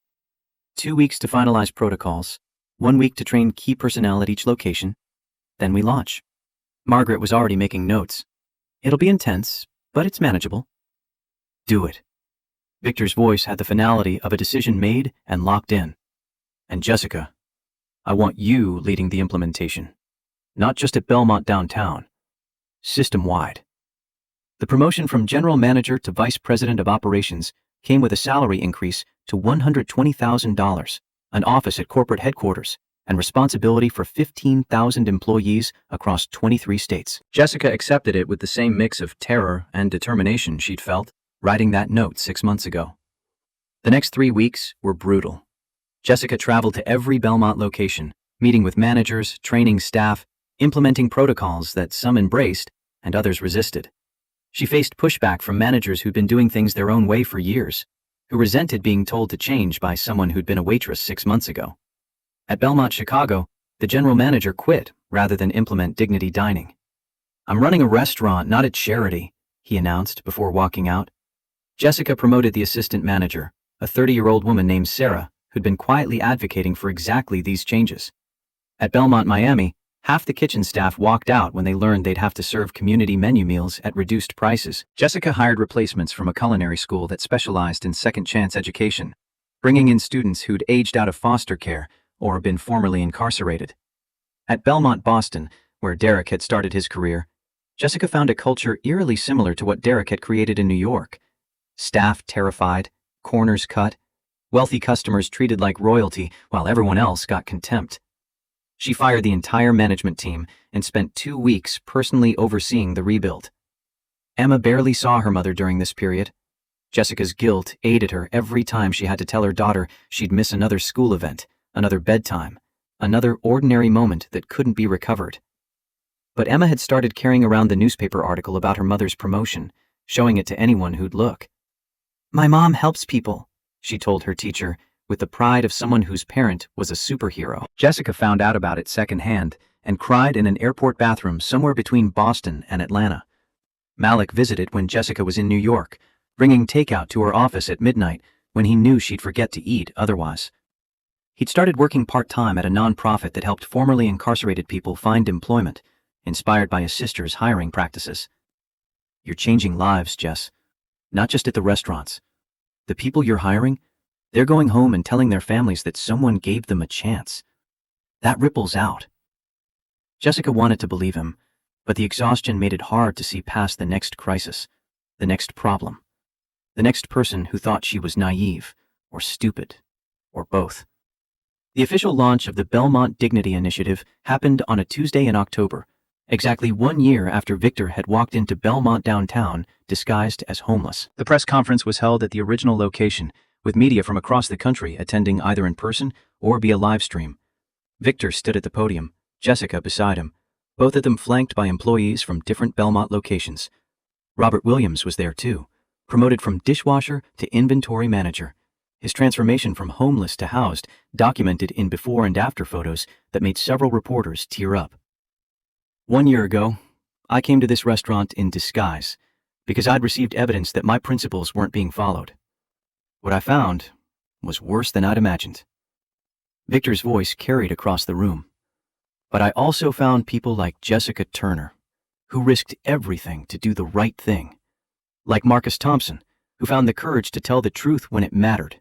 2 weeks to finalize protocols, 1 week to train key personnel at each location, then we launch. Margaret was already making notes. It'll be intense, but it's manageable. Do it. Victor's voice had the finality of a decision made and locked in. And Jessica, I want you leading the implementation. Not just at Belmont Downtown, system-wide. The promotion from general manager to vice president of operations came with a salary increase to $120,000, an office at corporate headquarters, and responsibility for 15,000 employees across 23 states. Jessica accepted it with the same mix of terror and determination she'd felt writing that note 6 months ago. The next 3 weeks were brutal. Jessica traveled to every Belmont location, meeting with managers, training staff, implementing protocols that some embraced and others resisted. She faced pushback from managers who'd been doing things their own way for years, who resented being told to change by someone who'd been a waitress 6 months ago. At Belmont Chicago, the general manager quit rather than implement dignity dining. I'm running a restaurant, not a charity, he announced before walking out. Jessica promoted the assistant manager, a 30-year-old woman named Sarah, who'd been quietly advocating for exactly these changes. At Belmont Miami, half the kitchen staff walked out when they learned they'd have to serve community menu meals at reduced prices. Jessica hired replacements from a culinary school that specialized in second-chance education, bringing in students who'd aged out of foster care or been formerly incarcerated. At Belmont Boston, where Derek had started his career, Jessica found a culture eerily similar to what Derek had created in New York. Staff terrified, corners cut, wealthy customers treated like royalty while everyone else got contempt. She fired the entire management team and spent 2 weeks personally overseeing the rebuild. Emma barely saw her mother during this period. Jessica's guilt aided her every time she had to tell her daughter she'd miss another school event, another bedtime, another ordinary moment that couldn't be recovered. But Emma had started carrying around the newspaper article about her mother's promotion, showing it to anyone who'd look. My mom helps people, she told her teacher, with the pride of someone whose parent was a superhero. Jessica found out about it secondhand and cried in an airport bathroom somewhere between Boston and Atlanta. Malik visited when Jessica was in New York, bringing takeout to her office at midnight when he knew she'd forget to eat otherwise. He'd started working part-time at a nonprofit that helped formerly incarcerated people find employment, inspired by his sister's hiring practices. You're changing lives, Jess. Not just at the restaurants. The people you're hiring, they're going home and telling their families that someone gave them a chance. That ripples out. Jessica wanted to believe him, but the exhaustion made it hard to see past the next crisis, the next problem, the next person who thought she was naive, or stupid, or both. The official launch of the Belmont Dignity Initiative happened on a Tuesday in October, exactly 1 year after Victor had walked into Belmont downtown disguised as homeless. The press conference was held at the original location, with media from across the country attending either in person or via live stream. Victor stood at the podium, Jessica beside him, both of them flanked by employees from different Belmont locations. Robert Williams was there too, promoted from dishwasher to inventory manager. His transformation from homeless to housed documented in before and after photos that made several reporters tear up. 1 year ago, I came to this restaurant in disguise because I'd received evidence that my principles weren't being followed. What I found was worse than I'd imagined. Victor's voice carried across the room. But I also found people like Jessica Turner, who risked everything to do the right thing. Like Marcus Thompson, who found the courage to tell the truth when it mattered.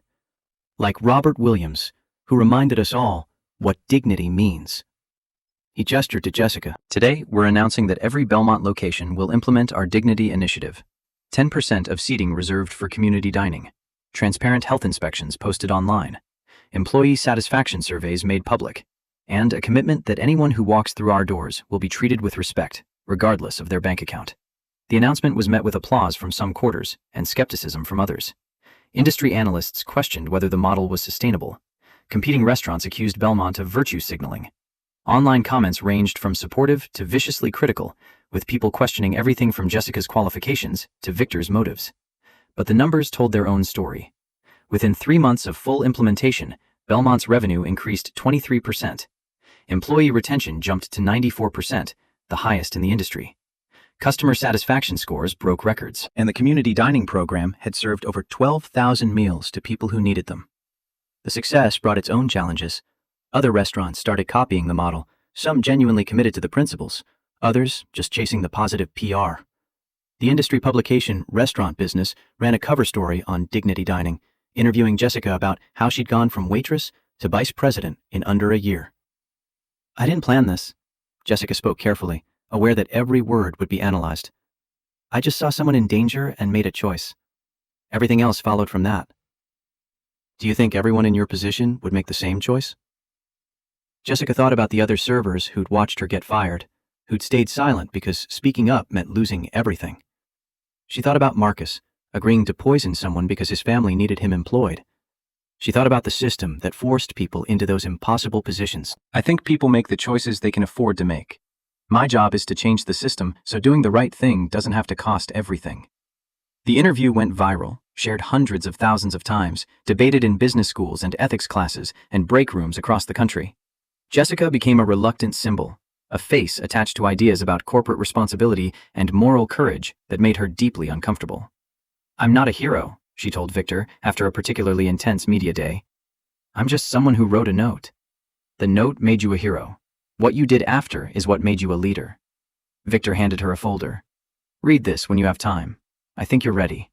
Like Robert Williams, who reminded us all what dignity means. He gestured to Jessica. Today, we're announcing that every Belmont location will implement our Dignity Initiative. 10% of seating reserved for community dining. Transparent health inspections posted online. Employee satisfaction surveys made public. And a commitment that anyone who walks through our doors will be treated with respect, regardless of their bank account. The announcement was met with applause from some quarters and skepticism from others. Industry analysts questioned whether the model was sustainable. Competing restaurants accused Belmont of virtue signaling. Online comments ranged from supportive to viciously critical, with people questioning everything from Jessica's qualifications to Victor's motives. But the numbers told their own story. Within 3 months of full implementation, Belmont's revenue increased 23%. Employee retention jumped to 94%, the highest in the industry. Customer satisfaction scores broke records, and the community dining program had served over 12,000 meals to people who needed them. The success brought its own challenges. Other restaurants started copying the model, some genuinely committed to the principles, others just chasing the positive PR. The industry publication Restaurant Business ran a cover story on dignity dining, interviewing Jessica about how she'd gone from waitress to vice president in under a year. I didn't plan this. Jessica spoke carefully, aware that every word would be analyzed. I just saw someone in danger and made a choice. Everything else followed from that. Do you think everyone in your position would make the same choice? Jessica thought about the other servers who'd watched her get fired, who'd stayed silent because speaking up meant losing everything. She thought about Marcus, agreeing to poison someone because his family needed him employed. She thought about the system that forced people into those impossible positions. I think people make the choices they can afford to make. My job is to change the system so doing the right thing doesn't have to cost everything. The interview went viral, shared hundreds of thousands of times, debated in business schools and ethics classes and break rooms across the country. Jessica became a reluctant symbol, a face attached to ideas about corporate responsibility and moral courage that made her deeply uncomfortable. I'm not a hero, she told Victor after a particularly intense media day. I'm just someone who wrote a note. The note made you a hero. What you did after is what made you a leader. Victor handed her a folder. Read this when you have time. I think you're ready.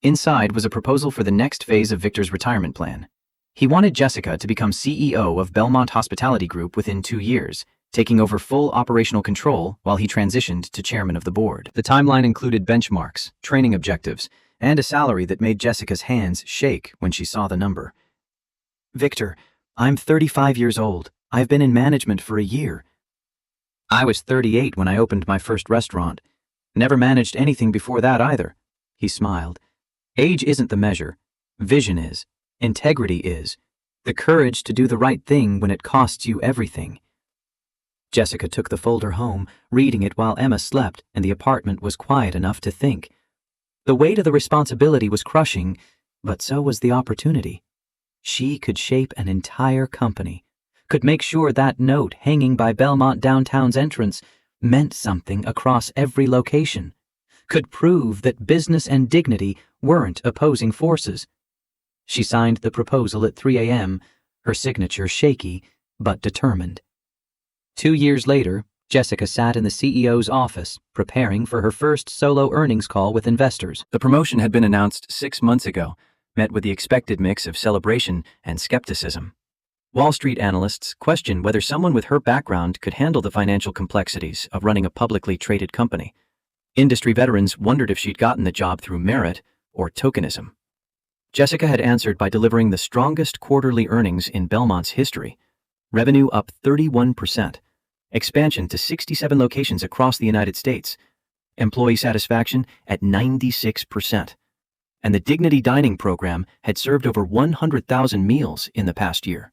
Inside was a proposal for the next phase of Victor's retirement plan. He wanted Jessica to become CEO of Belmont Hospitality Group within 2 years, taking over full operational control while he transitioned to chairman of the board. The timeline included benchmarks, training objectives, and a salary that made Jessica's hands shake when she saw the number. Victor, I'm 35 years old. I've been in management for a year. I was 38 when I opened my first restaurant. Never managed anything before that either. He smiled. Age isn't the measure. Vision is. Integrity is. The courage to do the right thing when it costs you everything. Jessica took the folder home, reading it while Emma slept and the apartment was quiet enough to think. The weight of the responsibility was crushing, but so was the opportunity. She could shape an entire company, could make sure that note hanging by Belmont downtown's entrance meant something across every location, could prove that business and dignity weren't opposing forces. She signed the proposal at 3 a.m., her signature shaky but determined. 2 years later, Jessica sat in the CEO's office, preparing for her first solo earnings call with investors. The promotion had been announced 6 months ago, met with the expected mix of celebration and skepticism. Wall Street analysts questioned whether someone with her background could handle the financial complexities of running a publicly traded company. Industry veterans wondered if she'd gotten the job through merit or tokenism. Jessica had answered by delivering the strongest quarterly earnings in Belmont's history. Revenue up 31%. Expansion to 67 locations across the United States. Employee satisfaction at 96%. And the Dignity Dining program had served over 100,000 meals in the past year.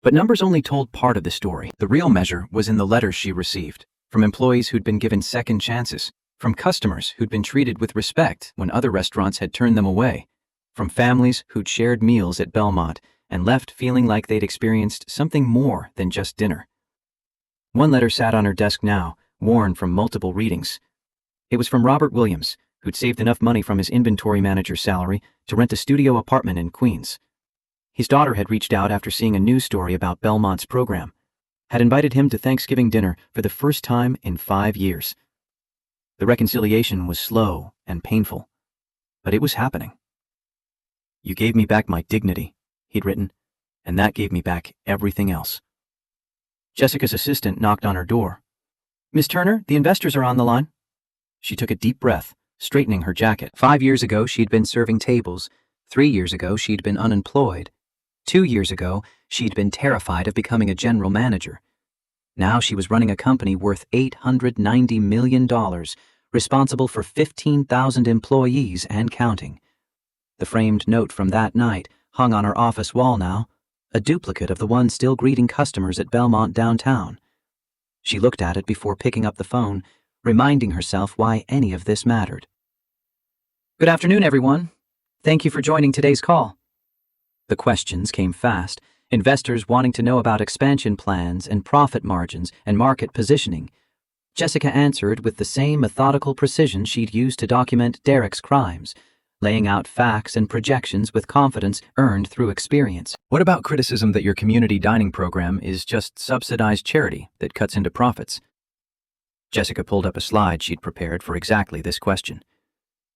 But numbers only told part of the story. The real measure was in the letters she received, from employees who'd been given second chances, from customers who'd been treated with respect when other restaurants had turned them away, from families who'd shared meals at Belmont and left feeling like they'd experienced something more than just dinner. One letter sat on her desk now, worn from multiple readings. It was from Robert Williams, who'd saved enough money from his inventory manager's salary to rent a studio apartment in Queens. His daughter had reached out after seeing a news story about Belmont's program, had invited him to Thanksgiving dinner for the first time in 5 years. The reconciliation was slow and painful, but it was happening. "You gave me back my dignity," he'd written, "and that gave me back everything else." Jessica's assistant knocked on her door. "Miss Turner, the investors are on the line." She took a deep breath, straightening her jacket. 5 years ago, she'd been serving tables. 3 years ago, she'd been unemployed. 2 years ago, she'd been terrified of becoming a general manager. Now she was running a company worth $890 million, responsible for 15,000 employees and counting. The framed note from that night hung on her office wall now, a duplicate of the one still greeting customers at Belmont downtown. She looked at it before picking up the phone, reminding herself why any of this mattered. "Good afternoon, everyone. Thank you for joining today's call." The questions came fast, investors wanting to know about expansion plans and profit margins and market positioning. Jessica answered with the same methodical precision she'd used to document Derek's crimes, laying out facts and projections with confidence earned through experience. "What about criticism that your community dining program is just subsidized charity that cuts into profits?" Jessica pulled up a slide she'd prepared for exactly this question.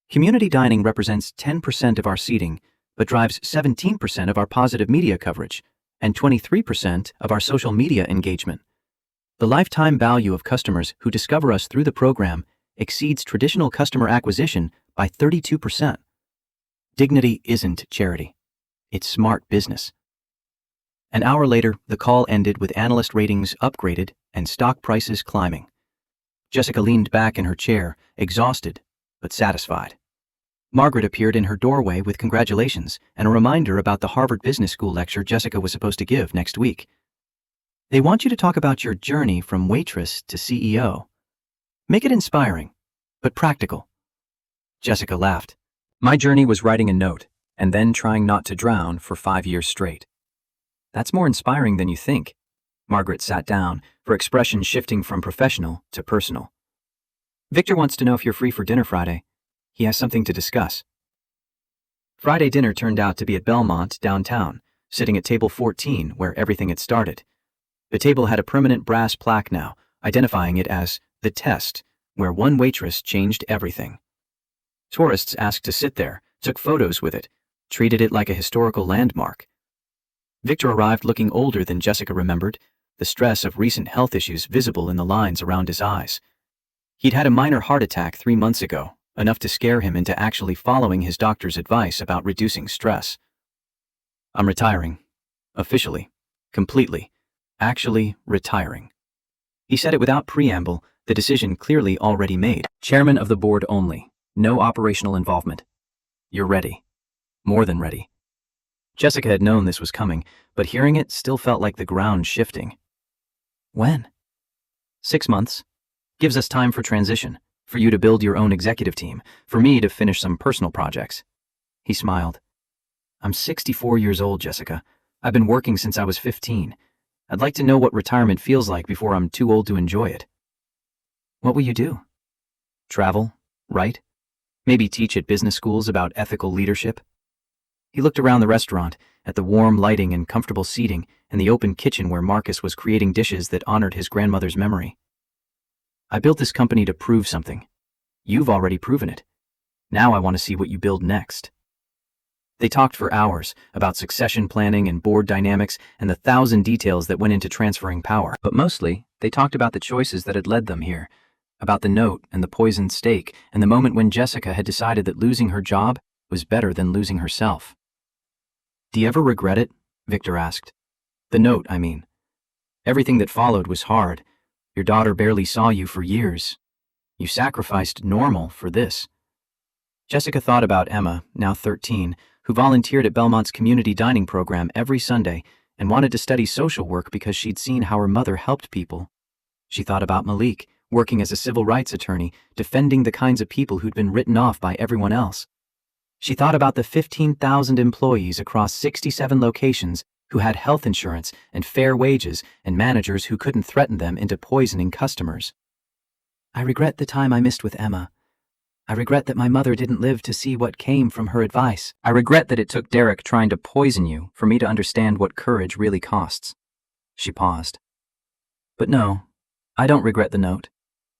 "Community dining represents 10% of our seating, but drives 17% of our positive media coverage and 23% of our social media engagement. The lifetime value of customers who discover us through the program exceeds traditional customer acquisition by 32%. Dignity isn't charity. It's smart business." An hour later, the call ended with analyst ratings upgraded and stock prices climbing. Jessica leaned back in her chair, exhausted but satisfied. Margaret appeared in her doorway with congratulations and a reminder about the Harvard Business School lecture Jessica was supposed to give next week. "They want you to talk about your journey from waitress to CEO. Make it inspiring, but practical." Jessica laughed. "My journey was writing a note and then trying not to drown for 5 years straight." "That's more inspiring than you think." Margaret sat down, her expression shifting from professional to personal. "Victor wants to know if you're free for dinner Friday. He has something to discuss." Friday dinner turned out to be at Belmont downtown, sitting at table 14 where everything had started. The table had a permanent brass plaque now, identifying it as The Test, where one waitress changed everything. Tourists asked to sit there, took photos with it, treated it like a historical landmark. Victor arrived looking older than Jessica remembered, the stress of recent health issues visible in the lines around his eyes. He'd had a minor heart attack 3 months ago, enough to scare him into actually following his doctor's advice about reducing stress. "I'm retiring. Officially. Completely. Actually retiring." He said it without preamble, the decision clearly already made. "Chairman of the board only. No operational involvement. You're ready. More than ready." Jessica had known this was coming, but hearing it still felt like the ground shifting. "When?" 6 months. Gives us time for transition, for you to build your own executive team, for me to finish some personal projects." He smiled. "I'm 64 years old, Jessica. I've been working since I was 15. I'd like to know what retirement feels like before I'm too old to enjoy it." "What will you do?" "Travel, write, maybe teach at business schools about ethical leadership." He looked around the restaurant, at the warm lighting and comfortable seating, and the open kitchen where Marcus was creating dishes that honored his grandmother's memory. "I built this company to prove something. You've already proven it. Now I want to see what you build next." They talked for hours about succession planning and board dynamics and the thousand details that went into transferring power. But mostly, they talked about the choices that had led them here, about the note and the poisoned steak and the moment when Jessica had decided that losing her job was better than losing herself. "Do you ever regret it?" Victor asked. "The note, I mean. Everything that followed was hard. Your daughter barely saw you for years. You sacrificed normal for this." Jessica thought about Emma, now 13, who volunteered at Belmont's community dining program every Sunday and wanted to study social work because she'd seen how her mother helped people. She thought about Malik, working as a civil rights attorney, defending the kinds of people who'd been written off by everyone else. She thought about the 15,000 employees across 67 locations who had health insurance and fair wages and managers who couldn't threaten them into poisoning customers. "I regret the time I missed with Emma. I regret that my mother didn't live to see what came from her advice. I regret that it took Derek trying to poison you for me to understand what courage really costs." She paused. "But no, I don't regret the note,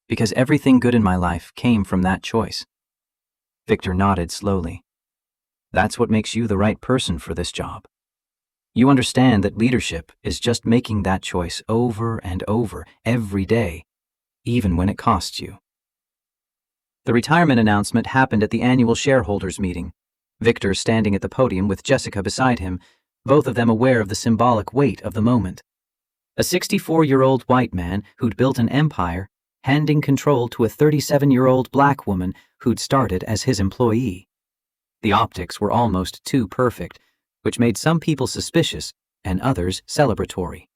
because everything good in my life came from that choice." Victor nodded slowly. "That's what makes you the right person for this job. You understand that leadership is just making that choice over and over every day, even when it costs you." The retirement announcement happened at the annual shareholders meeting, Victor standing at the podium with Jessica beside him, both of them aware of the symbolic weight of the moment. A 64-year-old white man who'd built an empire, handing control to a 37-year-old black woman who'd started as his employee. The optics were almost too perfect, which made some people suspicious and others celebratory.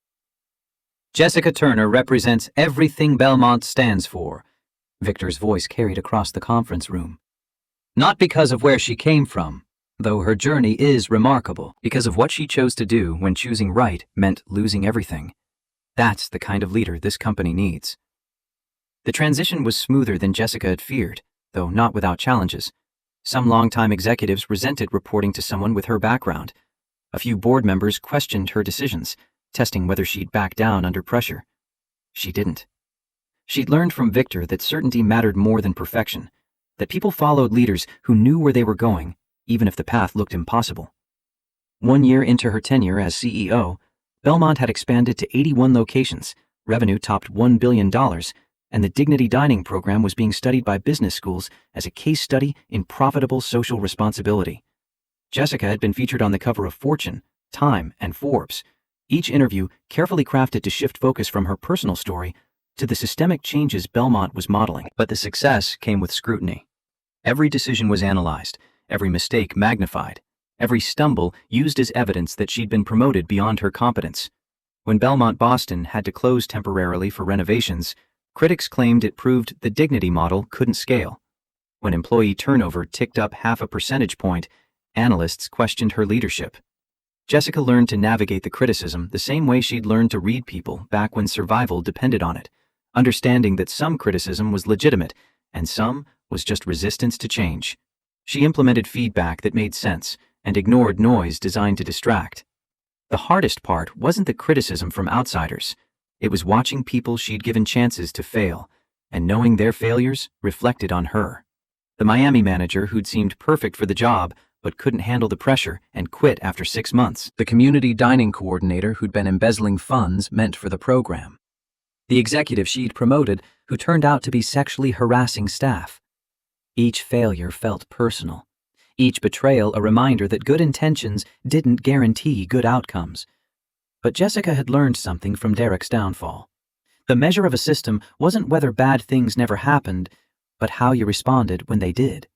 "Jessica Turner represents everything Belmont stands for," Victor's voice carried across the conference room. "Not because of where she came from, though her journey is remarkable, because of what she chose to do when choosing right meant losing everything. That's the kind of leader this company needs." The transition was smoother than Jessica had feared, though not without challenges. Some longtime executives resented reporting to someone with her background. A few board members questioned her decisions, testing whether she'd back down under pressure. She didn't. She'd learned from Victor that certainty mattered more than perfection, that people followed leaders who knew where they were going, even if the path looked impossible. 1 year into her tenure as CEO, Belmont had expanded to 81 locations, revenue topped $1 billion, and the Dignity Dining program was being studied by business schools as a case study in profitable social responsibility. Jessica had been featured on the cover of Fortune, Time, and Forbes, each interview carefully crafted to shift focus from her personal story to the systemic changes Belmont was modeling. But the success came with scrutiny. Every decision was analyzed, every mistake magnified, every stumble used as evidence that she'd been promoted beyond her competence. When Belmont Boston had to close temporarily for renovations, critics claimed it proved the Dignity model couldn't scale. When employee turnover ticked up 0.5 percentage point, analysts questioned her leadership. Jessica learned to navigate the criticism the same way she'd learned to read people back when survival depended on it, understanding that some criticism was legitimate and some was just resistance to change. She implemented feedback that made sense and ignored noise designed to distract. The hardest part wasn't the criticism from outsiders. It was watching people she'd given chances to fail, and knowing their failures reflected on her. The Miami manager who'd seemed perfect for the job but couldn't handle the pressure and quit after 6 months. The community dining coordinator who'd been embezzling funds meant for the program. The executive she'd promoted who turned out to be sexually harassing staff. Each failure felt personal. Each betrayal a reminder that good intentions didn't guarantee good outcomes. But Jessica had learned something from Derek's downfall. The measure of a system wasn't whether bad things never happened, but how you responded when they did.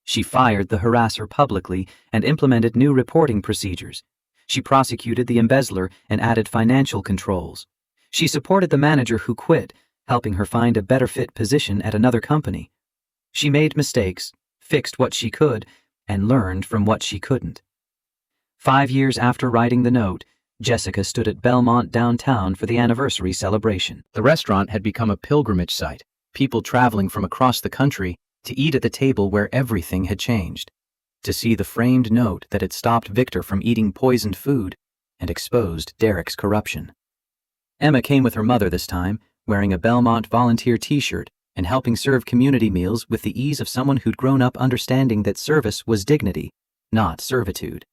She fired the harasser publicly and implemented new reporting procedures. She prosecuted the embezzler and added financial controls. She supported the manager who quit, helping her find a better fit position at another company. She made mistakes, fixed what she could, and learned from what she couldn't. 5 years after writing the note, Jessica stood at Belmont downtown for the anniversary celebration. The restaurant had become a pilgrimage site, people traveling from across the country to eat at the table where everything had changed, to see the framed note that had stopped Victor from eating poisoned food and exposed Derek's corruption. Emma came with her mother this time, wearing a Belmont volunteer t-shirt and helping serve community meals with the ease of someone who'd grown up understanding that service was dignity, not servitude.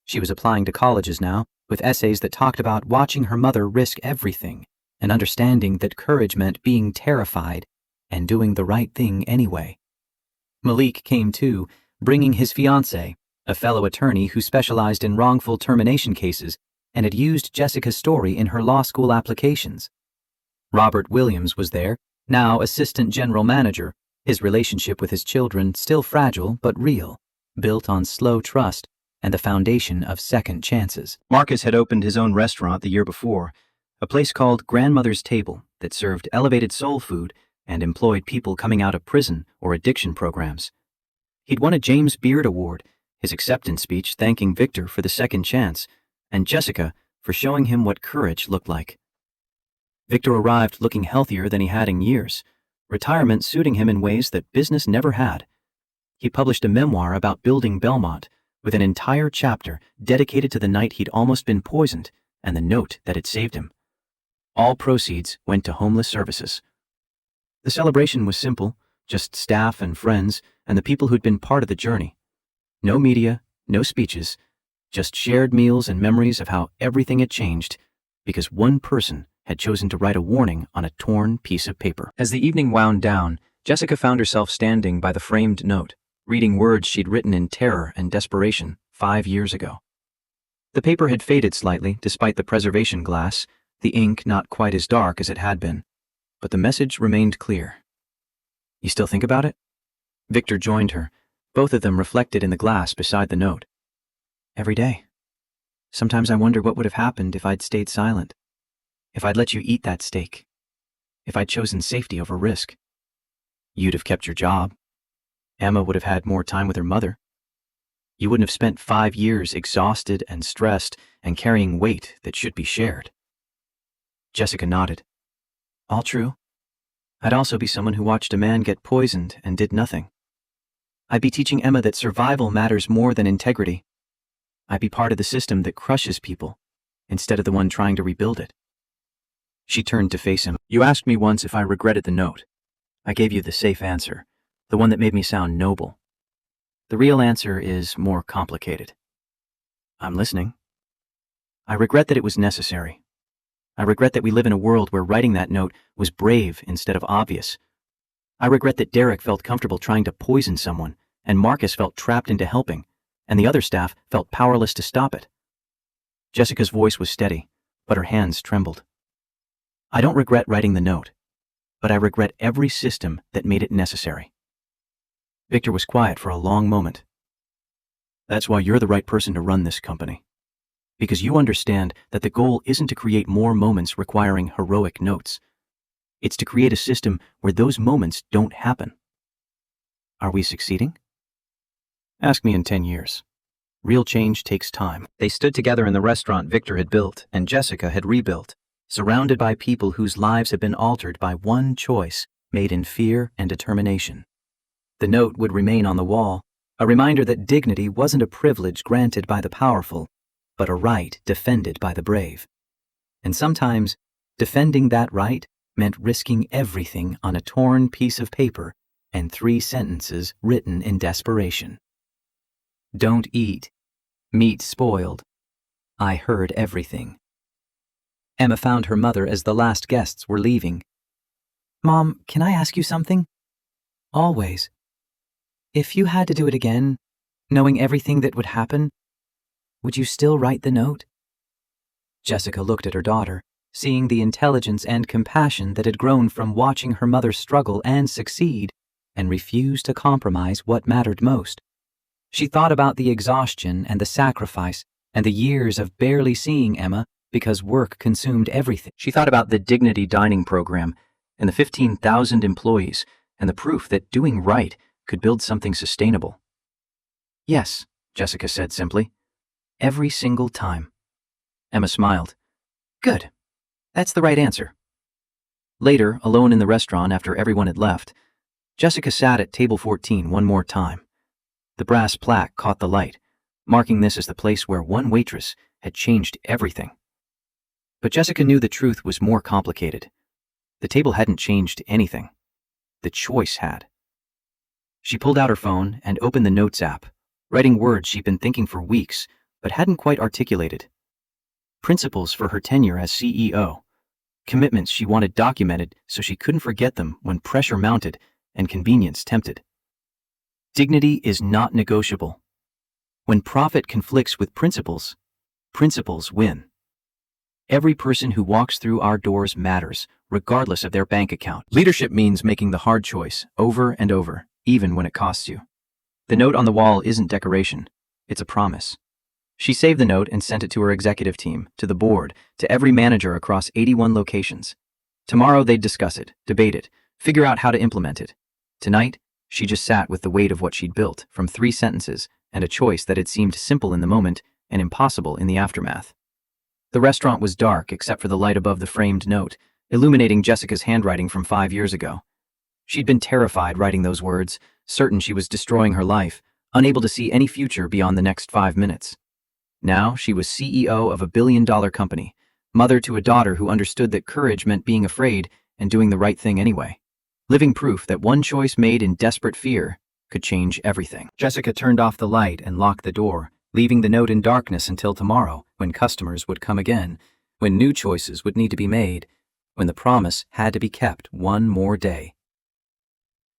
She was applying to colleges now, with essays that talked about watching her mother risk everything and understanding that courage meant being terrified and doing the right thing anyway. Malik came too, bringing his fiancée, a fellow attorney who specialized in wrongful termination cases and had used Jessica's story in her law school applications. Robert Williams was there, now assistant general manager, his relationship with his children still fragile but real, built on slow trust and the foundation of second chances. Marcus had opened his own restaurant the year before, a place called Grandmother's Table that served elevated soul food and employed people coming out of prison or addiction programs. He'd won a James Beard Award, his acceptance speech thanking Victor for the second chance, and Jessica for showing him what courage looked like. Victor arrived looking healthier than he had in years, retirement suiting him in ways that business never had. He published a memoir about building Belmont, with an entire chapter dedicated to the night he'd almost been poisoned and the note that had saved him. All proceeds went to homeless services. The celebration was simple, just staff and friends and the people who'd been part of the journey. No media, no speeches, just shared meals and memories of how everything had changed because one person had chosen to write a warning on a torn piece of paper. As the evening wound down, Jessica found herself standing by the framed note, reading words she'd written in terror and desperation 5 years ago. The paper had faded slightly despite the preservation glass, the ink not quite as dark as it had been, but the message remained clear. "You still think about it?" Victor joined her, both of them reflected in the glass beside the note. "Every day. Sometimes I wonder what would have happened if I'd stayed silent. If I'd let you eat that steak. If I'd chosen safety over risk. You'd have kept your job. Emma would have had more time with her mother. You wouldn't have spent 5 years exhausted and stressed and carrying weight that should be shared." Jessica nodded. "All true. I'd also be someone who watched a man get poisoned and did nothing. I'd be teaching Emma that survival matters more than integrity. I'd be part of the system that crushes people instead of the one trying to rebuild it." She turned to face him. "You asked me once if I regretted the note. I gave you the safe answer, the one that made me sound noble. The real answer is more complicated." "I'm listening." "I regret that it was necessary. I regret that we live in a world where writing that note was brave instead of obvious. I regret that Derek felt comfortable trying to poison someone, and Marcus felt trapped into helping, and the other staff felt powerless to stop it." Jessica's voice was steady, but her hands trembled. "I don't regret writing the note, but I regret every system that made it necessary." Victor was quiet for a long moment. "That's why you're the right person to run this company. Because you understand that the goal isn't to create more moments requiring heroic notes. It's to create a system where those moments don't happen." "Are we succeeding?" "Ask me in 10 years. Real change takes time." They stood together in the restaurant Victor had built and Jessica had rebuilt, surrounded by people whose lives had been altered by one choice made in fear and determination. The note would remain on the wall, a reminder that dignity wasn't a privilege granted by the powerful, but a right defended by the brave. And sometimes, defending that right meant risking everything on a torn piece of paper and 3 sentences written in desperation. "Don't eat. Meat spoiled. I heard everything." Emma found her mother as the last guests were leaving. "Mom, can I ask you something?" "Always." "If you had to do it again, knowing everything that would happen, would you still write the note?" Jessica looked at her daughter, seeing the intelligence and compassion that had grown from watching her mother struggle and succeed, and refused to compromise what mattered most. She thought about the exhaustion and the sacrifice and the years of barely seeing Emma because work consumed everything. She thought about the Dignity Dining program and the 15,000 employees and the proof that doing right could build something sustainable. "Yes," Jessica said simply. "Every single time." Emma smiled. "Good. That's the right answer." Later, alone in the restaurant after everyone had left, Jessica sat at table 14 one more time. The brass plaque caught the light, marking this as the place where one waitress had changed everything. But Jessica knew the truth was more complicated. The table hadn't changed anything. The choice had. She pulled out her phone and opened the Notes app, writing words she'd been thinking for weeks, but hadn't quite articulated. Principles for her tenure as CEO. Commitments she wanted documented so she couldn't forget them when pressure mounted and convenience tempted. Dignity is not negotiable. When profit conflicts with principles, principles win. Every person who walks through our doors matters, regardless of their bank account. Leadership means making the hard choice over and over, even when it costs you. The note on the wall isn't decoration, it's a promise. She saved the note and sent it to her executive team, to the board, to every manager across 81 locations. Tomorrow they'd discuss it, debate it, figure out how to implement it. Tonight, she just sat with the weight of what she'd built from 3 sentences and a choice that had seemed simple in the moment and impossible in the aftermath. The restaurant was dark except for the light above the framed note, illuminating Jessica's handwriting from 5 years ago. She'd been terrified writing those words, certain she was destroying her life, unable to see any future beyond the next 5 minutes. Now she was CEO of a billion-dollar company, mother to a daughter who understood that courage meant being afraid and doing the right thing anyway. Living proof that one choice made in desperate fear could change everything. Jessica turned off the light and locked the door, leaving the note in darkness until tomorrow, when customers would come again, when new choices would need to be made, when the promise had to be kept one more day.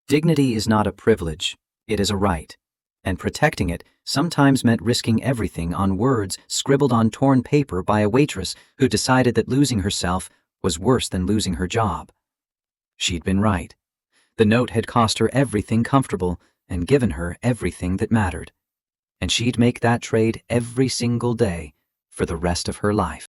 Dignity is not a privilege, it is a right, and protecting it sometimes meant risking everything on words scribbled on torn paper by a waitress who decided that losing herself was worse than losing her job. She'd been right. The note had cost her everything comfortable and given her everything that mattered. And she'd make that trade every single day for the rest of her life.